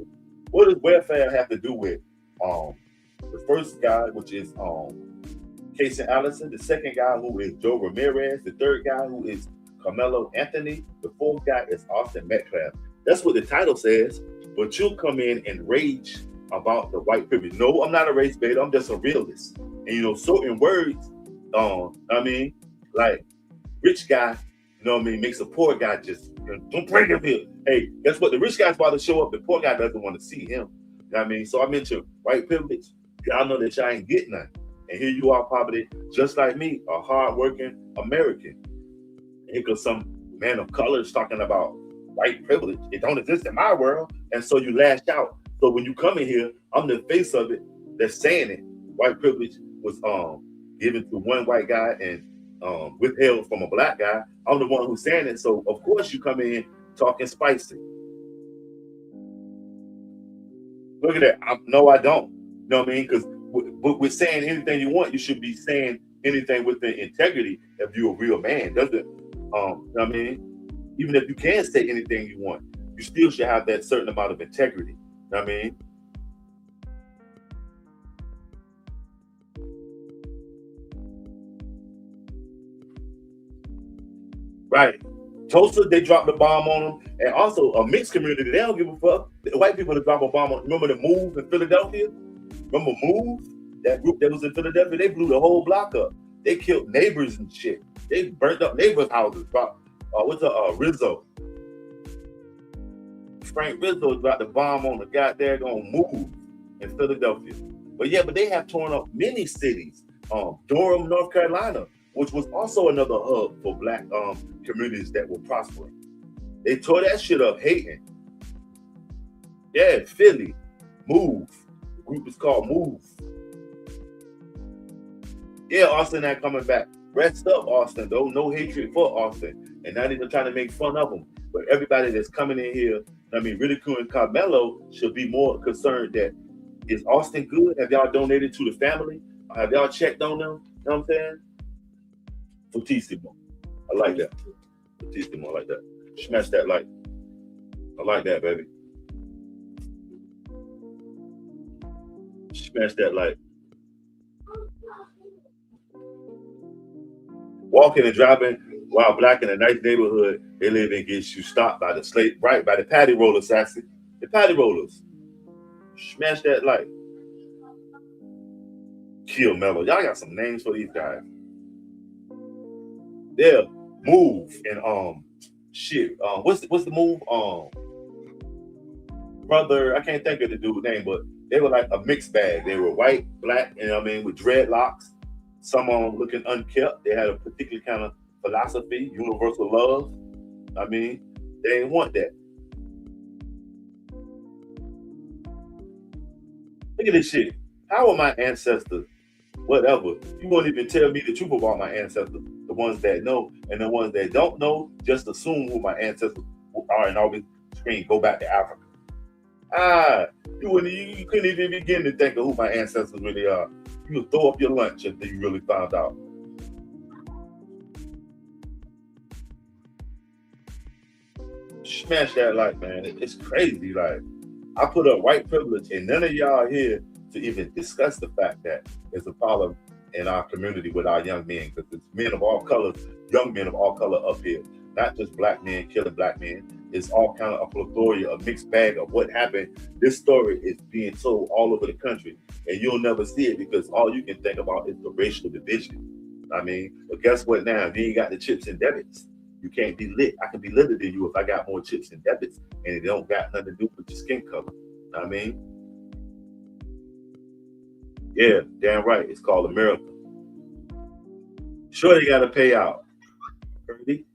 What does welfare have to do with the first guy, which is Caysen Allison, the second guy who is Joe Ramirez, the third guy who is Carmelo Anthony, the fourth guy is Austin Metcalf. That's what the title says, but you'll come in and rage about the white privilege. No, I'm not a race baiter, I'm just a realist. And you know, certain words, I mean, like rich guy, you know what I mean, makes a poor guy just, don't bring him here. Hey, guess what? The rich guy's about to show up, the poor guy doesn't want to see him. You know what I mean? So I mentioned white privilege. Y'all know that y'all ain't getting none. And here you are, probably just like me, a hardworking American. And here goes some man of color talking about white privilege. It don't exist in my world. And so you lash out. So when you come in here, I'm the face of it that's saying it. White privilege was given to one white guy and withheld from a black guy. I'm the one who's saying it. So of course you come in talking spicy. Look at that. No, I don't. You know what I mean? Because with saying anything you want, you should be saying anything with the integrity if you're a real man. Doesn't you know what I mean? Even if you can say anything you want, you still should have that certain amount of integrity. You know what I mean? Right. Tulsa, they dropped the bomb on them. And also a mixed community, they don't give a fuck. The white people that drop a bomb on, remember the Move in Philadelphia? Remember Move? That group that was in Philadelphia, they blew the whole block up. They killed neighbors and shit. They burnt up neighbors' houses. What's Rizzo? Frank Rizzo dropped the bomb on the goddamn Move in Philadelphia. But yeah, but they have torn up many cities. Durham, North Carolina, which was also another hub for black communities that were prospering. They tore that shit up hating. Yeah, Philly, Move. The group is called Move. Yeah, Austin not coming back. Rest up, Austin, though. No hatred for Austin. And not even trying to make fun of them. But everybody that's coming in here, I mean, ridiculing Carmelo should be more concerned that, is Austin good? Have y'all donated to the family? Have y'all checked on them? You know what I'm saying? Fortissimo. I like that. Fortissimo, I like that. Smash that like. I like that, baby. Smash that like. Walking and driving while black in a nice neighborhood they live in gets you stopped by the slate, right? By the patty rollers, Sassy. The patty rollers. Smash that like. Kill Mello. Y'all got some names for these guys. Yeah, Move and shit. What's the Move? Brother, I can't think of the dude's name, but they were like a mixed bag. They were white, black, and I mean with dreadlocks. Some looking unkept. They had a particular kind of philosophy, universal love. I mean, they didn't want that. Look at this shit. How are my ancestors? Whatever. You won't even tell me the truth about my ancestors. The ones that know and the ones that don't know, just assume who my ancestors are and always scream, go back to Africa. You couldn't even begin to think of who my ancestors really are. You would throw up your lunch until you really found out. Smash that like, man. It's crazy. Like, I put up white privilege and none of y'all here to even discuss the fact that there's a problem in our community with our young men, because it's men of all colors, young men of all color up here, not just black men killing black men. It's all kind of a plethora, a mixed bag of what happened. This story is being told all over the country, and you'll never see it because all you can think about is the racial division. I mean, but guess what now? If you ain't got the chips and debits, you can't be lit. I can be litter than you if I got more chips and debits, and it don't got nothing to do with your skin color. I mean, yeah, damn right. It's called America. Sure, they got to pay out.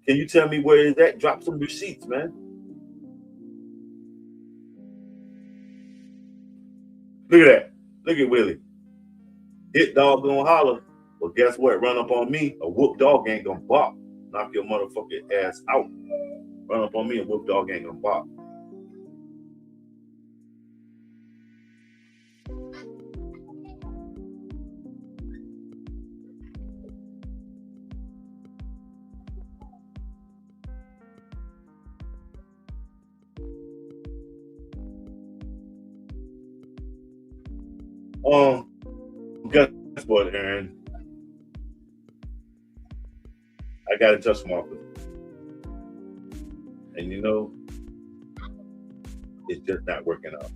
Can you tell me where is that? Drop some receipts, man. Look at that. Look at Willie. Hit dog gonna holler. Well, guess what? Run up on me, a whoop dog ain't gonna bark. Knock your motherfucking ass out. Run up on me, a whoop dog ain't gonna bark. Guess what, Aaron? I got a touch marker. And you know, it's just not working out.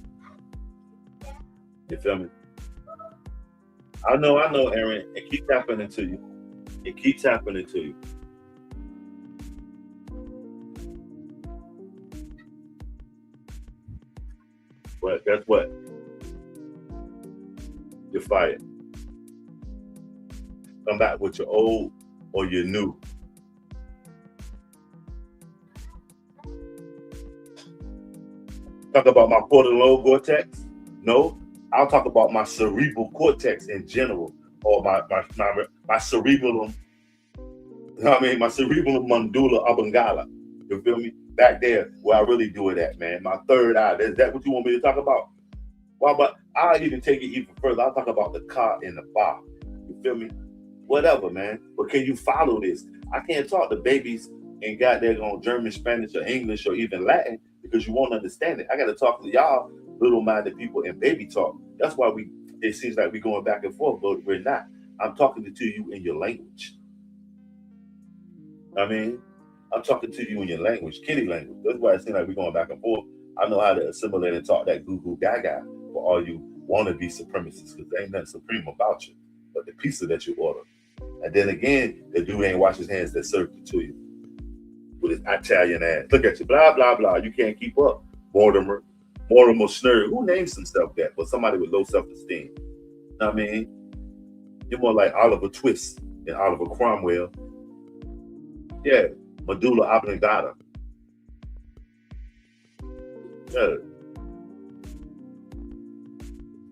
You feel me? I know, Aaron. It keeps happening to you. It keeps happening to you. But guess what? You're fired. Come back with your old or your new. Talk about my frontal lobe cortex? No, I'll talk about my cerebral cortex in general, or my cerebellum. You know what I mean? My cerebellum mandula oblongata. You feel me? Back there where I really do it at, man. My third eye. Is that what you want me to talk about? Well, but I'll even take it even further. I'll talk about the car in the bar. You feel me? Whatever, man. But can you follow this? I can't talk to babies and goddamn on German, Spanish, or English, or even Latin because you won't understand it. I got to talk to y'all little-minded people in baby talk. That's why it seems like we're going back and forth, but we're not. I'm talking to you in your language. I mean, I'm talking to you in your language, kitty language. That's why it seems like we're going back and forth. I know how to assimilate and talk that goo-goo gaga for all you wannabe supremacists, because there ain't nothing supreme about you but the pizza that you order. And then again, the dude ain't wash his hands that served it to you with his Italian ass. Look at you, blah, blah, blah. You can't keep up. Mortimer Snurry. Who names himself that? But somebody with low self-esteem. You know what I mean? You're more like Oliver Twist than Oliver Cromwell. Yeah, medulla oblongata. Yeah.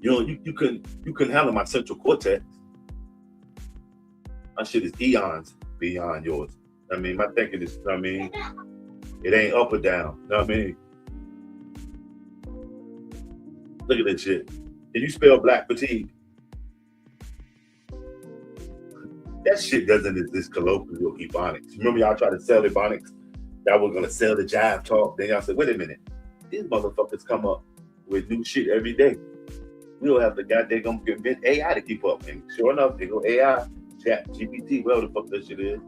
You couldn't handle my central cortex. My shit is eons beyond yours. I mean, my thinking is, I mean, it ain't up or down. You know what I mean? Look at that shit. Can you spell black fatigue? That shit doesn't exist colloquially or ebonics. Remember y'all tried to sell ebonics? Y'all was gonna sell the jive talk. Then y'all said, wait a minute. These motherfuckers come up with new shit every day. We don't have the goddamn gonna invent AI to keep up. And sure enough, they go AI, chat, GPT, whatever the fuck that shit is.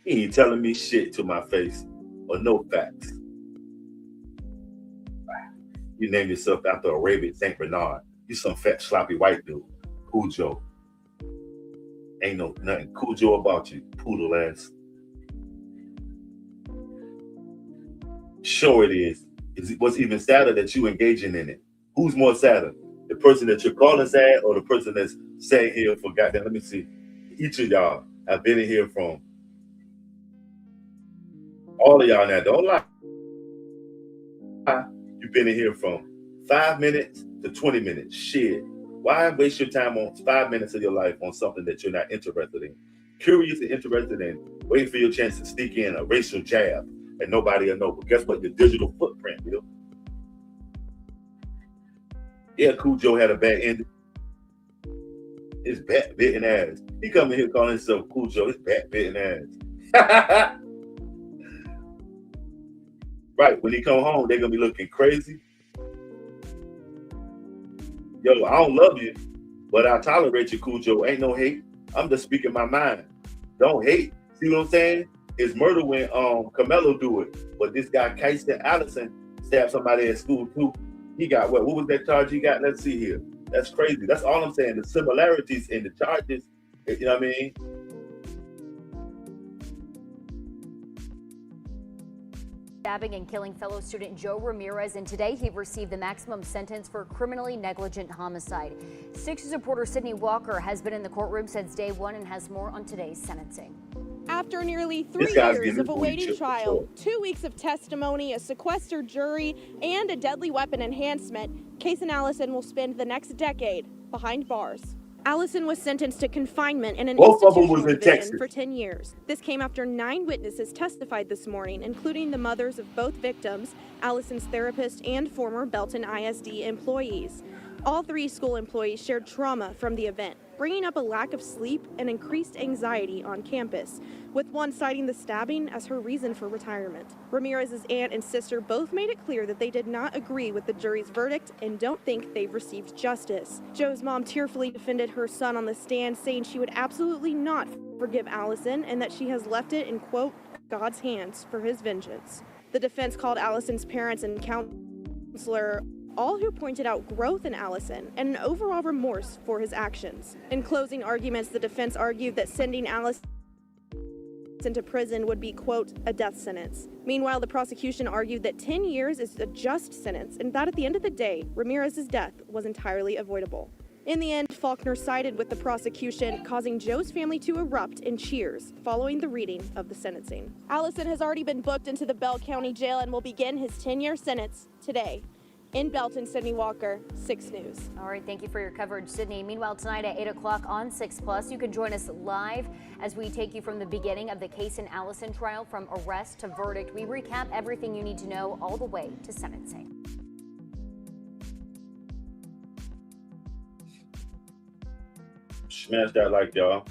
He ain't telling me shit to my face or no facts. You name yourself after a rabid St. Bernard. You some fat, sloppy white dude. Cujo. Ain't no nothing Cujo about you, poodle ass. Sure it is. What's even sadder that you engaging in it? Who's more sadder? The person that you're calling sad or the person that's saying here for goddamn, let me see. Each of y'all have been in here from all of y'all now. Don't lie. You've been in here from 5 minutes to 20 minutes. Shit. Why waste your time on 5 minutes of your life on something that you're not interested in? Curious and interested in, waiting for your chance to sneak in a racial jab and nobody will know. But guess what? Your digital footprint, you know? Yeah, Cujo had a bad ending. His bat bitten ass. He come in here calling himself Cujo. His bat bitten ass. Right, when he come home, they're gonna be looking crazy. Yo, I don't love you, but I tolerate you, Cujo. Ain't no hate. I'm just speaking my mind. Don't hate. See what I'm saying? It's murder when Carmelo do it. But this guy, caysen, Allison, stabbed somebody at school too. He got what? What was that charge he got? Let's see here. That's crazy. That's all I'm saying. The similarities in the charges, you know what I mean? stabbing and killing fellow student Joe Ramirez, and today he received the maximum sentence for criminally negligent homicide. 6 News reporter Sydney Walker has been in the courtroom since day one and has more on today's sentencing. After nearly 3 years of awaiting trial, 2 weeks of testimony, a sequestered jury, and a deadly weapon enhancement, Caysen Allison will spend the next decade behind bars. Allison was sentenced to confinement in an institutional division for 10 years. This came after 9 witnesses testified this morning, including the mothers of both victims, Allison's therapist, and former Belton ISD employees. All 3 school employees shared trauma from the event, bringing up a lack of sleep and increased anxiety on campus, with one citing the stabbing as her reason for retirement. Ramirez's aunt and sister both made it clear that they did not agree with the jury's verdict and don't think they've received justice. Joe's mom tearfully defended her son on the stand, saying she would absolutely not forgive Allison and that she has left it in, quote, God's hands for his vengeance. The defense called Allison's parents and counselor, all who pointed out growth in Allison and an overall remorse for his actions. In closing arguments, the defense argued that sending Allison to prison would be, quote, a death sentence. Meanwhile, the prosecution argued that 10 years is a just sentence and that at the end of the day, Ramirez's death was entirely avoidable. In the end, Faulkner sided with the prosecution, causing Joe's family to erupt in cheers following the reading of the sentencing. Allison has already been booked into the Bell County Jail and will begin his 10-year sentence today. In Belton, Sydney Walker, 6 News. All right, thank you for your coverage, Sydney. Meanwhile, tonight at 8 o'clock on 6+, you can join us live as we take you from the beginning of the Caysen Allison trial from arrest to verdict. We recap everything you need to know all the way to sentencing. Smash that like, y'all.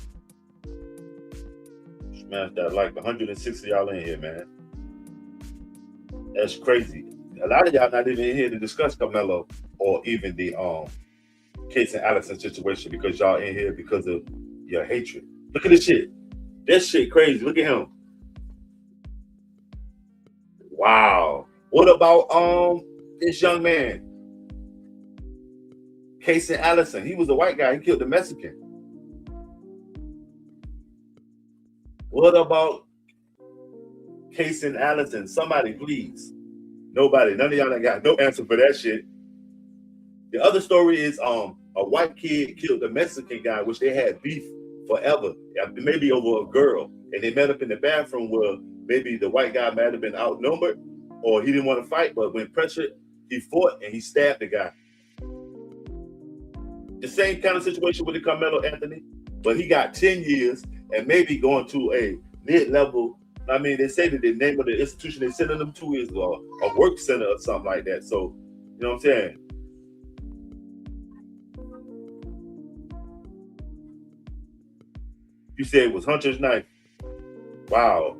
Smash that like. 160 y'all in here, man. That's crazy. A lot of y'all not even in here to discuss Carmelo or even the Caysen Allison situation because y'all in here because of your hatred. Look at this shit. This shit crazy. Look at him. Wow. What about this young man? Caysen Allison. He was a white guy. He killed a Mexican. What about Caysen Allison? Somebody please. Nobody, none of y'all ain't got no answer for that shit. The other story is a white kid killed a Mexican guy, which they had beef forever, maybe over a girl. And they met up in the bathroom where maybe the white guy might have been outnumbered or he didn't want to fight, but when pressured, he fought and he stabbed the guy. The same kind of situation with the Carmelo Anthony, but he got 10 years and maybe going to a mid-level. I mean, they say that the name of the institution they're sending them to is a work center or something like that. So, you know what I'm saying? You said it was Hunter's knife. Wow.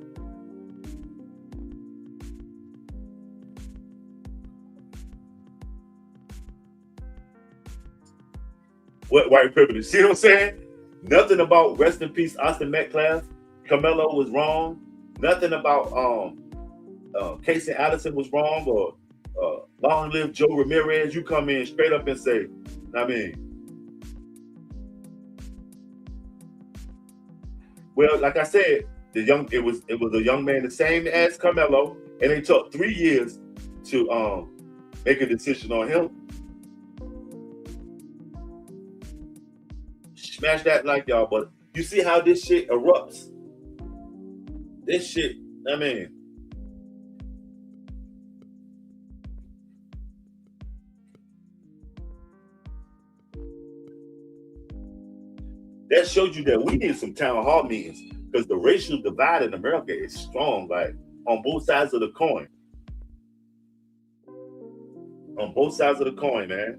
What white privilege? See what I'm saying? Nothing about rest in peace, Austin Metcalf. Carmelo was wrong. Nothing about Caysen Allison was wrong or long live Joe Ramirez. You come in straight up and say, I mean, well, like I said, it was a young man the same as Carmelo, and it took 3 years to make a decision on him. Smash that like, y'all, but you see how this shit erupts. This shit, I mean, that shows you that we need some town hall meetings because the racial divide in America is strong, like on both sides of the coin. On both sides of the coin, man.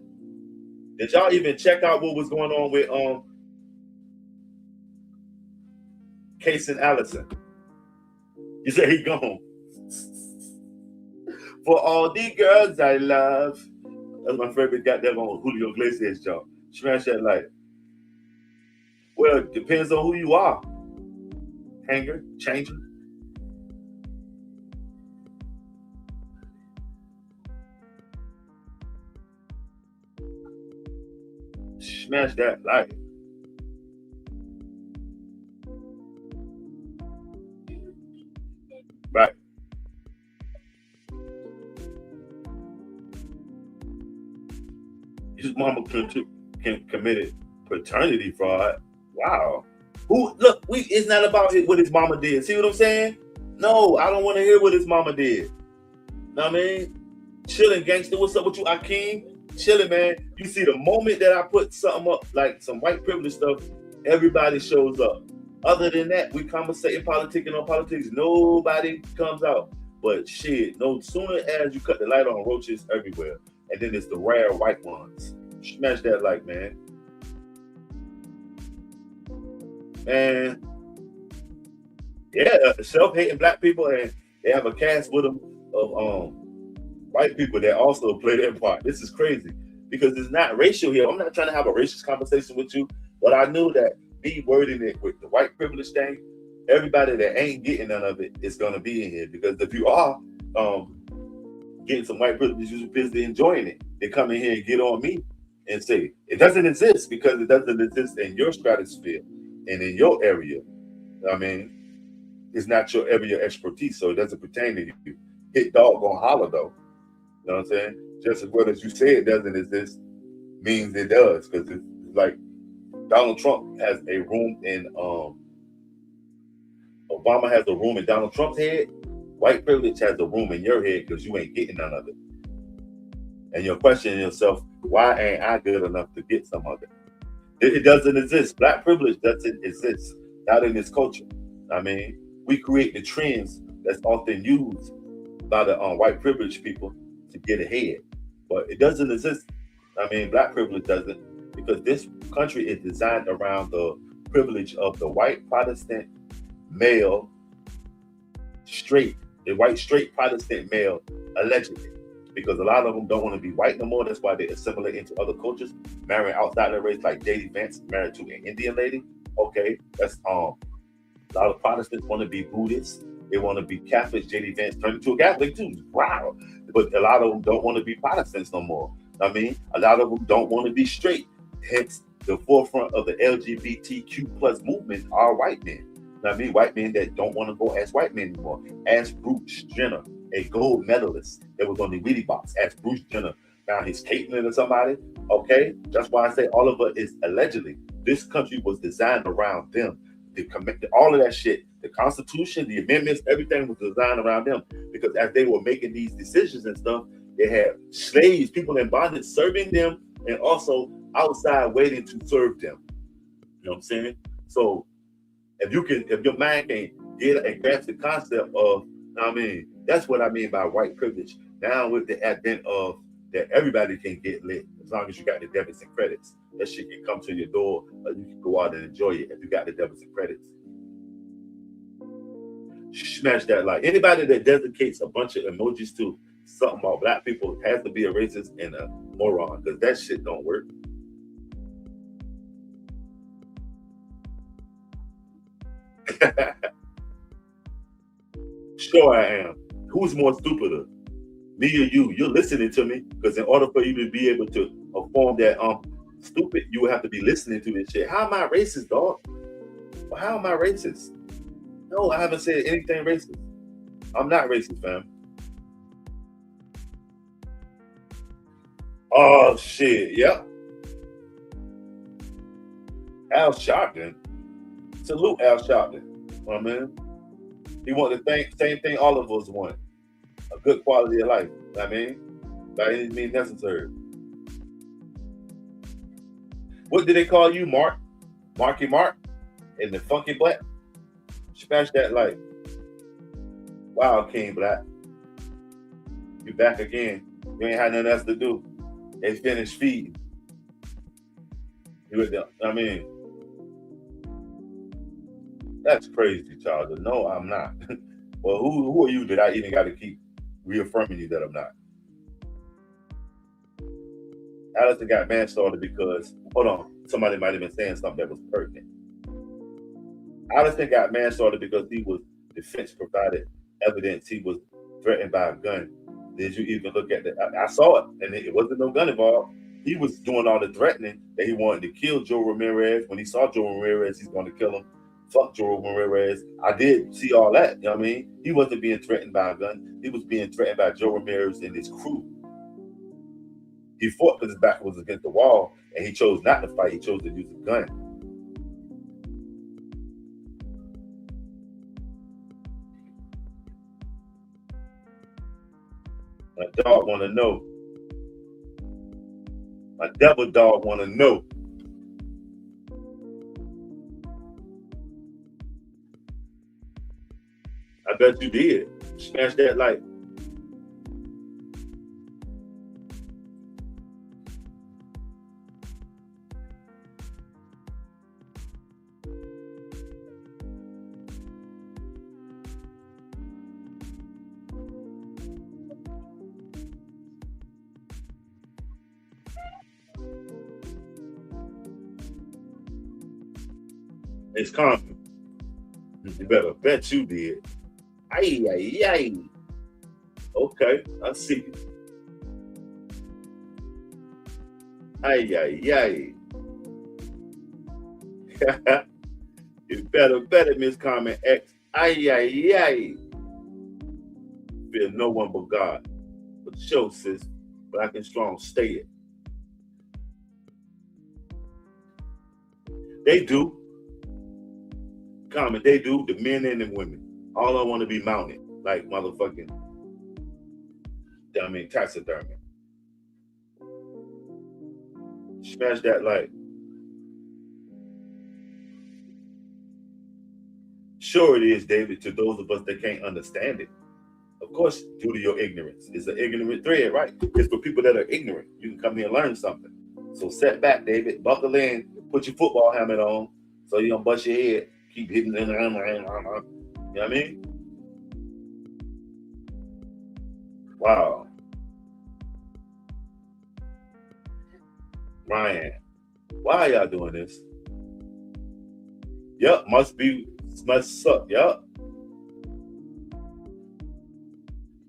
Did y'all even check out what was going on with Caysen Allison? You say he gone. For all the girls I love. That's my favorite goddamn on Julio Iglesias, y'all. Smash that like. Well, it depends on who you are. Hanger, changer. Smash that like. Right. mama committed paternity fraud. Wow. It's not about what his mama did. See what I'm saying? No, I don't want to hear what his mama did. Know what I mean? Chilling, gangster. What's up with you, Akeem? Chilling, man. You see, the moment that I put something up, like some white privilege stuff, everybody shows up. Other than that, we conversating, politicking on politics. Nobody comes out. But shit, no sooner as you cut the light on, roaches everywhere. And then it's the rare white ones. Smash that like, man. And yeah, self-hating black people, and they have a cast with them of white people that also play their part. This is crazy because it's not racial here. I'm not trying to have a racist conversation with you, but I knew that me wording it with the white privilege thing, everybody that ain't getting none of it is gonna be in here, because if you are getting some white privilege, you're busy enjoying it. They come in here and get on me and say it doesn't exist because it doesn't exist in your stratosphere and in your area. I mean, it's not your area of expertise, so it doesn't pertain to you. Hit dog gonna holler though. You know what I'm saying? Just as well as you say it doesn't exist means it does, because it's like Donald Trump has a room in Obama has a room in Donald Trump's head. White privilege has a room in your head because you ain't getting none of it. And you're questioning yourself, why ain't I good enough to get some of it? It doesn't exist. Black privilege doesn't exist. Not in this culture. I mean, we create the trends that's often used by the white privileged people to get ahead. But it doesn't exist. I mean, black privilege doesn't, because this country is designed around the privilege of the white Protestant male, the white straight Protestant male, allegedly. Because a lot of them don't want to be white no more. That's why they assimilate into other cultures, marrying outside their race, like J.D. Vance married to an Indian lady. Okay, that's a lot of Protestants want to be Buddhists. They want to be Catholics. J.D. Vance turned into a Catholic too. Wow. But a lot of them don't want to be Protestants no more. I mean, a lot of them don't want to be straight. Hence, the forefront of the LGBTQ plus movement are white men. I mean, white men that don't want to go as white men anymore. As Bruce Jenner, a gold medalist that was on the Wheatie box. As Bruce Jenner found his Caitlyn or somebody. Okay, that's why I say all of it is allegedly. This country was designed around them. All of that shit, the Constitution, the amendments, everything was designed around them. Because as they were making these decisions and stuff, they had slaves, people in bondage serving them, and also outside waiting to serve them. You know what I'm saying? So if your mind can get and grasp the concept of, I mean, that's what I mean by white privilege. Now with the advent of that, everybody can get lit as long as you got the debits and credits. That shit can come to your door, or you can go out and enjoy it if you got the debits and credits. Smash that like. Anybody that dedicates a bunch of emojis to something about black people has to be a racist and a moron, because that shit don't work. Sure I am. Who's more stupider, me or you? You're listening to me, because in order for you to be able to perform that stupid, you would have to be listening to this shit. How am I racist, dog? Well, how am I racist? No, I haven't said anything racist. I'm not racist, fam. Oh shit, yep. Al Sharpton. Salute Al Sharpton. My man. He wanted the same thing all of us want. A good quality of life. I mean, by any means necessary. What did they call you, Mark? Marky Mark? And the Funky Black? Smash that like. Wow, King Black. You back again. You ain't had nothing else to do. They finished feeding. I mean, that's crazy, Charles. No, I'm not. Well, who are you that I even got to keep reaffirming you that I'm not? Allison got manslaughter because, hold on, somebody might have been saying something that was pertinent. Allison got manslaughter because defense provided evidence he was threatened by a gun. Did you even look at that? I saw it, and it wasn't no gun involved. He was doing all the threatening that he wanted to kill Joe Ramirez. When he saw Joe Ramirez, he's going to kill him. Fuck Joe Ramirez. I did see all that. You know what I mean? He wasn't being threatened by a gun. He was being threatened by Joe Ramirez and his crew. He fought because his back was against the wall, and he chose not to fight. He chose to use a gun. My dog want to know. My devil dog want to know. I bet you did. Smash that like. It's coming. You better bet you did. Ay, ay, ay. Okay, I see you. Ay, ay, ay. You better bet it, Miss Carmen X. Ay, ay, ay. Fear no one but God. But show, sis, black and strong, stay it. They do. Common, they do, the men and the women. All I want to be mounted, like motherfucking, taxidermy. Smash that like. Sure it is, David, to those of us that can't understand it. Of course, due to your ignorance. It's an ignorant thread, right? It's for people that are ignorant. You can come here and learn something. So set back, David, buckle in, put your football helmet on so you don't bust your head. Keep hitting it. You know what I mean? Wow. Ryan, why y'all doing this? Yup, must suck. Yup.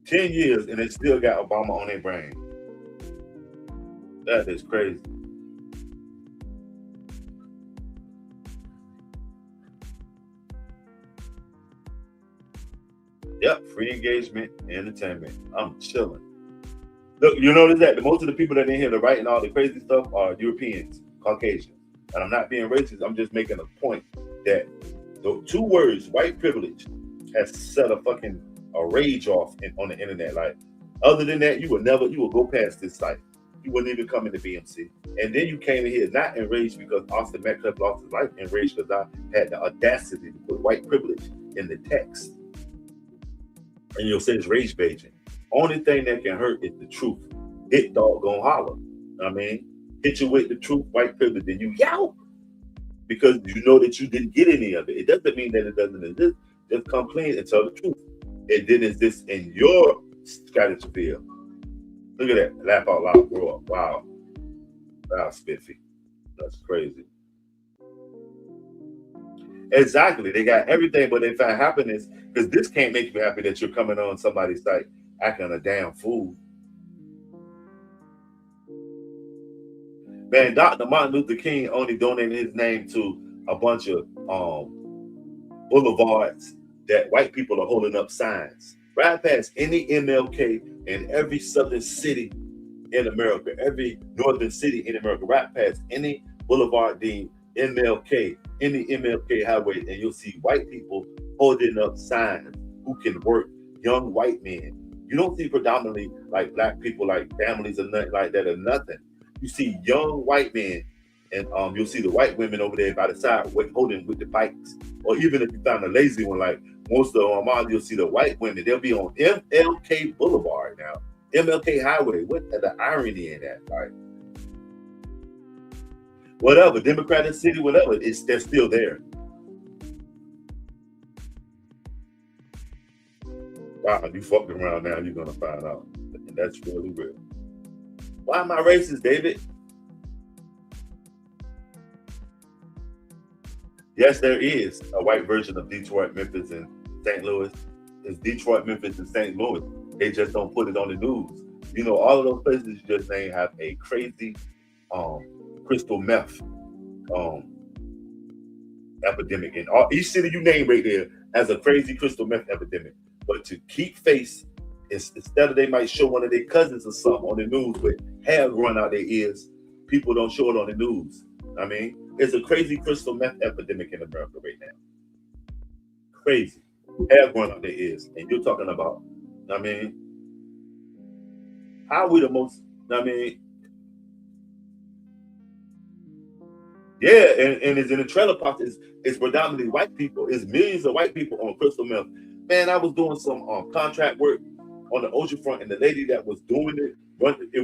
10 years and they still got Obama on their brain. That is crazy. Yep, free engagement, entertainment. I'm chilling. Look, you notice that most of the people that in here that writing all the crazy stuff are Europeans, Caucasians. And I'm not being racist. I'm just making a point that the two words, white privilege, has set a rage off on the internet. Like, other than that, you would go past this site. You wouldn't even come into BMC. And then you came in here not enraged because Austin Metcalf lost his life, enraged because I had the audacity to put white privilege in the text. And you'll say it's rage baiting. Only thing that can hurt is the truth. Hit dog gonna holler. I mean, hit you with the truth, white privilege, and you yow. Because you know that you didn't get any of it. It doesn't mean that it doesn't exist. Just come clean and tell the truth. It didn't exist in your stratosphere. Look at that. Laugh out loud, grow up. Wow. Wow, spiffy. That's crazy. Exactly. They got everything, but they find happiness because this can't make you happy that you're coming on somebody's site acting a damn fool. Man, Dr. Martin Luther King only donated his name to a bunch of boulevards that white people are holding up signs. Right past any MLK in every southern city in America, every northern city in America, right past any boulevard deemed MLK, any MLK highway, and you'll see white people holding up signs who can work, young white men. You don't see predominantly like black people, like families or nothing like that or nothing. You see young white men, and you'll see the white women over there by the side holding with the bikes. Or even if you find a lazy one, like most of them, you'll see the white women. They'll be on MLK Boulevard now, MLK Highway. What the irony in that? Like, whatever, Democratic City, whatever, they're still there. Wow, you fucking around now, you're gonna find out. And that's really real. Why am I racist, David? Yes, there is a white version of Detroit, Memphis, and St. Louis. It's Detroit, Memphis, and St. Louis. They just don't put it on the news. You know, all of those places you just named have a crazy crystal meth epidemic. And each city you name right there has a crazy crystal meth epidemic. But to keep face Instead of they might show one of their cousins or something on the news with hair growing out their ears, people don't show it on the news. I mean, it's a crazy crystal meth epidemic in America right now. Crazy. Hair growing out their ears. And you're talking about, I mean, how are we the most, I mean, yeah, and it's in the trailer parks. It's predominantly white people. It's millions of white people on crystal meth. Man, I was doing some contract work on the ocean front, and the lady that was doing it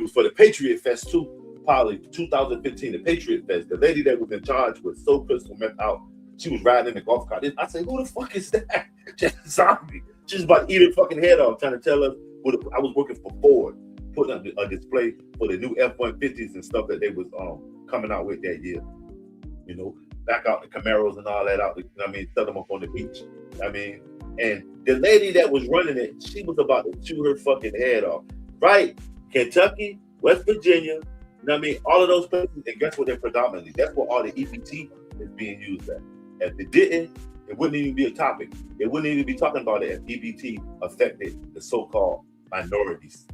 was for the Patriot Fest too, probably 2015, the Patriot Fest. The lady that was in charge was so crystal meth out. She was riding in the golf cart. I said, who the fuck is that? Just zombie. She was about to eat her fucking head off, trying to tell us I was working for Ford, putting up a display for the new F-150s and stuff that they was coming out with that year. You know, back out the Camaros and all that out. I mean, set them up on the beach. I mean, and the lady that was running it, she was about to chew her fucking head off. Right? Kentucky, West Virginia, you know what I mean? All of those places, and guess what they're predominantly? That's where all the EBT is being used at. If it didn't, it wouldn't even be a topic. It wouldn't even be talking about it if EBT affected the so-called minorities.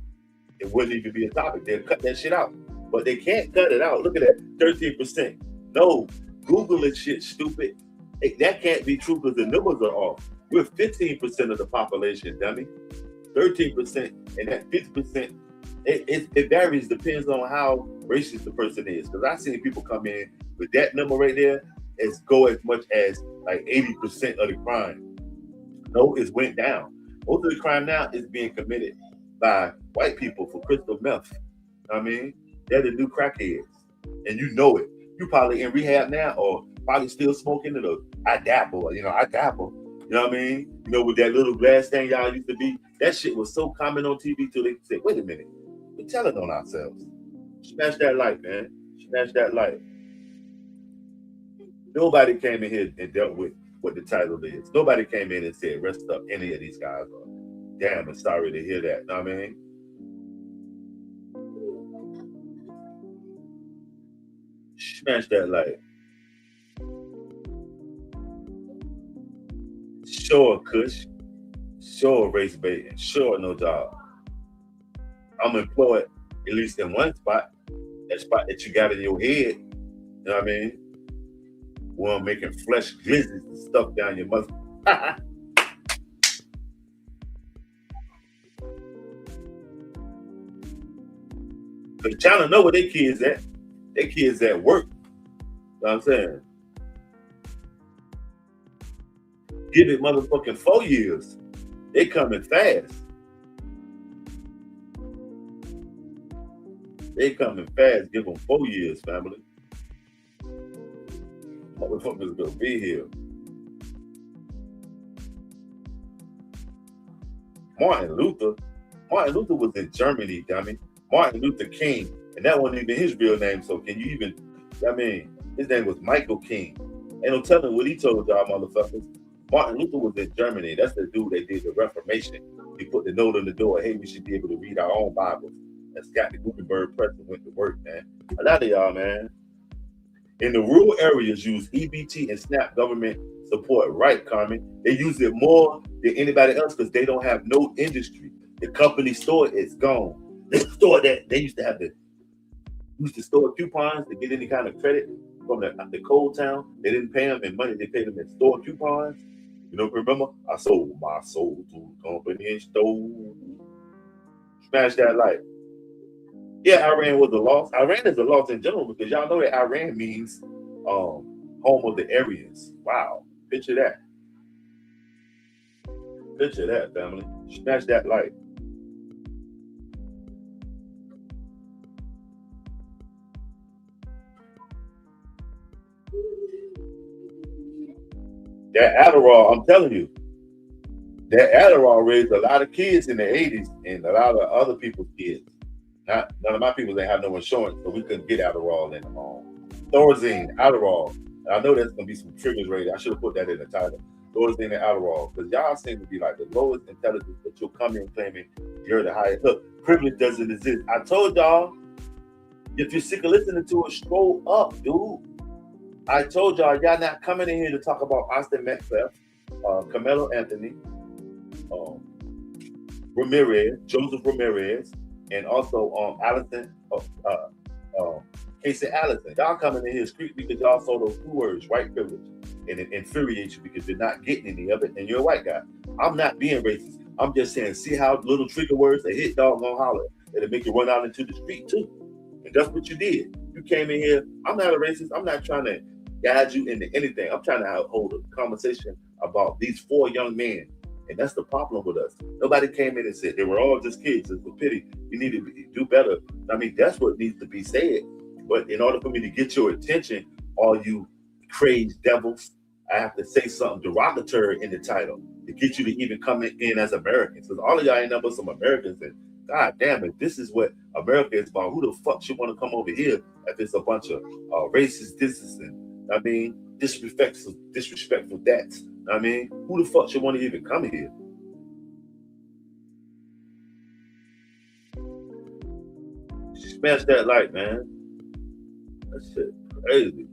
It wouldn't even be a topic. They'll cut that shit out. But they can't cut it out. Look at that, 13%. No, Google is shit, stupid. That can't be true because the numbers are off. We're 15% of the population, dummy. 13%, and that 50%, it varies, depends on how racist the person is. Because I've seen people come in with that number right there, go as much as like 80% of the crime. No, it's went down. Most of the crime now is being committed by white people for crystal meth. I mean, they're the new crackheads, and you know it. You probably in rehab now, or probably still smoking it, or I dabble. You know what I mean? You know, with that little glass thing y'all used to be, that shit was so common on TV till they said, wait a minute, we're telling on ourselves. Smash that light, man. Smash that light. Nobody came in here and dealt with what the title is. Nobody came in and said, rest up any of these guys. Or, damn, I'm sorry to hear that. Know what I mean? Smash that light. Sure, Kush. Sure, race baiting. Sure, no job. I'm employed at least in one spot. That spot that you got in your head. You know what I mean? One making flesh glizzards and stuff down your muscle. Because China know where their kids at. Their kids at work. You know what I'm saying? Give it motherfucking 4 years. They coming fast. They coming fast. Give them 4 years, family. Motherfuckers gonna be here. Martin Luther was in Germany, dummy. Martin Luther King, and that wasn't even his real name. So can you even? I mean, his name was Michael King. Ain't no telling what he told y'all, motherfuckers. Martin Luther was in Germany. That's the dude that did the Reformation. He put the note on the door, hey, we should be able to read our own Bibles. And Scott the Gutenberg press and went to work, man. A lot of y'all, man. In the rural areas, use EBT and SNAP government support. Right, Carmen? They use it more than anybody else because they don't have no industry. The company store is gone. They store that. They used to store coupons to get any kind of credit from the coal town. They didn't pay them in money. They paid them in store coupons. You know, remember? I sold my soul to the company and stole. Smash that light. Yeah, Iran was a loss. Iran is a loss in general because y'all know that Iran means home of the Aryans. Wow. Picture that. Picture that, family. Smash that light. That Adderall, I'm telling you, that Adderall raised a lot of kids in the 80s and a lot of other people's kids. None of my people, they have no insurance, so we couldn't get Adderall in them all. Thorazine, Adderall. I know there's going to be some triggers rated. I should have put that in the title. Thorazine and Adderall. Because y'all seem to be like the lowest intelligence, but you'll come in claiming you're the highest. Look, privilege doesn't exist. I told y'all, if you're sick of listening to it, scroll up, dude. I told y'all not coming in here to talk about Austin Metcalf, Carmelo Anthony, Ramirez, Joseph Ramirez, and also Allison, Casey Allison. Y'all coming in here street because y'all saw those two words, white privilege, and it infuriates you because you're not getting any of it, and you're a white guy. I'm not being racist. I'm just saying, see how little trigger words they hit dog gonna holler, and it make you run out into the street too. And that's what you did. You came in here. I'm not a racist. I'm not trying to guide you into anything. I'm trying to hold a conversation about these four young men. And that's the problem with us. Nobody came in and said they were all just kids. It's a pity. You need to do better. I mean, that's what needs to be said. But in order for me to get your attention, all you crazed devils, I have to say something derogatory in the title to get you to even come in as Americans. Because all of y'all ain't nothing but some Americans. And God damn it, this is what America is about. Who the fuck should want to come over here if it's a bunch of racist this and I mean disrespectful that. I mean, who the fuck should want to even come here? Smash that like, man. That shit crazy.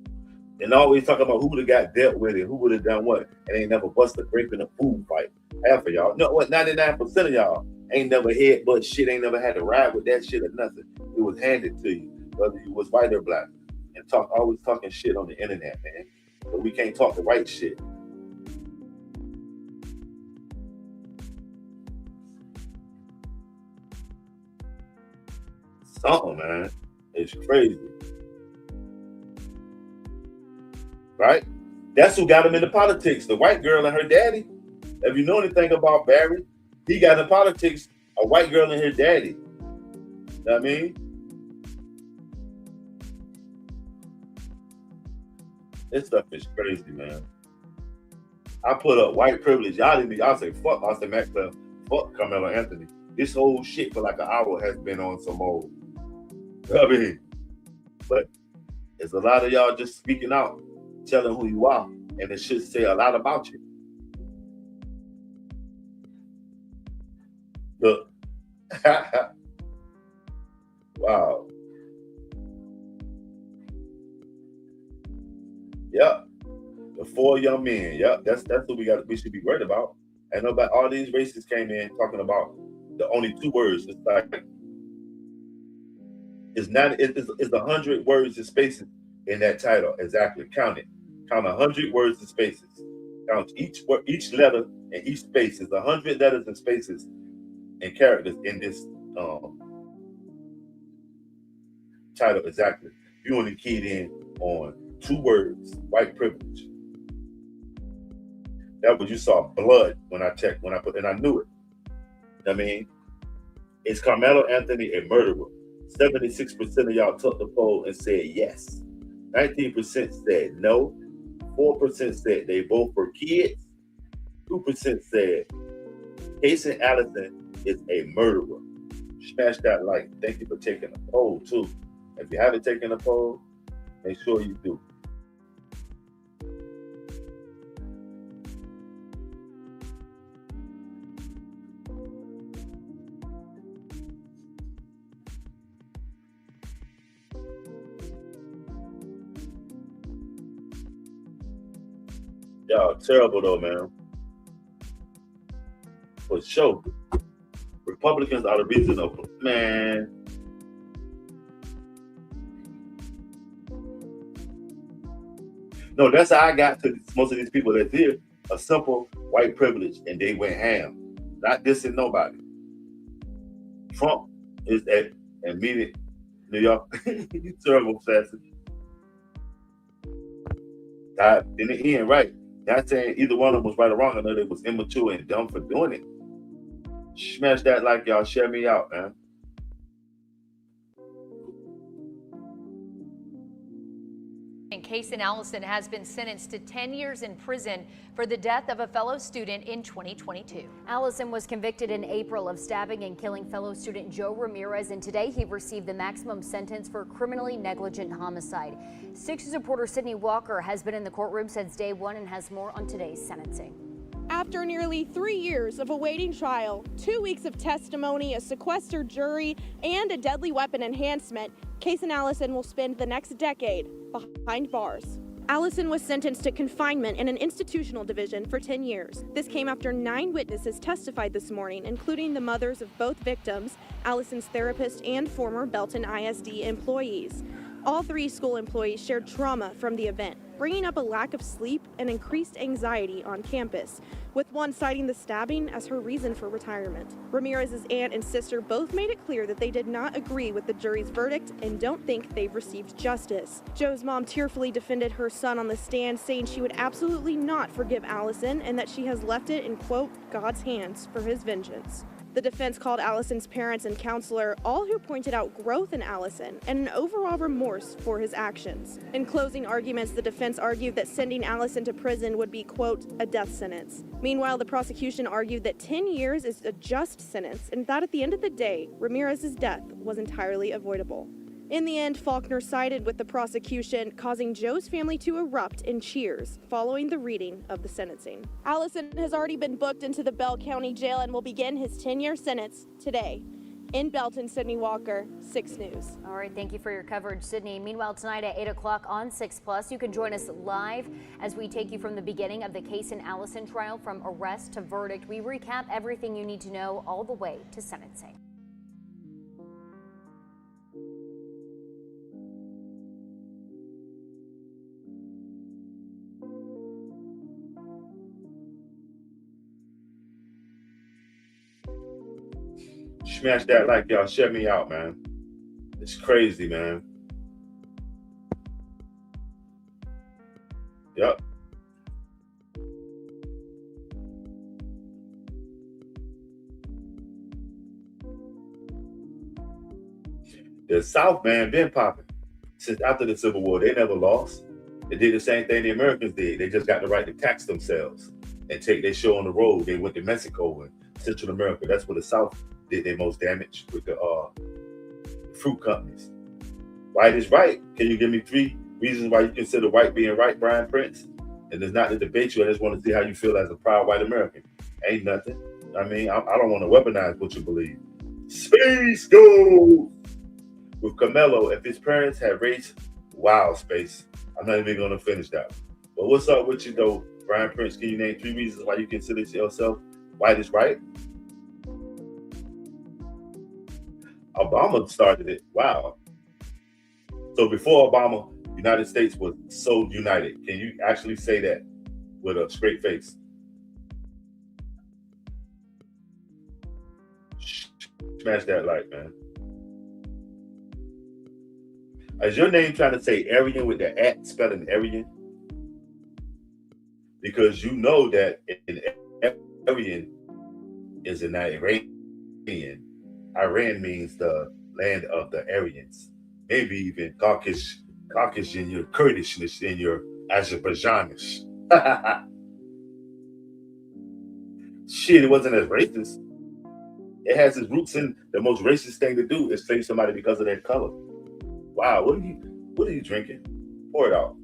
And always talking about who would have got dealt with it, who would have done what, and ain't never bust a grape in a food fight. Half of y'all, no, what? 99% of y'all ain't never had but shit, ain't never had to ride with that shit or nothing. It was handed to you, whether you was white or black. And always talking shit on the internet, man. But we can't talk the right shit. Something, man. It's crazy. Right? That's who got him into politics. The white girl and her daddy. If you know anything about Barry, he got in politics, a white girl and her daddy. You know what I mean? This stuff is crazy, man. I put up white privilege. Y'all say fuck Austin Maxwell, fuck Carmelo Anthony. This whole shit for like an hour has been on some old. I mean, but there's a lot of y'all just speaking out, telling who you are, and it should say a lot about you. Look. Wow. Yep. The four young men. Yep. That's what we should be worried about. And nobody, all these racists came in talking about the only two words. It's like it's 100 words and spaces in that title. Exactly. Count it. Count 100 words and spaces. Count each letter and each space is 100 letters and spaces and characters in this title. Exactly. You only keyed in on two words, white privilege. That was, you saw blood when I put, and I knew it. I mean, is Carmelo Anthony a murderer? 76% of y'all took the poll and said yes. 19% said no. 4% said they both were kids. 2% said Caysen Allison is a murderer. Smash that like. Thank you for taking the poll too. If you haven't taken the poll, make sure you do. Y'all terrible though, man. For sure. Republicans are the reason of man. No, that's how I got to most of these people that's here. A simple white privilege, and they went ham. Not dissing nobody. Trump is at immediate New York. You terrible assassin. In the end, right? Not saying either one of them was right or wrong. I know they was immature and dumb for doing it. Smash that like, y'all. Share me out, man. And Caysen Allison has been sentenced to 10 years in prison for the death of a fellow student in 2022. Allison was convicted in April of stabbing and killing fellow student Joe Ramirez, and today he received the maximum sentence for criminally negligent homicide. 6 News reporter Sydney Walker has been in the courtroom since day one and has more on today's sentencing. After nearly 3 years of awaiting trial, 2 weeks of testimony, a sequestered jury, and a deadly weapon enhancement, Caysen Allison will spend the next decade behind bars. Allison was sentenced to confinement in an institutional division for 10 years. This came after 9 witnesses testified this morning, including the mothers of both victims, Allison's therapist and former Belton ISD employees. All 3 school employees shared trauma from the event, bringing up a lack of sleep and increased anxiety on campus, with one citing the stabbing as her reason for retirement. Ramirez's aunt and sister both made it clear that they did not agree with the jury's verdict and don't think they've received justice. Joe's mom tearfully defended her son on the stand, saying she would absolutely not forgive Allison and that she has left it in, quote, God's hands for his vengeance. The defense called Allison's parents and counselor, all who pointed out growth in Allison and an overall remorse for his actions. In closing arguments, the defense argued that sending Allison to prison would be, quote, a death sentence. Meanwhile, the prosecution argued that 10 years is a just sentence and that at the end of the day, Ramirez's death was entirely avoidable. In the end, Faulkner sided with the prosecution, causing Joe's family to erupt in cheers following the reading of the sentencing. Allison has already been booked into the Bell County Jail and will begin his 10-year sentence today. In Belton, Sydney Walker, 6 News. All right, thank you for your coverage, Sydney. Meanwhile, tonight at 8 o'clock on 6+, you can join us live as we take you from the beginning of the Caysen Allison trial from arrest to verdict. We recap everything you need to know all the way to sentencing. Smash that like, y'all. Shut me out, man. It's crazy, man. Yep. The South, man, been popping since after the Civil War. They never lost. They did the same thing the Americans did. They just got the right to tax themselves and take their show on the road. They went to Mexico and Central America. That's where the South did their most damage with the fruit companies. White is right. Can you give me 3 reasons why you consider white being right, Brian Prince? And it's not to debate you. I just want to see how you feel as a proud white American. Ain't nothing. I mean, I don't want to weaponize what you believe. Space Ghost! With Carmelo, if his parents had raised Space. I'm not even going to finish that. But what's up with you, though, Brian Prince? Can you name 3 reasons why you consider yourself white is right? Obama started it. Wow. So before Obama, the United States was so united. Can you actually say that with a straight face? Smash that like, man. Is your name trying to say Aryan with the at spelling Aryan? Because you know that in Aryan is an Iranian. Iran means the land of the Aryans. Maybe even Caucasian, your Kurdishness, and your Azerbaijanish. Shit, it wasn't as racist. It has its roots in the most racist thing to do is slave somebody because of their color. Wow, what are you drinking? Pour it out.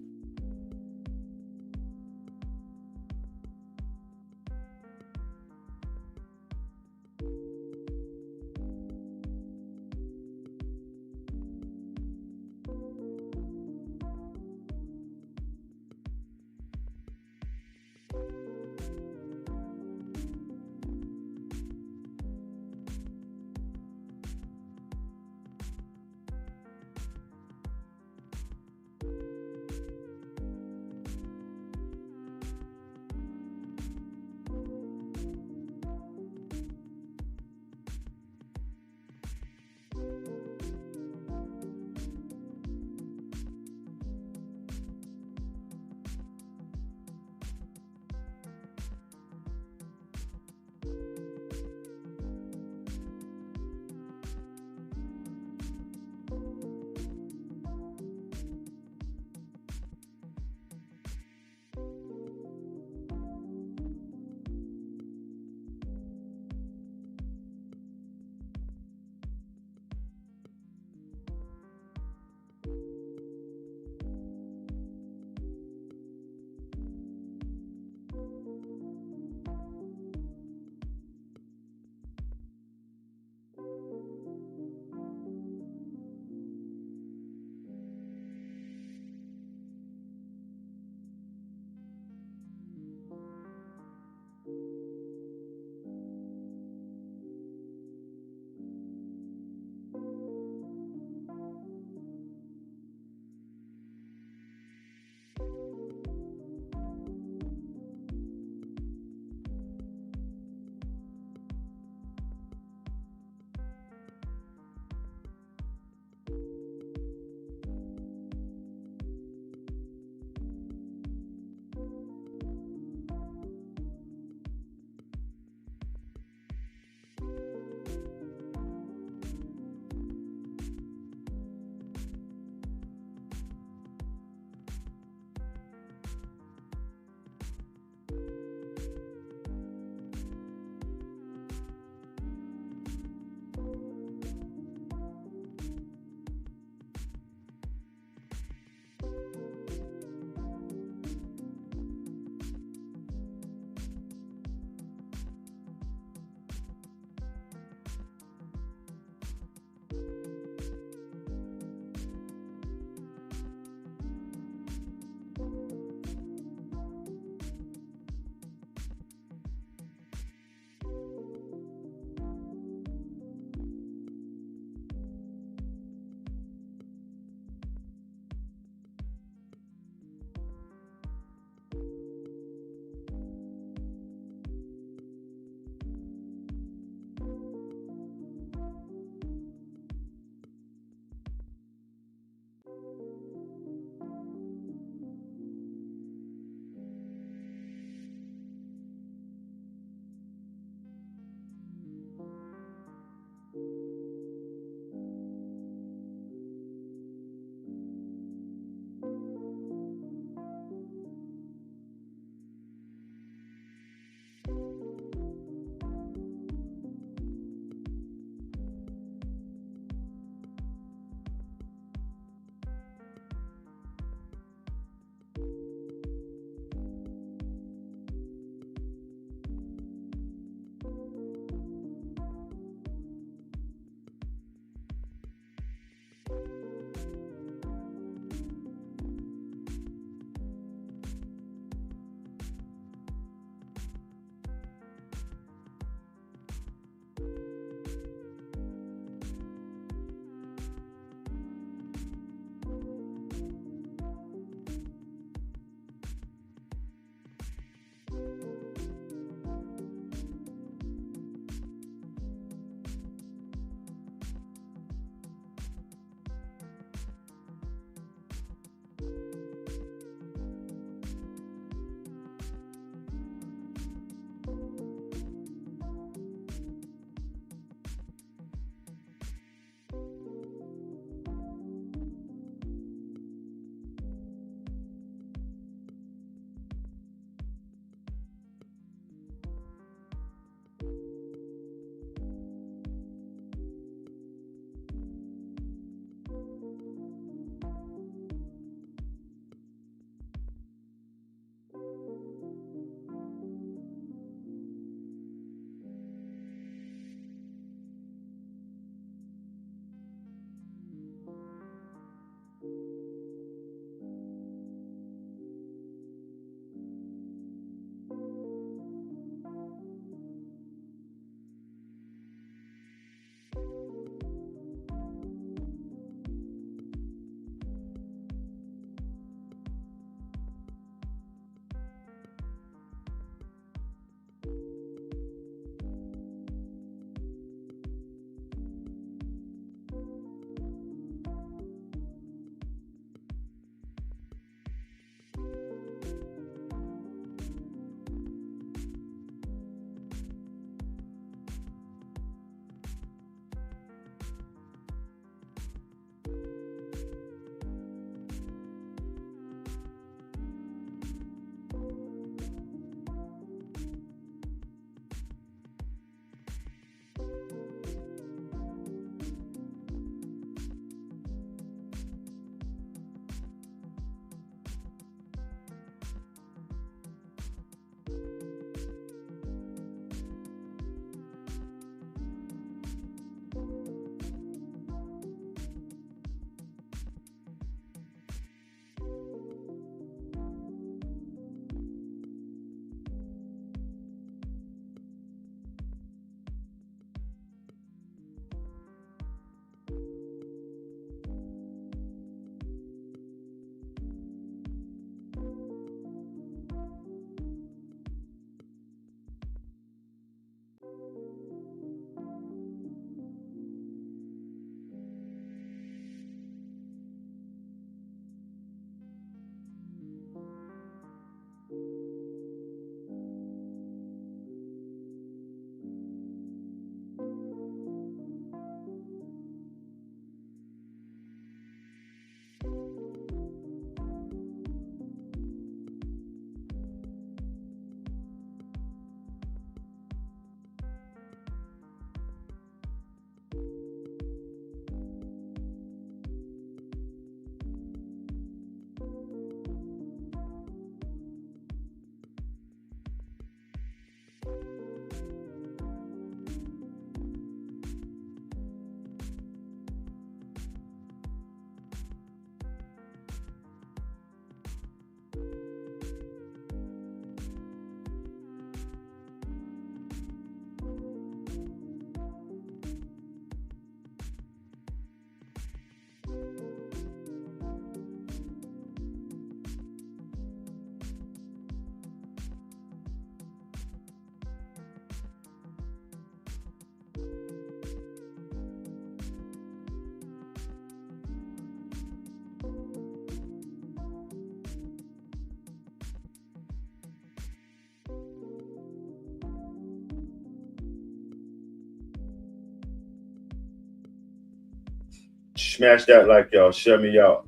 smash that like, y'all. Share me out.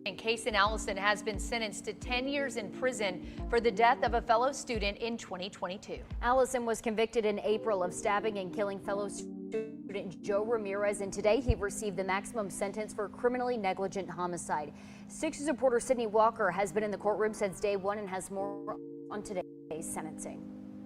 And Caysen Allison has been sentenced to 10 years in prison for the death of a fellow student in 2022. Allison was convicted in April of stabbing and killing fellow student Joe Ramirez, and today he received the maximum sentence for criminally negligent homicide. 6 News reporter Sydney Walker has been in the courtroom since day one and has more on today's sentencing.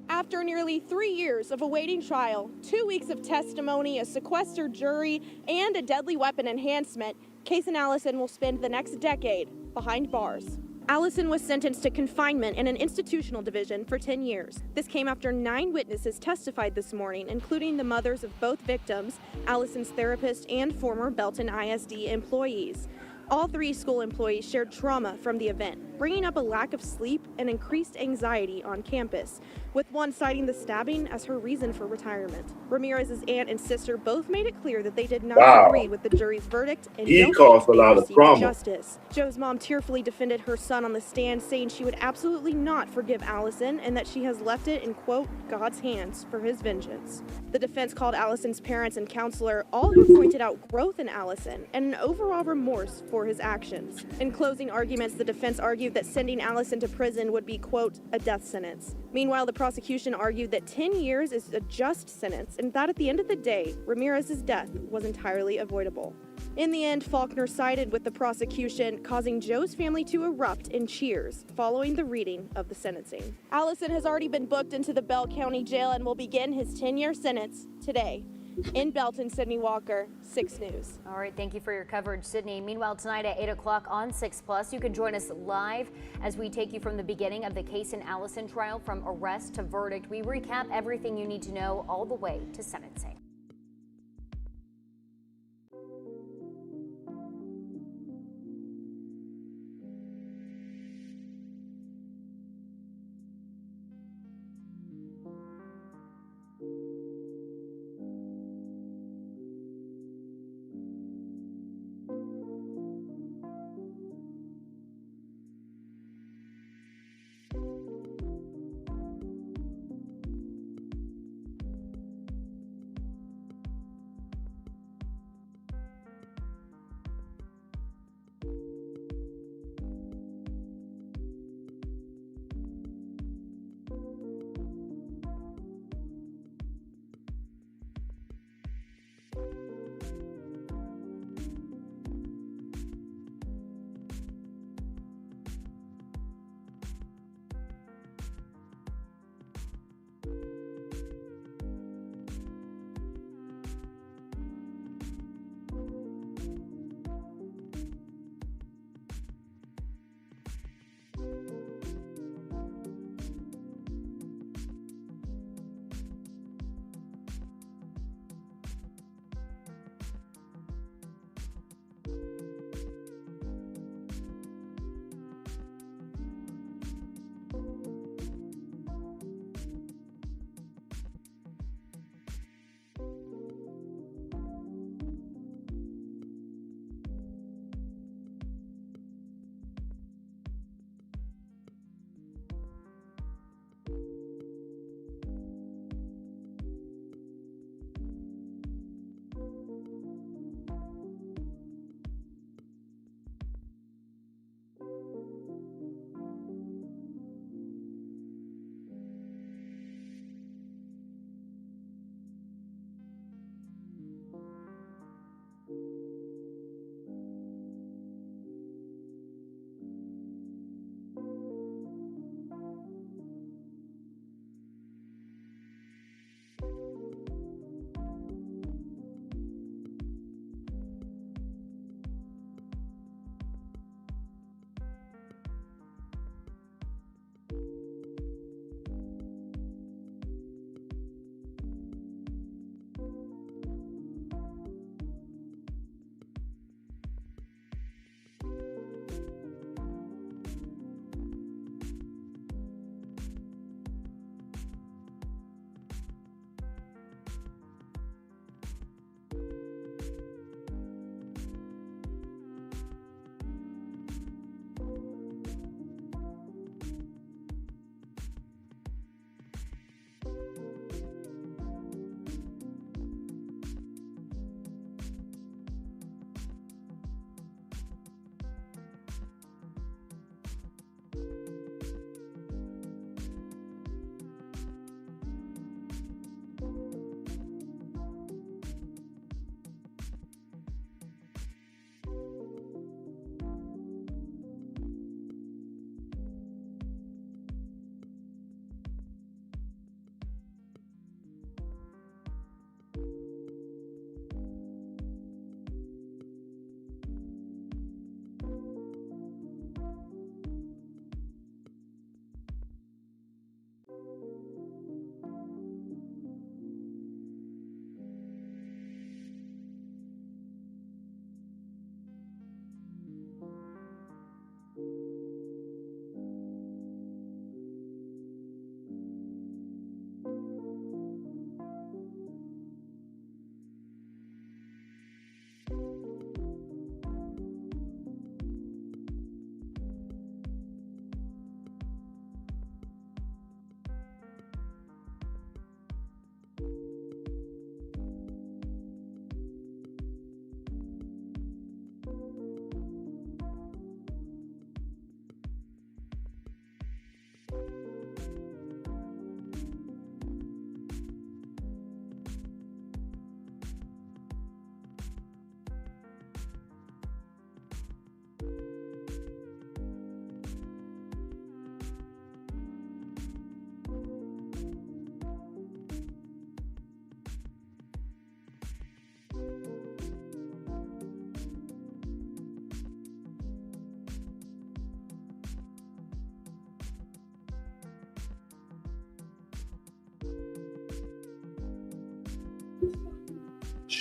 After nearly 3 years of awaiting trial, 2 weeks of testimony, a sequestered jury, and a deadly weapon enhancement, Caysen Allison will spend the next decade behind bars. Allison was sentenced to confinement in an institutional division for 10 years. This came after 9 witnesses testified this morning, including the mothers of both victims, Allison's therapist, and former Belton ISD employees. All 3 school employees shared trauma from the event, bringing up a lack of sleep and increased anxiety on campus, with one citing the stabbing as her reason for retirement. Ramirez's aunt and sister both made it clear that they did not agree with the jury's verdict and He don't caused think a they lot of received trauma. justice. Joe's mom tearfully defended her son on the stand, saying she would absolutely not forgive Allison and that she has left it in, quote, God's hands for his vengeance. The defense called Allison's parents and counselor, all who pointed out growth in Allison and an overall remorse for his actions. In closing arguments, the defense argued that sending Allison to prison would be, quote, a death sentence. Meanwhile, the prosecution argued that 10 years is a just sentence and that at the end of the day, Ramirez's death was entirely avoidable. In the end, Faulkner sided with the prosecution, causing Joe's family to erupt in cheers following the reading of the sentencing. Allison has already been booked into the Bell County Jail and will begin his 10-year sentence today. In Belton, Sydney Walker, 6 News. All right, thank you for your coverage, Sydney. Meanwhile, tonight at 8 o'clock on 6+, you can join us live as we take you from the beginning of the Caysen Allison trial from arrest to verdict. We recap everything you need to know all the way to sentencing.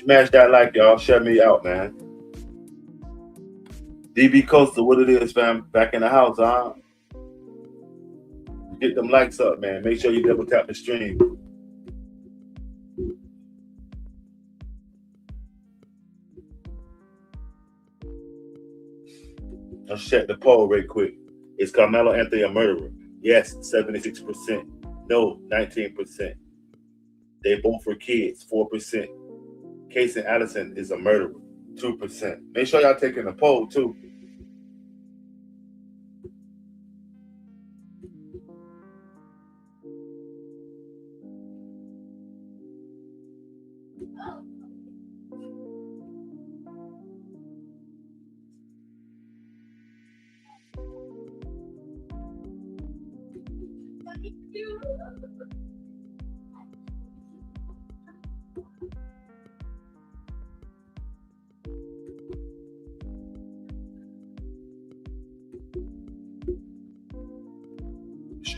Smash that like, y'all. Shut me out, man. DB Coaster, what it is, fam. Back in the house, huh? Get them likes up, man. Make sure you double tap the stream. Let's check the poll right quick. Is Carmelo Anthony a murderer? Yes, 76%. No, 19%. They both were kids, 4%. Caysen Allison is a murderer, 2%. Make sure y'all taking the poll too.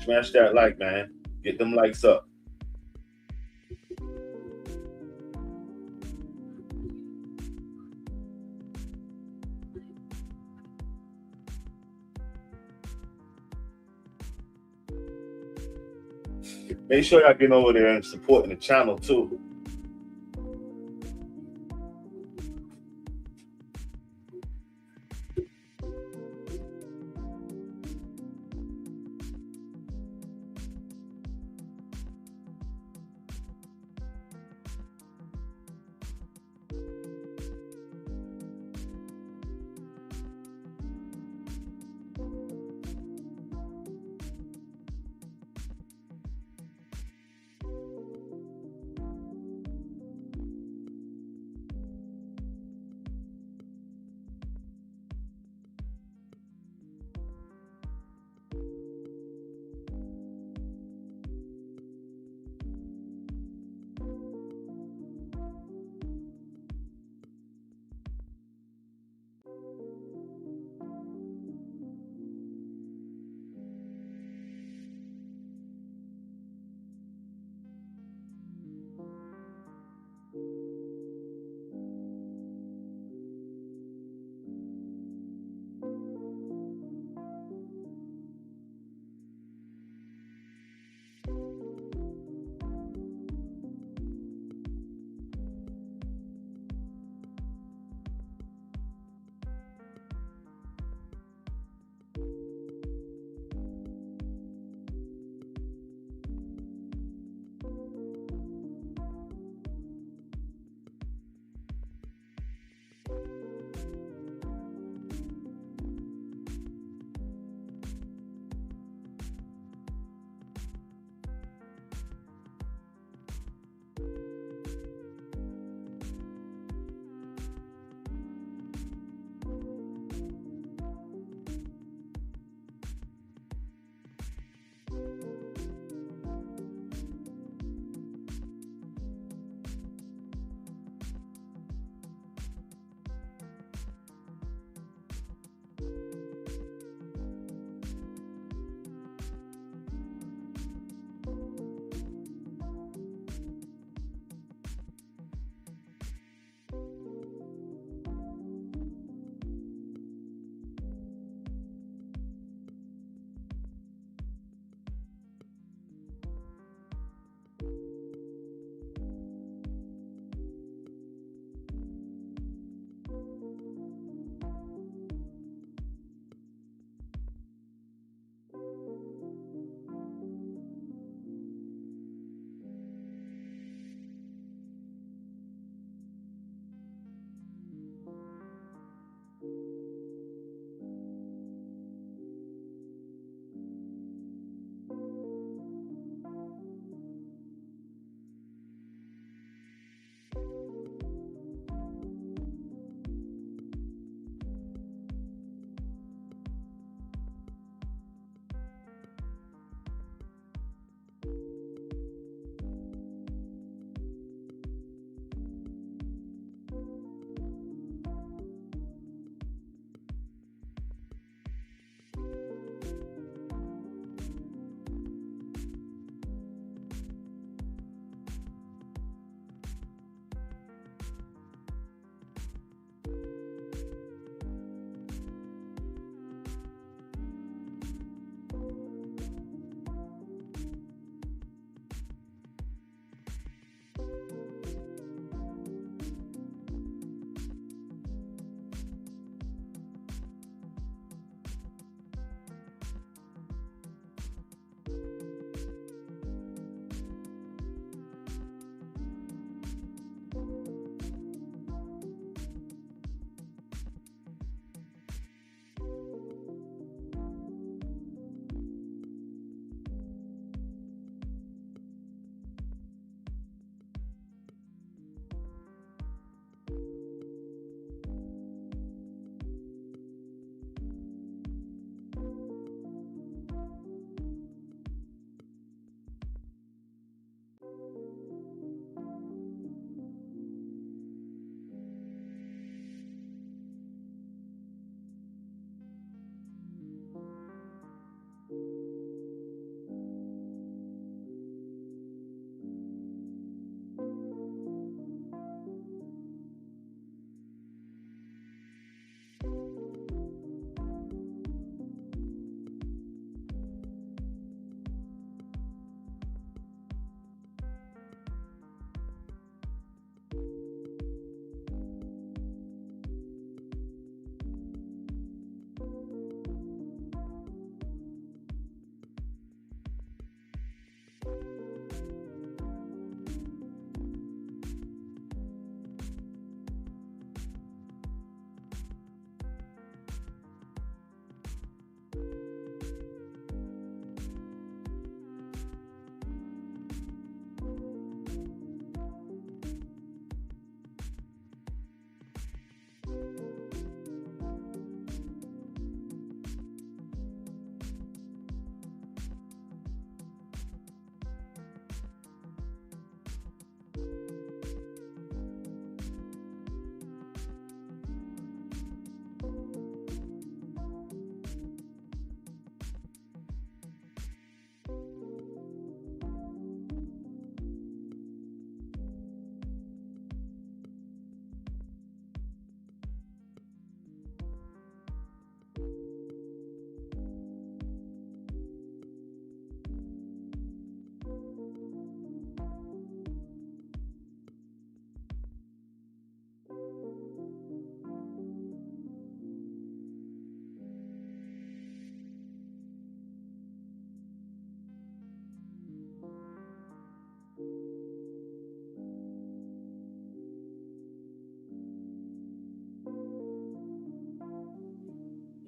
Smash that like, man. Get them likes up. Make sure y'all get over there and supporting the channel too.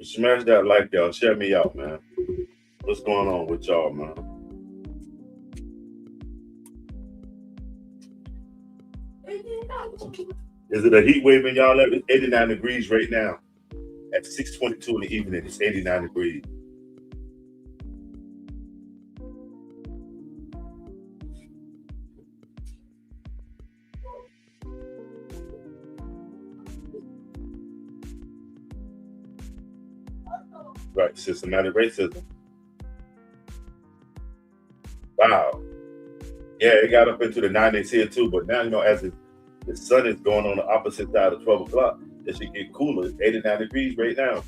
Smash that like, y'all. Share me out, man. What's going on with y'all, man? Is it a heat wave in y'all? It's 89 degrees right now. At 6:22 in the evening, it's 89 degrees. Right, systematic racism. Wow. Yeah, it got up into the 90s here too, but now, as the sun is going on the opposite side of 12 o'clock, it should get cooler. It's 89 degrees right now.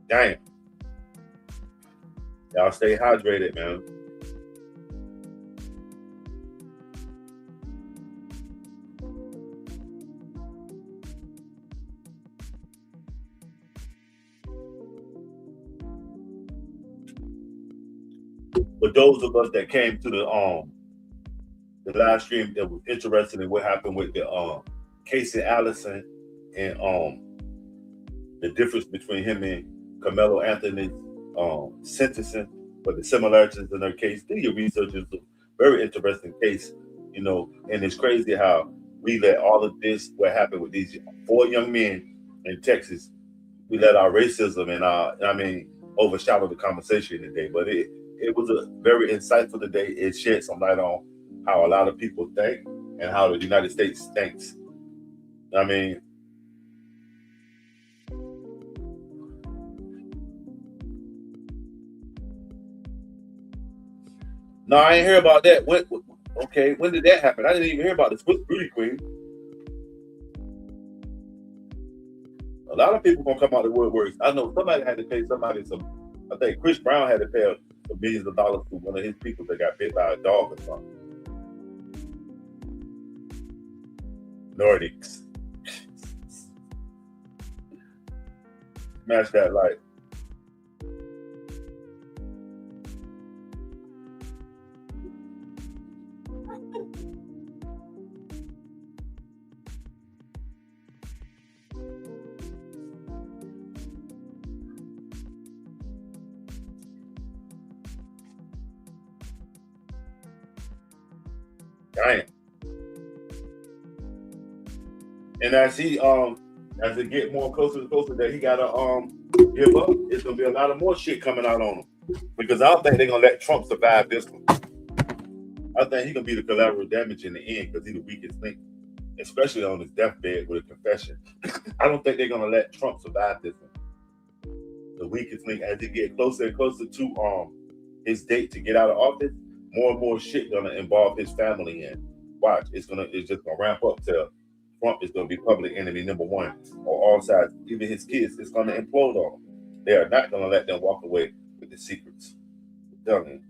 Damn. Y'all stay hydrated, man. But those of us that came to the live stream that was interested in what happened with the Caysen Allison and the difference between him and Carmelo Anthony's sentencing, but the similarities in their case. Do your research. It's a very interesting case, and it's crazy how we let all of this, what happened with these 4 young men in Texas, we let our racism and overshadow the conversation today. But it was a very insightful today. It shed some light on how a lot of people think and how the United States thinks. No, I ain't hear about that. When did that happen? I didn't even hear about the Swiss Beauty Queen. A lot of people gonna come out the woodworks. I know somebody had to pay somebody some. I think Chris Brown had to pay some millions of dollars to one of his people that got bit by a dog or something. Nordics. Smash that like. Damn. And as it get more closer and closer that he gotta give up, it's gonna be a lot of more shit coming out on him. Because I don't think they're gonna let Trump survive this one. I think he's gonna be the collateral damage in the end because he's the weakest link, especially on his deathbed with a confession. I don't think they're gonna let Trump survive this one. The weakest link, as he get closer and closer to his date to get out of office, more and more shit gonna involve his family in. Watch, it's just gonna ramp up till Trump is gonna be public enemy number 1 on all sides. Even his kids, it's gonna implode on them. They are not gonna let them walk away with the secrets. I'm telling you.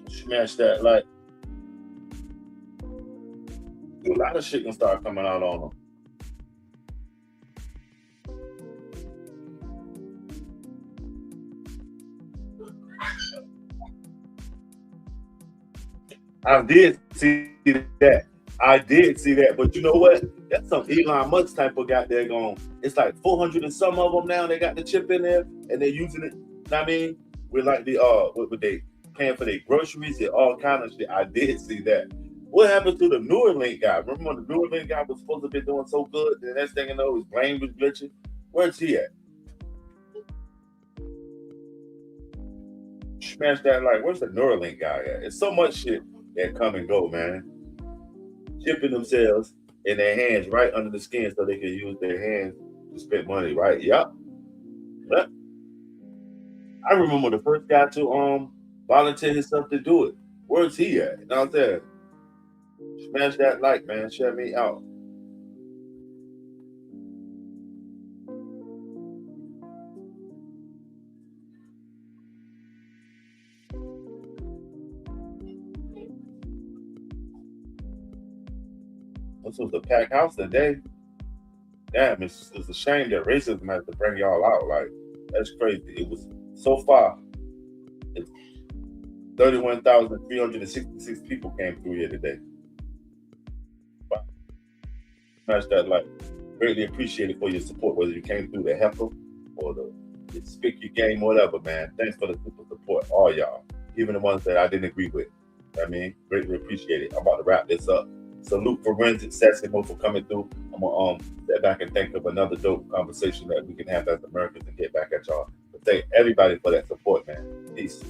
Smash that like. A lot of shit gonna start coming out on them. I did see that. But you know what? That's some Elon Musk type of guy there going. It's like 400 and some of them now. They got the chip in there and they're using it. With like the what would they paying for their groceries and all kind of shit. I did see that. What happened to the Neuralink guy? Remember when the Neuralink guy was supposed to be doing so good? The next thing you know, his brain was glitching. Where's he at? Smash that like. Where's the Neuralink guy at? It's so much shit that come and go, man. Chipping themselves in their hands right under the skin so they can use their hands to spend money, right? Yep. Yep. I remember the first guy to volunteer himself to do it. Where's he at? You know what I'm saying? Smash that like, man. Share me out. This was a packed house today. Damn, it's a shame that racism has to bring y'all out. Like, that's crazy. It was so far. 31,366 people came through here today. Wow. Smash that like. Greatly appreciated for your support, whether you came through the heckle or the speak your game, whatever, man. Thanks for the super support, all y'all. Even the ones that I didn't agree with. I mean, greatly appreciate it. I'm about to wrap this up. Salute Forensic Sesamo for coming through. I'm gonna step back and think of another dope conversation that we can have as Americans and get back at y'all. But thank everybody for that support, man. Peace.